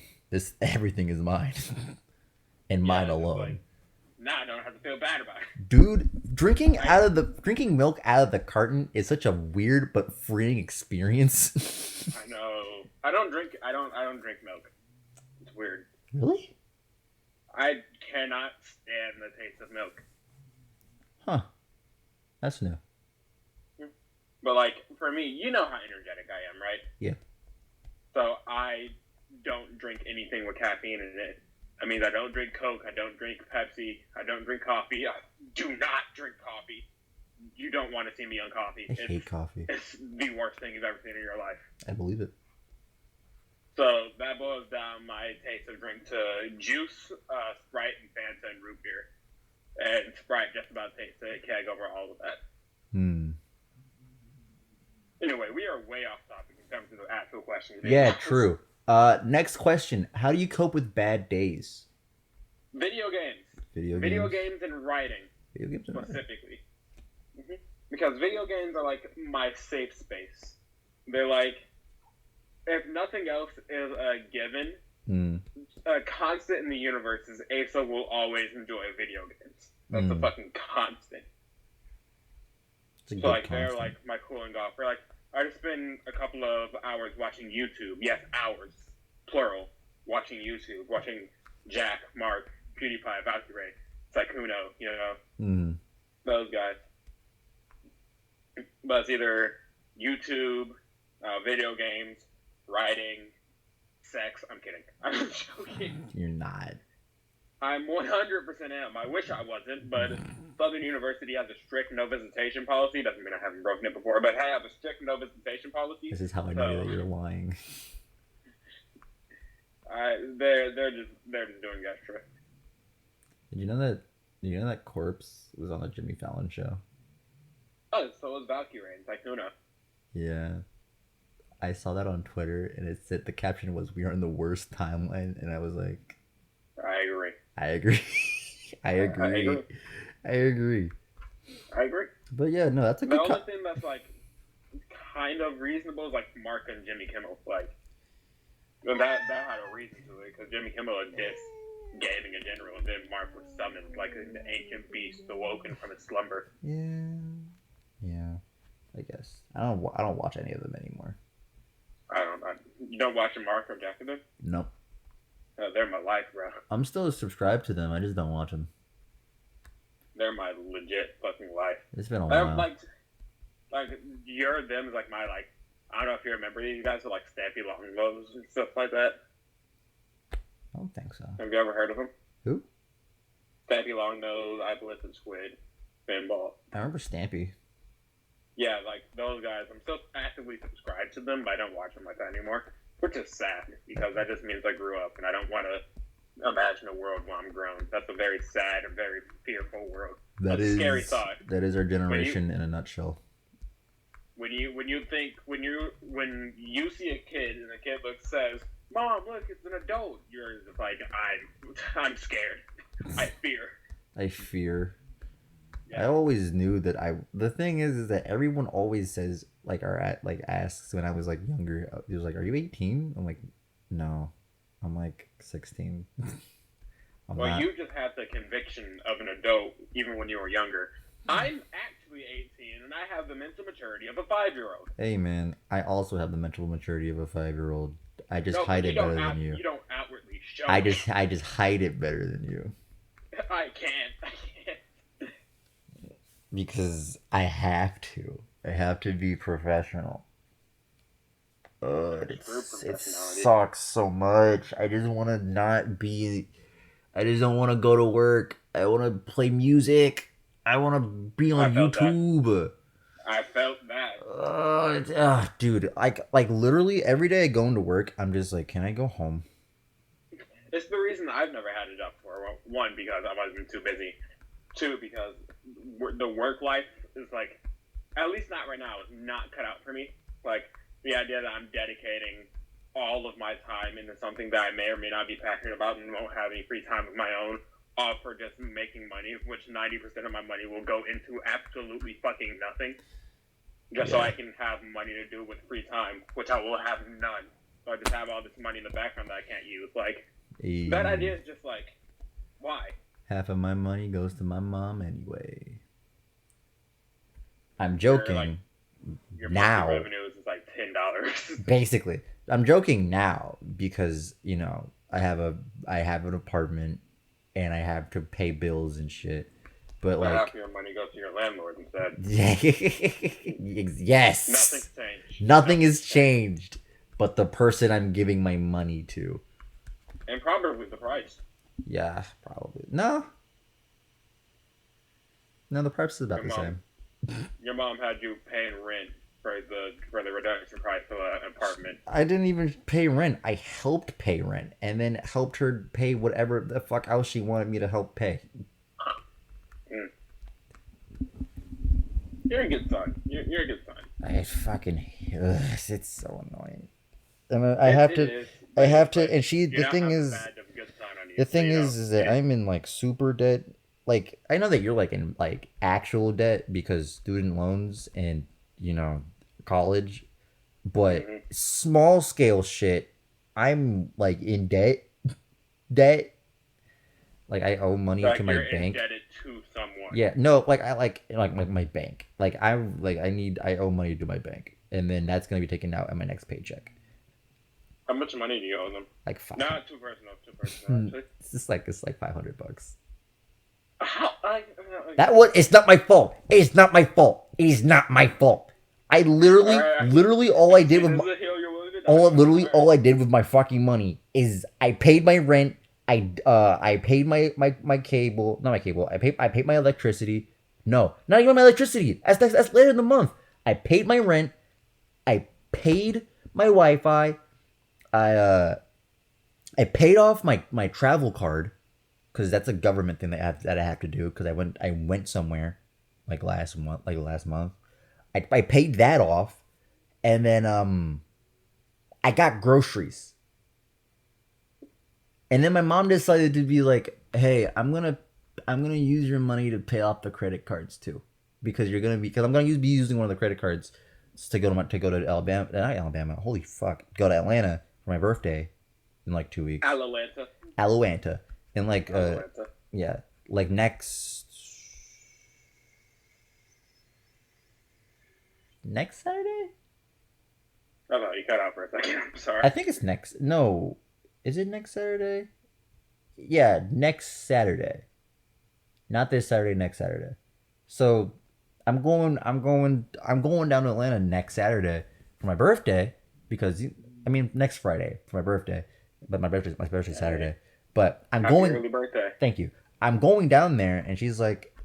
A: Everything is mine. And mine alone.
B: Like, now I don't have to feel bad about it.
A: Dude, drinking milk out of the carton is such a weird but freeing experience.
B: I know. I don't drink milk. It's weird.
A: Really?
B: I cannot stand the taste of milk.
A: Huh. That's new.
B: But like for me, you know how energetic I am, right?
A: Yeah.
B: So I don't drink anything with caffeine in it. I mean, I don't drink Coke. I don't drink Pepsi. I don't drink coffee. I do not drink coffee. You don't want to see me on coffee.
A: I hate coffee.
B: It's the worst thing you've ever seen in your life.
A: I believe it.
B: So that boils down my taste of drink to juice, Sprite, and Fanta, and root beer. And Sprite just about tastes a keg over all of that. Anyway, we are way off topic in terms of the actual question.
A: Yeah, true. Next question. How do you cope with bad days?
B: Video games.
A: Video
B: Video
A: games.
B: games and writing
A: Video games.
B: specifically. Because video games are like my safe space. They're like, if nothing else is a given, a constant in the universe is Asa will always enjoy video games. That's a fucking constant.
A: It's a
B: So like
A: constant.
B: they're like my cooling off. Or like I just spend a couple of hours watching YouTube. Yes, hours, plural. Watching YouTube, watching Jack, Mark, PewDiePie, Valkyrie, Sykkuno, you know, those guys. But it's either YouTube, video games, writing, sex. I'm kidding. I'm joking.
A: You're not.
B: I'm 100% am. I wish I wasn't, but Southern University has a strict no visitation policy. Doesn't mean I haven't broken it before, but I have a strict no visitation policy.
A: This is how I know that you're lying.
B: They're just doing extra.
A: Did you know that Corpse was on the Jimmy Fallon show?
B: Oh, so was Valkyrie and Sykkuno.
A: Yeah. I saw that on Twitter, and it said the caption was "We are in the worst timeline," and I was like,
B: I agree.
A: I agree. I agree. I agree.
B: I agree.
A: But yeah, no, that's a
B: The
A: good.
B: only thing that's like kind of reasonable is like Mark and Jimmy Kimmel. Like that had a reason to it because Jimmy Kimmel had dissed gaming in general, and then Mark was summoned like an ancient beast, awoken from his slumber.
A: Yeah. I guess I don't watch any of them anymore.
B: I don't know. You don't watch Mark or Jack of them?
A: Nope.
B: They're my life, bro.
A: I'm still subscribed to them. I just don't watch them.
B: They're my legit fucking life.
A: It's been a
B: They're
A: while.
B: like you're them is like my like. I don't know if you remember these guys are like Stampy Longnose and stuff like that.
A: I don't think so.
B: Have you ever heard of them?
A: Who?
B: Stampy Longnose, Iblis Squid, Pinball.
A: I remember Stampy.
B: Yeah, like those guys. I'm still actively subscribed to them, but I don't watch them like that anymore. Which is sad because that just means I grew up and I don't want to imagine a world where I'm grown. That's a very sad and very fearful world.
A: That
B: a
A: is
B: scary thought.
A: That is our generation in a nutshell.
B: When you see a kid and the kid says, "Mom, look, it's an adult," you're just like, I'm scared. I fear.
A: I fear.
B: Yeah.
A: I always knew that the thing is that everyone always says asks when I was like younger. He was like, "Are you 18?" I'm like, "No." I'm like 16.
B: Well, you just have the conviction of an adult even when you were younger. I'm actually 18 and I have the mental maturity of a 5-year-old.
A: Hey man, I also have the mental maturity of a 5-year-old. I just hide it better than you.
B: You don't outwardly show
A: I
B: it.
A: just hide it better than you.
B: I can't.
A: Because I have to. I have to be professional. It sucks so much. I just want to not be. I just don't want to go to work. I want to play music. I want to be on YouTube.
B: I felt that.
A: Dude, like literally every day I go into work, I'm just like, can I go home?
B: It's the reason I've never had a job before. Well, one, because I've always been too busy. Two, because the work life is like, at least not right now, is not cut out for me. Like, the idea that I'm dedicating all of my time into something that I may or may not be passionate about and won't have any free time of my own, all for just making money, which 90% of my money will go into absolutely fucking nothing. Just so I can have money to do with free time, which I will have none. So I just have all this money in the background that I can't use. Like, that idea is just like, why?
A: Half of my money goes to my mom anyway. I'm joking.
B: Your
A: now
B: monthly revenue is like $10.
A: Basically, I'm joking now because I have an apartment and I have to pay bills and shit. But like,
B: half of your money goes to your landlord instead.
A: Yes.
B: Nothing's changed.
A: Nothing has changed, but the person I'm giving my money to.
B: And probably the price.
A: Yeah, probably. No, the price is about the same.
B: Your mom had you paying rent for the reduction price of an apartment.
A: I didn't even pay rent. I helped pay rent and then helped her pay whatever the fuck else she wanted me to help pay.
B: You're a good son. You're a good son.
A: I fucking it's so annoying. And I have to, and she. The thing is, The
B: So,
A: thing is that I'm in like super debt. Like I know that you're like in like actual debt because student loans and you know college, but
B: mhm.
A: small scale shit, I'm like in debt. Like I owe money to
B: Like
A: my
B: you're
A: bank.
B: indebted to someone.
A: Yeah, no, like I like my bank. I owe money to my bank, and then that's gonna be taken out at my next paycheck.
B: How much money do you owe them?
A: Like five.
B: Not too personal. Too personal, actually.
A: It's like $500.
B: How?
A: It's not my fault. It's not my fault. It is not my fault. I
B: All right.
A: literally all I did
B: It
A: with
B: is
A: my,
B: a hill you're willing to die on.
A: all I did with my fucking money is I paid my rent. I paid my cable, not my cable. I paid my electricity. No, not even my electricity. That's later in the month. I paid my rent. I paid my Wi-Fi. I uh I paid off my travel card because that's a government thing that I have to do because I went somewhere like last month. I paid that off, and then I got groceries, and then my mom decided to be like, "Hey, I'm gonna use your money to pay off the credit cards too, because I'm gonna be using one of the credit cards to go to Alabama, not Alabama. Holy fuck, go to Atlanta for my birthday in like 2 weeks.
B: Atlanta.
A: Atlanta in like
B: Atlanta.
A: yeah, like next Saturday.
B: Oh no, you cut out for a second. I'm sorry.
A: I think it's next. No, is it next Saturday? Yeah, next Saturday. Not this Saturday. Next Saturday. So I'm going down to Atlanta next Saturday for my birthday because I mean next Friday for my birthday, but my birthday's Saturday. But I'm
B: Happy
A: going.
B: early birthday.
A: Thank you. I'm going down there, and she's like,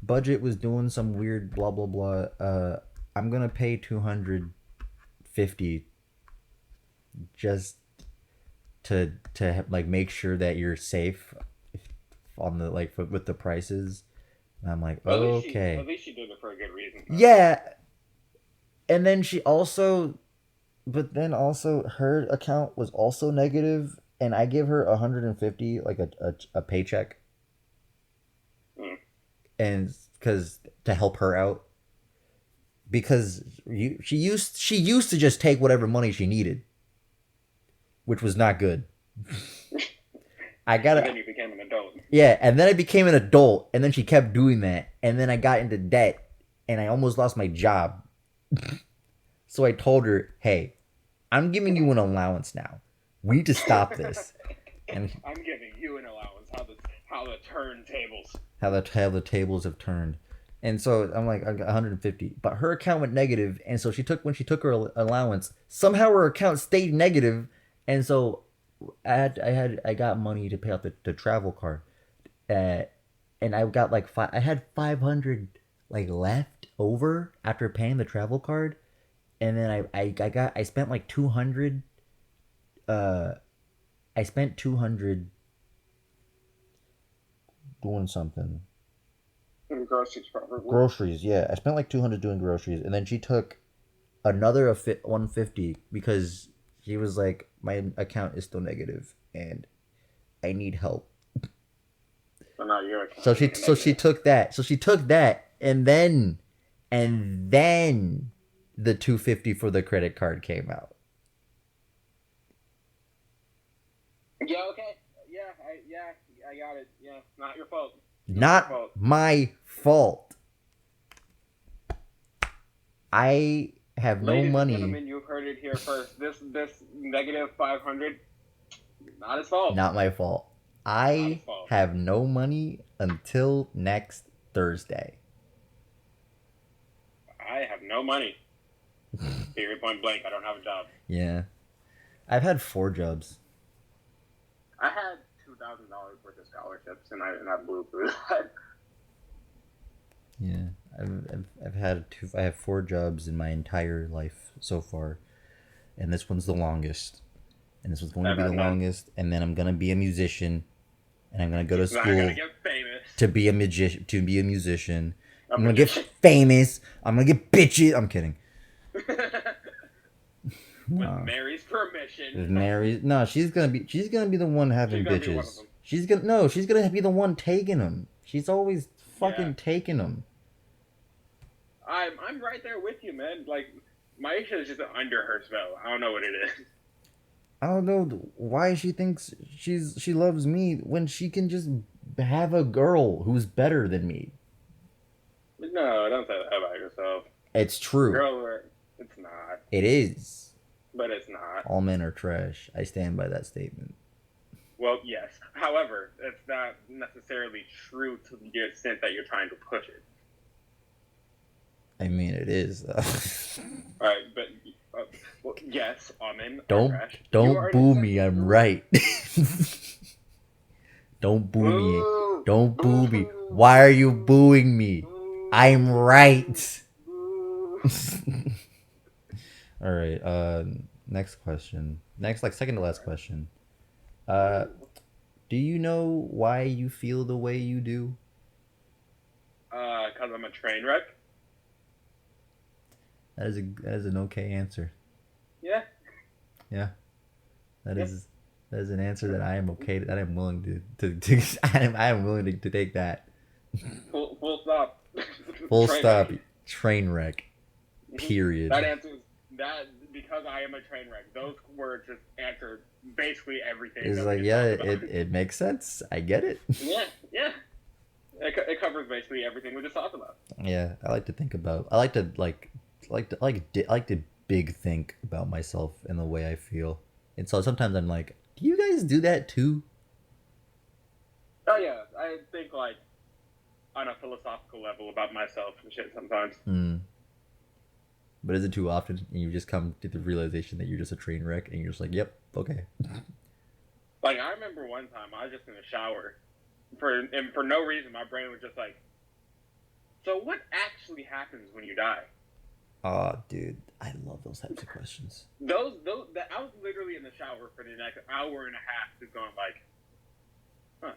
A: budget was doing some weird blah blah blah. I'm gonna pay 250 just to like make sure that you're safe on the like with the prices. And I'm like,
B: Well,
A: okay,
B: at least she did it for a good reason.
A: yeah. And then but then also her account was also negative, and I give her 150 like a paycheck,
B: Mm.
A: and because to help her out because she used to just take whatever money she needed, which was not good. I got
B: And then you became an adult.
A: Yeah, and then I became an adult, and then she kept doing that, and then I got into debt, and I almost lost my job. So I told her, "Hey, I'm giving you an allowance now. We need to stop this." And
B: I'm giving you an allowance. How the turntables.
A: how the tables have turned. And so I'm like, I got 150, but her account went negative, and so when she took her allowance, somehow her account stayed negative, and so I got money to pay off the travel card, uh, and I got like I had 500 like left over after paying the travel card, and then I spent like 200. Uh, I spent 200 doing something.
B: Groceries, probably.
A: Groceries, yeah. I spent like 200 doing groceries, and then she took another 150 because she was like, my account is still negative, and I need help.
B: So now your account.
A: So she took that. So she took that, and then the 250 for the credit card came out.
B: Yeah. Okay. I got it. Yeah. Not your fault.
A: Not my fault. I have no
B: Ladies
A: money.
B: and gentlemen, you've heard it here first. This negative 500, not his fault.
A: Not my fault. I have no money until next Thursday.
B: I have no money. Period, point blank. I don't have a job.
A: Yeah. I've had 4 jobs.
B: I had $2,000 worth of scholarships, and I blew through that.
A: Yeah. I have 4 jobs in my entire life so far, and this one's the longest, and this one's going to be the longest, and then I'm gonna be a musician, and I'm gonna go to school to be a musician. I'm gonna get famous. I'm gonna get bitches. I'm kidding.
B: With Mary's permission.
A: With Mary, no, she's gonna be the one having bitches. She's gonna be the one taking him. She's always
B: Yeah,
A: fucking taking him.
B: I'm right there with you, man. Like Maisha is just under her spell. I don't know what it is.
A: I don't know why she thinks she loves me when she can just have a girl who's better than me.
B: No, don't say that about yourself.
A: It's true.
B: Girl, it's not.
A: It is.
B: But it's not.
A: All men are trash. I stand by that statement.
B: Well, yes. However, it's not necessarily true to the extent that you're trying to push it.
A: I mean, it is.
B: All right, but well, yes, men are
A: don't
B: trash.
A: don't boo me. I'm right. Don't boo me.
B: Boo!
A: Don't boo me.
B: Boo!
A: Why are you booing me?
B: Boo!
A: I'm right.
B: Boo!
A: All right. Next question. Next, like second to last question. Uh, do you know why you feel the way you do?
B: Because I'm a train wreck.
A: That is an okay answer.
B: Yeah.
A: Yeah. That
B: Yeah.
A: is that is an answer that I am okay. That I'm willing I am willing to take that.
B: Full stop.
A: Full
B: Train
A: stop.
B: wreck.
A: Train wreck. Period.
B: That answers that because I am a train wreck. Those words just answer basically everything.
A: It's
B: that
A: like
B: we
A: yeah,
B: just talked about.
A: it makes sense. I get it.
B: Yeah, yeah. It covers basically everything we just talked about.
A: Yeah, I like to think about. I like to like to big think about myself and the way I feel. And so sometimes I'm like, do you guys do that too?
B: Oh yeah, I think like on a philosophical level about myself and shit sometimes.
A: Hmm. But is it too often and you just come to the realization that you're just a train wreck and you're just like, yep, okay.
B: Like I remember one time I was just in the shower, for no reason my brain was just like, so what actually happens when you die?
A: Oh, dude, I love those types of questions.
B: I was literally in the shower for the next hour and a half, just going like,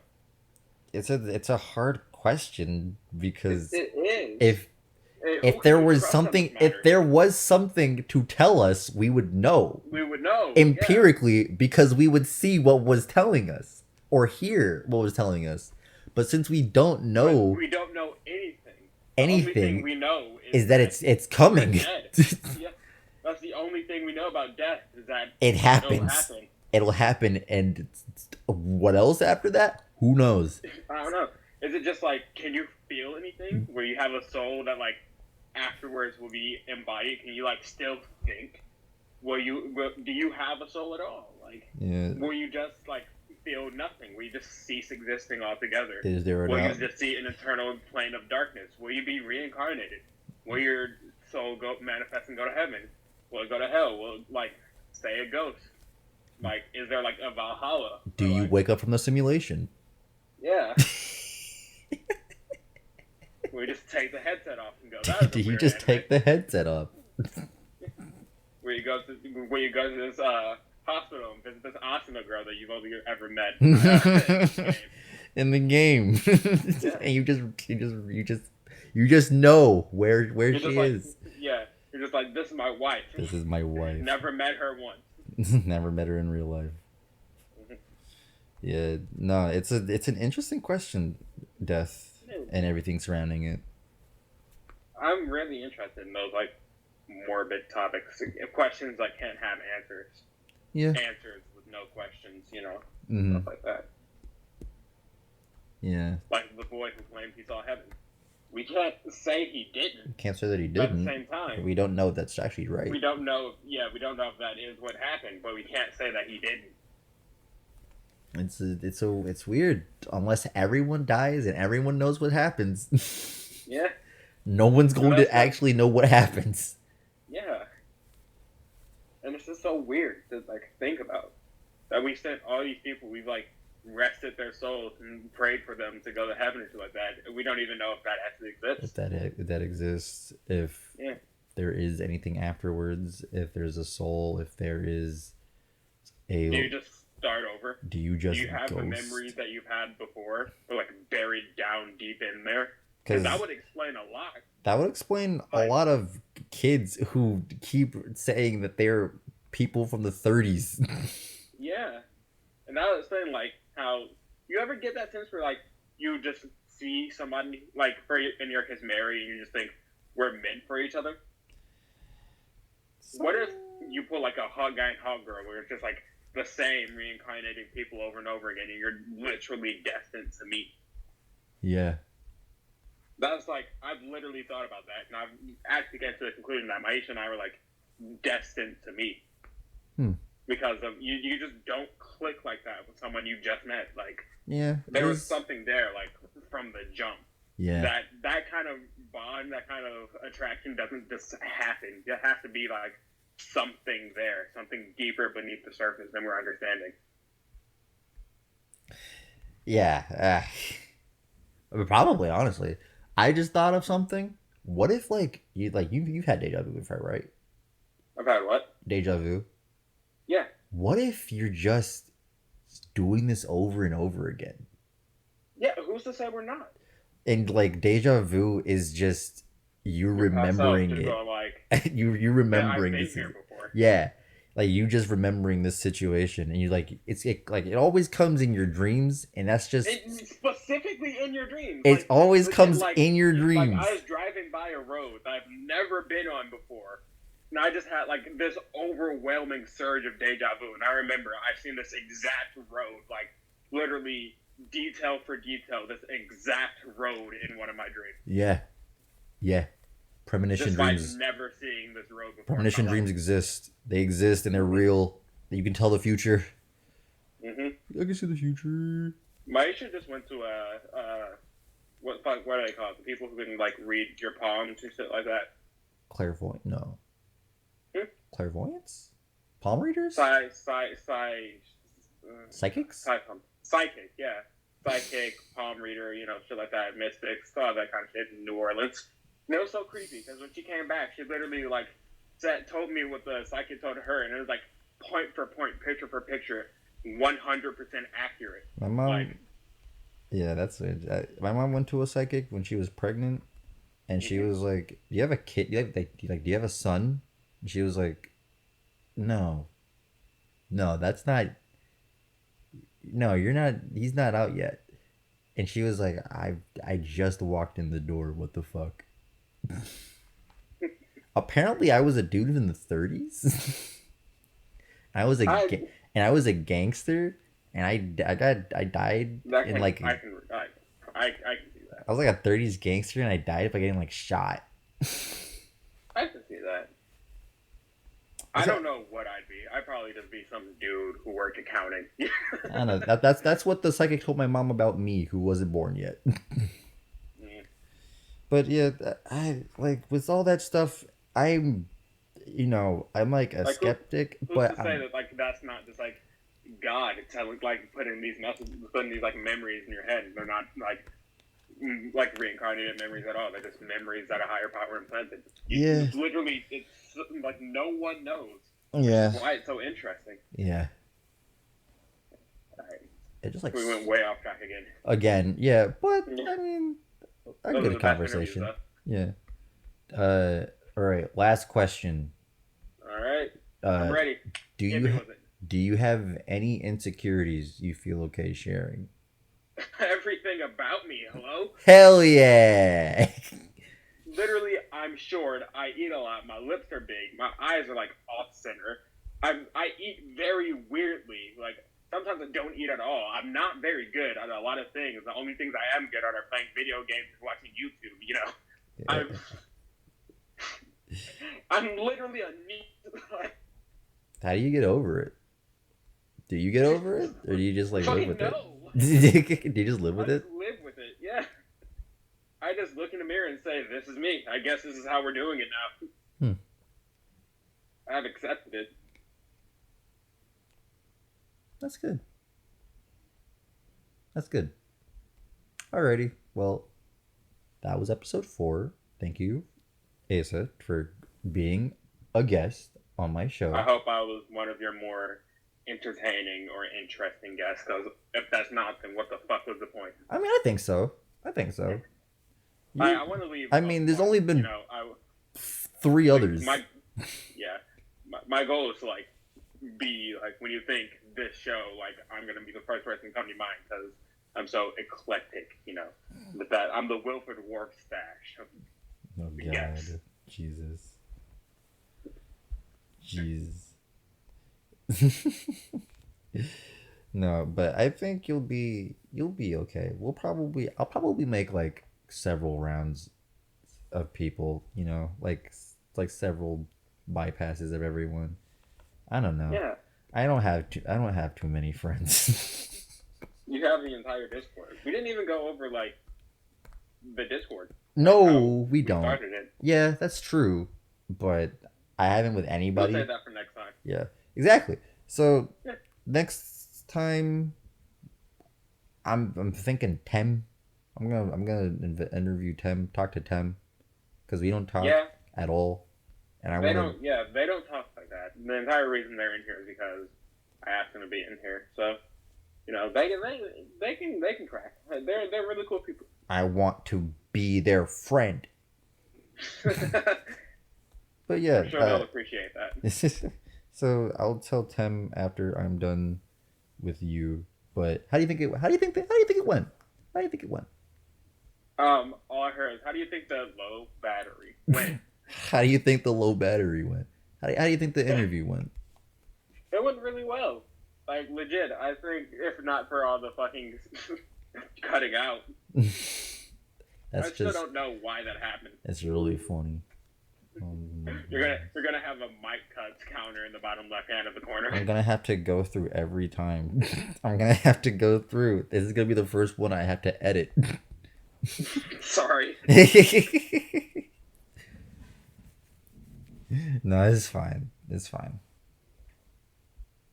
A: It's a hard question because
B: it is.
A: if
B: Who can we trust on this matter?
A: if there was something to tell us, we would know
B: We would know
A: empirically because we would see what was telling us or hear what was telling us. But since we don't
B: yeah.
A: know
B: We don't know anything. The only thing
A: anything,
B: we know
A: is that it's coming.
B: dead. Yeah, that's the only thing we know about death is that
A: It
B: it'll
A: happens.
B: happen.
A: It'll happen, and what else after that? Who knows?
B: I don't know. Is it just like, can you feel anything where you have a soul that like afterwards will be embodied? Can you like still think? Do you have a soul at all? Like,
A: Yeah.
B: will you just like feel nothing? Will you just cease existing altogether?
A: Is there
B: Will you
A: an
B: just see an eternal plane of darkness? Will you be reincarnated? Will your soul go manifest and go to heaven? Will it go to hell? Will it, like, stay a ghost? Like, is there like a Valhalla?
A: do
B: Or,
A: you
B: like,
A: wake up from the simulation?
B: Yeah. We just take the headset off and go. That was a
A: Do you
B: weird
A: just
B: anime."
A: take the headset off?
B: Where you go to this hospital and visit this Asuna girl that you've only ever met.
A: In the game, and you just know where
B: You're
A: she
B: just like,
A: is.
B: yeah, you're just like, this is my wife.
A: This is my wife.
B: Never met her once.
A: Never met her in real life.
B: Mhm.
A: Yeah, no, it's an interesting question, death and everything surrounding it.
B: I'm really interested in those like morbid topics, questions that can't have answers,
A: Yeah.
B: answers with no questions,
A: Hmm.
B: stuff like that.
A: Yeah.
B: Like the boy who claimed he saw heaven. We can't say he didn't,
A: Can't say that he
B: but at the
A: didn't.
B: same time,
A: We don't know if that's actually right.
B: we don't know. Yeah, we don't know if that is what happened, but we can't say that he didn't.
A: It's weird. Unless everyone dies and everyone knows what happens,
B: Yeah,
A: no one's going
B: Well, that's
A: to actually know what happens.
B: yeah. And it's just so weird to like think about that we sent all these people. We've like rested their souls and prayed for them to go to heaven or something like that. We don't even know if that actually exists.
A: If that exists, if
B: Yeah.
A: there is anything afterwards, if there's a soul, if there is a.
B: Do you just start over?
A: Do you just
B: Do you have the
A: ghost?
B: memories that you've had before, or like buried down deep in there?
A: Because
B: Because that would explain a lot.
A: that would explain a
B: Like-
A: lot of kids who keep saying that they're people from the 30s.
B: Yeah, and that would explain like how You ever get that sense where like you just see somebody like for in your case Mary and you just think we're meant for each other? What if you put like a hot guy and hot girl where it's just like the same reincarnating people over and over again and you're literally destined to meet?
A: Yeah.
B: That's like I've literally thought about that and I've actually get to the conclusion that Maisha and I were like destined to meet. Because of you just don't click like that with someone you just met. Like
A: Yeah.
B: there was something there like from the jump.
A: Yeah.
B: That kind of bond, that kind of attraction doesn't just happen. There has to be like something there, something deeper beneath the surface than we're understanding.
A: Yeah. Probably, honestly. I just thought of something. What if you've had deja vu before, right?
B: I've had what?
A: Deja vu.
B: Yeah.
A: What if you're just doing this over and over again?
B: Yeah, who's to say we're not?
A: And like deja vu is just you remembering it.
B: Like,
A: you remembering
B: yeah, I've been
A: this.
B: here before.
A: Yeah. Like you just remembering this situation, and you like it always comes in your dreams, and that's just
B: specifically in your dreams.
A: It
B: like,
A: always comes
B: like,
A: in your dreams.
B: Like I was driving by a road that I've never been on before, and I just had like this overwhelming surge of deja vu. And I remember I've seen this exact road, like literally detail for detail, this exact road in one of my dreams.
A: Yeah, yeah. Premonition
B: Despite
A: dreams.
B: Never seeing this road before.
A: Premonition dreams exist. They exist and they're real. You can tell the future.
B: Mm-hmm.
A: I can see the future.
B: Maisha just went to what do they call it? The people who can like read your palms and shit like that.
A: Clairvoyant? No. Clairvoyance? Palm readers? Psychics?
B: Psychic, yeah. Psychic, palm reader, shit like that. Mystics, all that kind of shit in New Orleans. And it was so creepy because when she came back, she literally like told me what the psychic told her, and it was like point for point, picture for picture, 100% accurate.
A: My mom, yeah, that's it. My mom went to a psychic when she was pregnant, and she was like, "Do you have a kid? Do you have a son?" And she was like, "No, that's not. No, you're not. He's not out yet." And she was like, "I just walked in the door. What the fuck?" Apparently, I was a dude in the 30s. I was a gangster, and I died in like
B: I can see that.
A: I was like a 30s gangster, and I died by getting like shot.
B: I can see that. I don't know what I'd be. I'd probably just be some dude who worked accounting.
A: I don't know. That's what the psychic told my mom about me, who wasn't born yet. But yeah, I like with all that stuff. I'm like a skeptic,
B: who's
A: but
B: to say that like that's not just like God telling like putting these like memories in your head. They're not like reincarnated memories at all. They're just memories that a higher power implanted.
A: Yeah.
B: Literally, it's like no one knows.
A: Yeah.
B: Why it's so interesting.
A: Yeah.
B: Right.
A: It just like
B: we went way off track again.
A: Again, yeah, but I mean, a good conversation. Yeah. All right. Last question.
B: All right. I'm ready.
A: Do you have any insecurities you feel okay sharing?
B: Everything about me. Hello.
A: Hell yeah.
B: Literally, I'm short. I eat a lot. My lips are big. My eyes are like off center. I eat very weirdly. Like sometimes I don't eat at all. I'm not very good at a lot of things. The only things I am good at are playing video games and watching YouTube. Yeah. I'm literally a neat.
A: How do you get over it? Do you get over it, or do you just like live with it? Do you just live with it?
B: Live with it, yeah. I just look in the mirror and say, "This is me. I guess this is how we're doing it now." I've accepted it.
A: That's good. That's good. Alrighty. Well, that was episode 4. Thank you, Asa, for being a guest on my show.
B: I hope I was one of your more entertaining or interesting guests, because if that's not, then what the fuck was the point?
A: I mean, I think so.
B: I want to leave.
A: I mean, there's only been 3 others.
B: My goal is to be when you think this show, I'm gonna be the first person to come to your mind, because I'm so eclectic, With that, I'm the Wilford Warp stash.
A: Oh God,
B: Yes.
A: Jesus, Jesus. No, but I think you'll be okay. I'll probably make like several rounds of people, like several bypasses of everyone. I don't know.
B: Yeah.
A: I don't have too many friends.
B: You have the entire Discord. We didn't even go over like the Discord, like how
A: No, we
B: we
A: don't.
B: started it.
A: Yeah, that's true, but I haven't with
B: We'll save
A: anybody.
B: that for next time.
A: Yeah, exactly. So
B: Yeah.
A: next time, I'm thinking Tem. Interview Tem, talk to Tem, because we don't talk
B: Yeah.
A: at all, and I
B: They
A: want to.
B: don't. Yeah, they don't talk like that. The entire reason they're in here is because I asked them to be in here. So they can crack. They're really cool people.
A: I want to be their friend.
B: I'm
A: But yeah,
B: sure they'll appreciate that.
A: so I'll tell Tem after I'm done with you. But how do you think it? How do you think it went? How do you think it went?
B: All I heard is, how do you think the low battery went?
A: How do you think the low battery went? How do you think the interview went?
B: It went really well. Like, legit. I think if not for all the fucking cutting out,
A: That's
B: I still
A: just
B: don't know why that happened.
A: it's really funny.
B: You're gonna have a mic cuts counter in the bottom left hand of the corner.
A: I'm gonna have to go through every time. I'm gonna have to go through. This is gonna be the first one I have to edit.
B: Sorry.
A: No, it's fine. It's fine.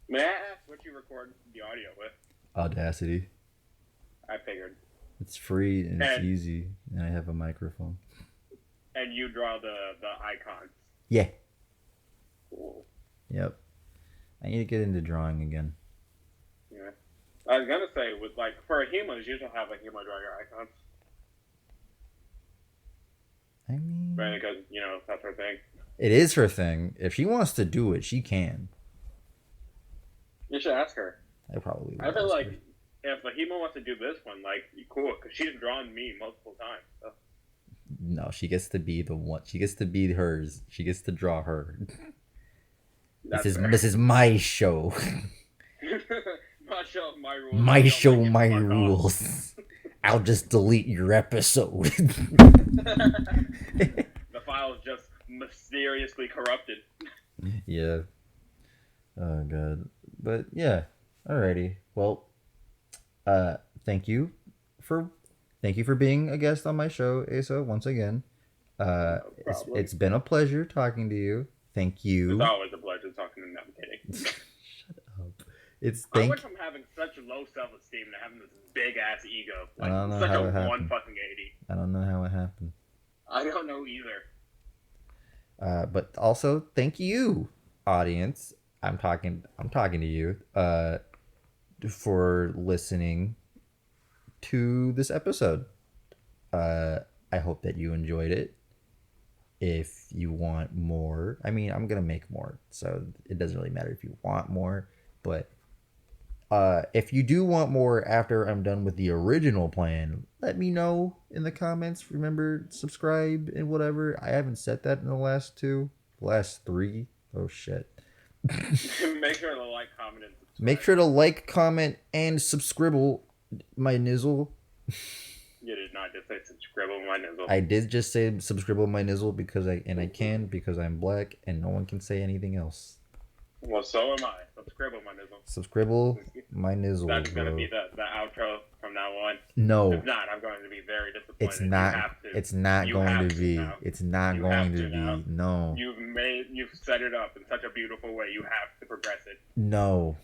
B: May I ask what you record the audio with?
A: Audacity.
B: I figured.
A: It's free and it's
B: And-
A: easy, and I have a microphone.
B: And you draw the icons.
A: Yeah.
B: Cool.
A: Yep. I need to get into drawing again.
B: Yeah. I was gonna say, with like for humans, you should have a human draw your icons,
A: I mean,
B: right? Because that's her thing.
A: it is her thing. If she wants to do it, she can.
B: You should ask her.
A: I probably.
B: I
A: will
B: feel
A: ask
B: like
A: her.
B: if Lahima wants to do this one, like, cool, because she's drawn me multiple times. So.
A: No, she gets to be the one. She gets to be hers. She gets to draw her.
B: That's
A: This is
B: fair.
A: this is my show.
B: My show, my rules.
A: My
B: Don't
A: show,
B: make it
A: my
B: fuck off.
A: rules. I'll just delete your episode.
B: The file is just mysteriously corrupted.
A: Yeah. Oh god. But yeah. Alrighty. Well, thank you for being a guest on my show, Asa, once again.
B: problem.
A: It's been a pleasure talking to you. Thank you.
B: It's always a pleasure talking to them. I'm kidding.
A: Shut up. It's
B: I
A: thank
B: went from having such low self-esteem to having this big ass ego.
A: I don't know
B: Such
A: how
B: a
A: it happened.
B: 180.
A: I don't know how it happened.
B: I don't know either.
A: But also thank you, audience. I'm talking to you. For listening to this episode. I hope that you enjoyed it. If you want more, I mean, I'm gonna make more, so it doesn't really matter if you want more. But if you do want more after I'm done with the original plan, let me know in the comments. Remember, subscribe and whatever. I haven't said that in the last three. Oh shit.
B: Make sure to like, comment, and subscribe.
A: Make sure to like, comment, and subscribe my nizzle.
B: You did not just say subscribe on my nizzle.
A: I did just say subscribe my nizzle because I can because I'm black and no one can say anything else.
B: Well, so am I. Subscribe on my nizzle.
A: Subscribe my nizzle.
B: That's
A: bro.
B: gonna be the outro from now on.
A: No,
B: If not, I'm going to be very disappointed.
A: it's
B: You
A: not.
B: have to.
A: It's not
B: You
A: going
B: have
A: to
B: to
A: be.
B: now.
A: It's not
B: You
A: going
B: have
A: to
B: to now.
A: be. No.
B: You've set it up in such a beautiful way. You have to progress it.
A: No.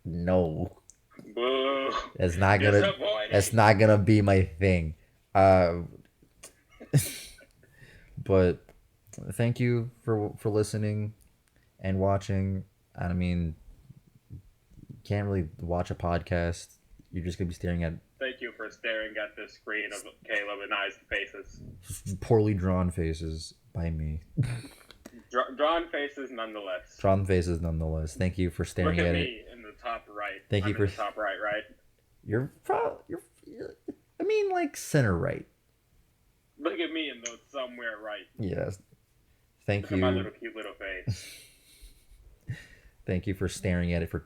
A: No.
B: Boo.
A: That's not gonna.
B: Disappointed.
A: That's not gonna be my thing. But thank you for listening and watching. I mean, you can't really watch a podcast. You're just gonna be staring at
B: Thank you for staring at the screen of Caleb and I's faces.
A: poorly drawn faces by me.
B: Drawn faces nonetheless.
A: Drawn faces nonetheless. Thank you for staring
B: Look at
A: at
B: me
A: it.
B: in the top right.
A: Thank you
B: I'm
A: for.
B: in the top right, right?
A: You're probably. I mean, like center right.
B: Look at me in the somewhere right.
A: Yes. Thank
B: Look at my
A: you.
B: little cute little face.
A: Thank you for staring at it for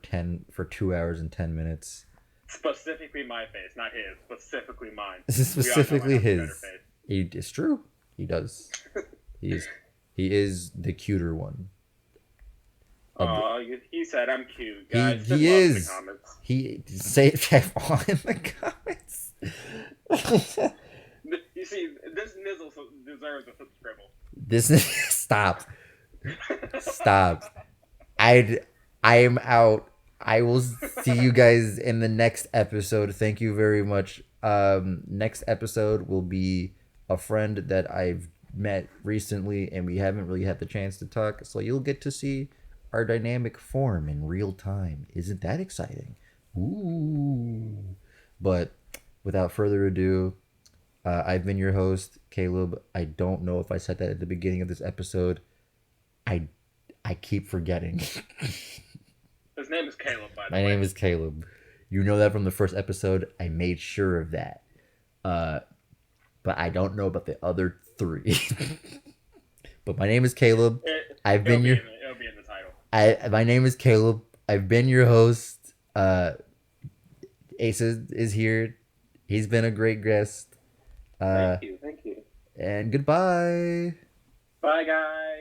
A: 2 hours and 10 minutes.
B: Specifically my face, not his. Specifically mine.
A: This is specifically
B: We all know I have
A: his.
B: a better face.
A: It's true. He does. He is the cuter one.
B: Oh, he said I'm cute, guys.
A: He
B: Just love
A: is.
B: in the comments.
A: He say it all in the comments.
B: You see, this Nizzle deserves a subscribble.
A: This is stop. I am out. I will see you guys in the next episode. Thank you very much. Next episode will be a friend that I've met recently, and we haven't really had the chance to talk. So you'll get to see our dynamic form in real time. Isn't that exciting? Ooh! But without further ado, I've been your host, Caleb. I don't know if I said that at the beginning of this episode. I keep forgetting.
B: His name is Caleb, by the
A: My
B: way.
A: name is Caleb. You know that from the first episode. I made sure of that. But I don't know about the other three. But my name is Caleb. It'll be in
B: the title.
A: My name is Caleb. I've been your host. Ace is here. He's been a great guest.
B: Thank you.
A: And goodbye.
B: Bye, guys.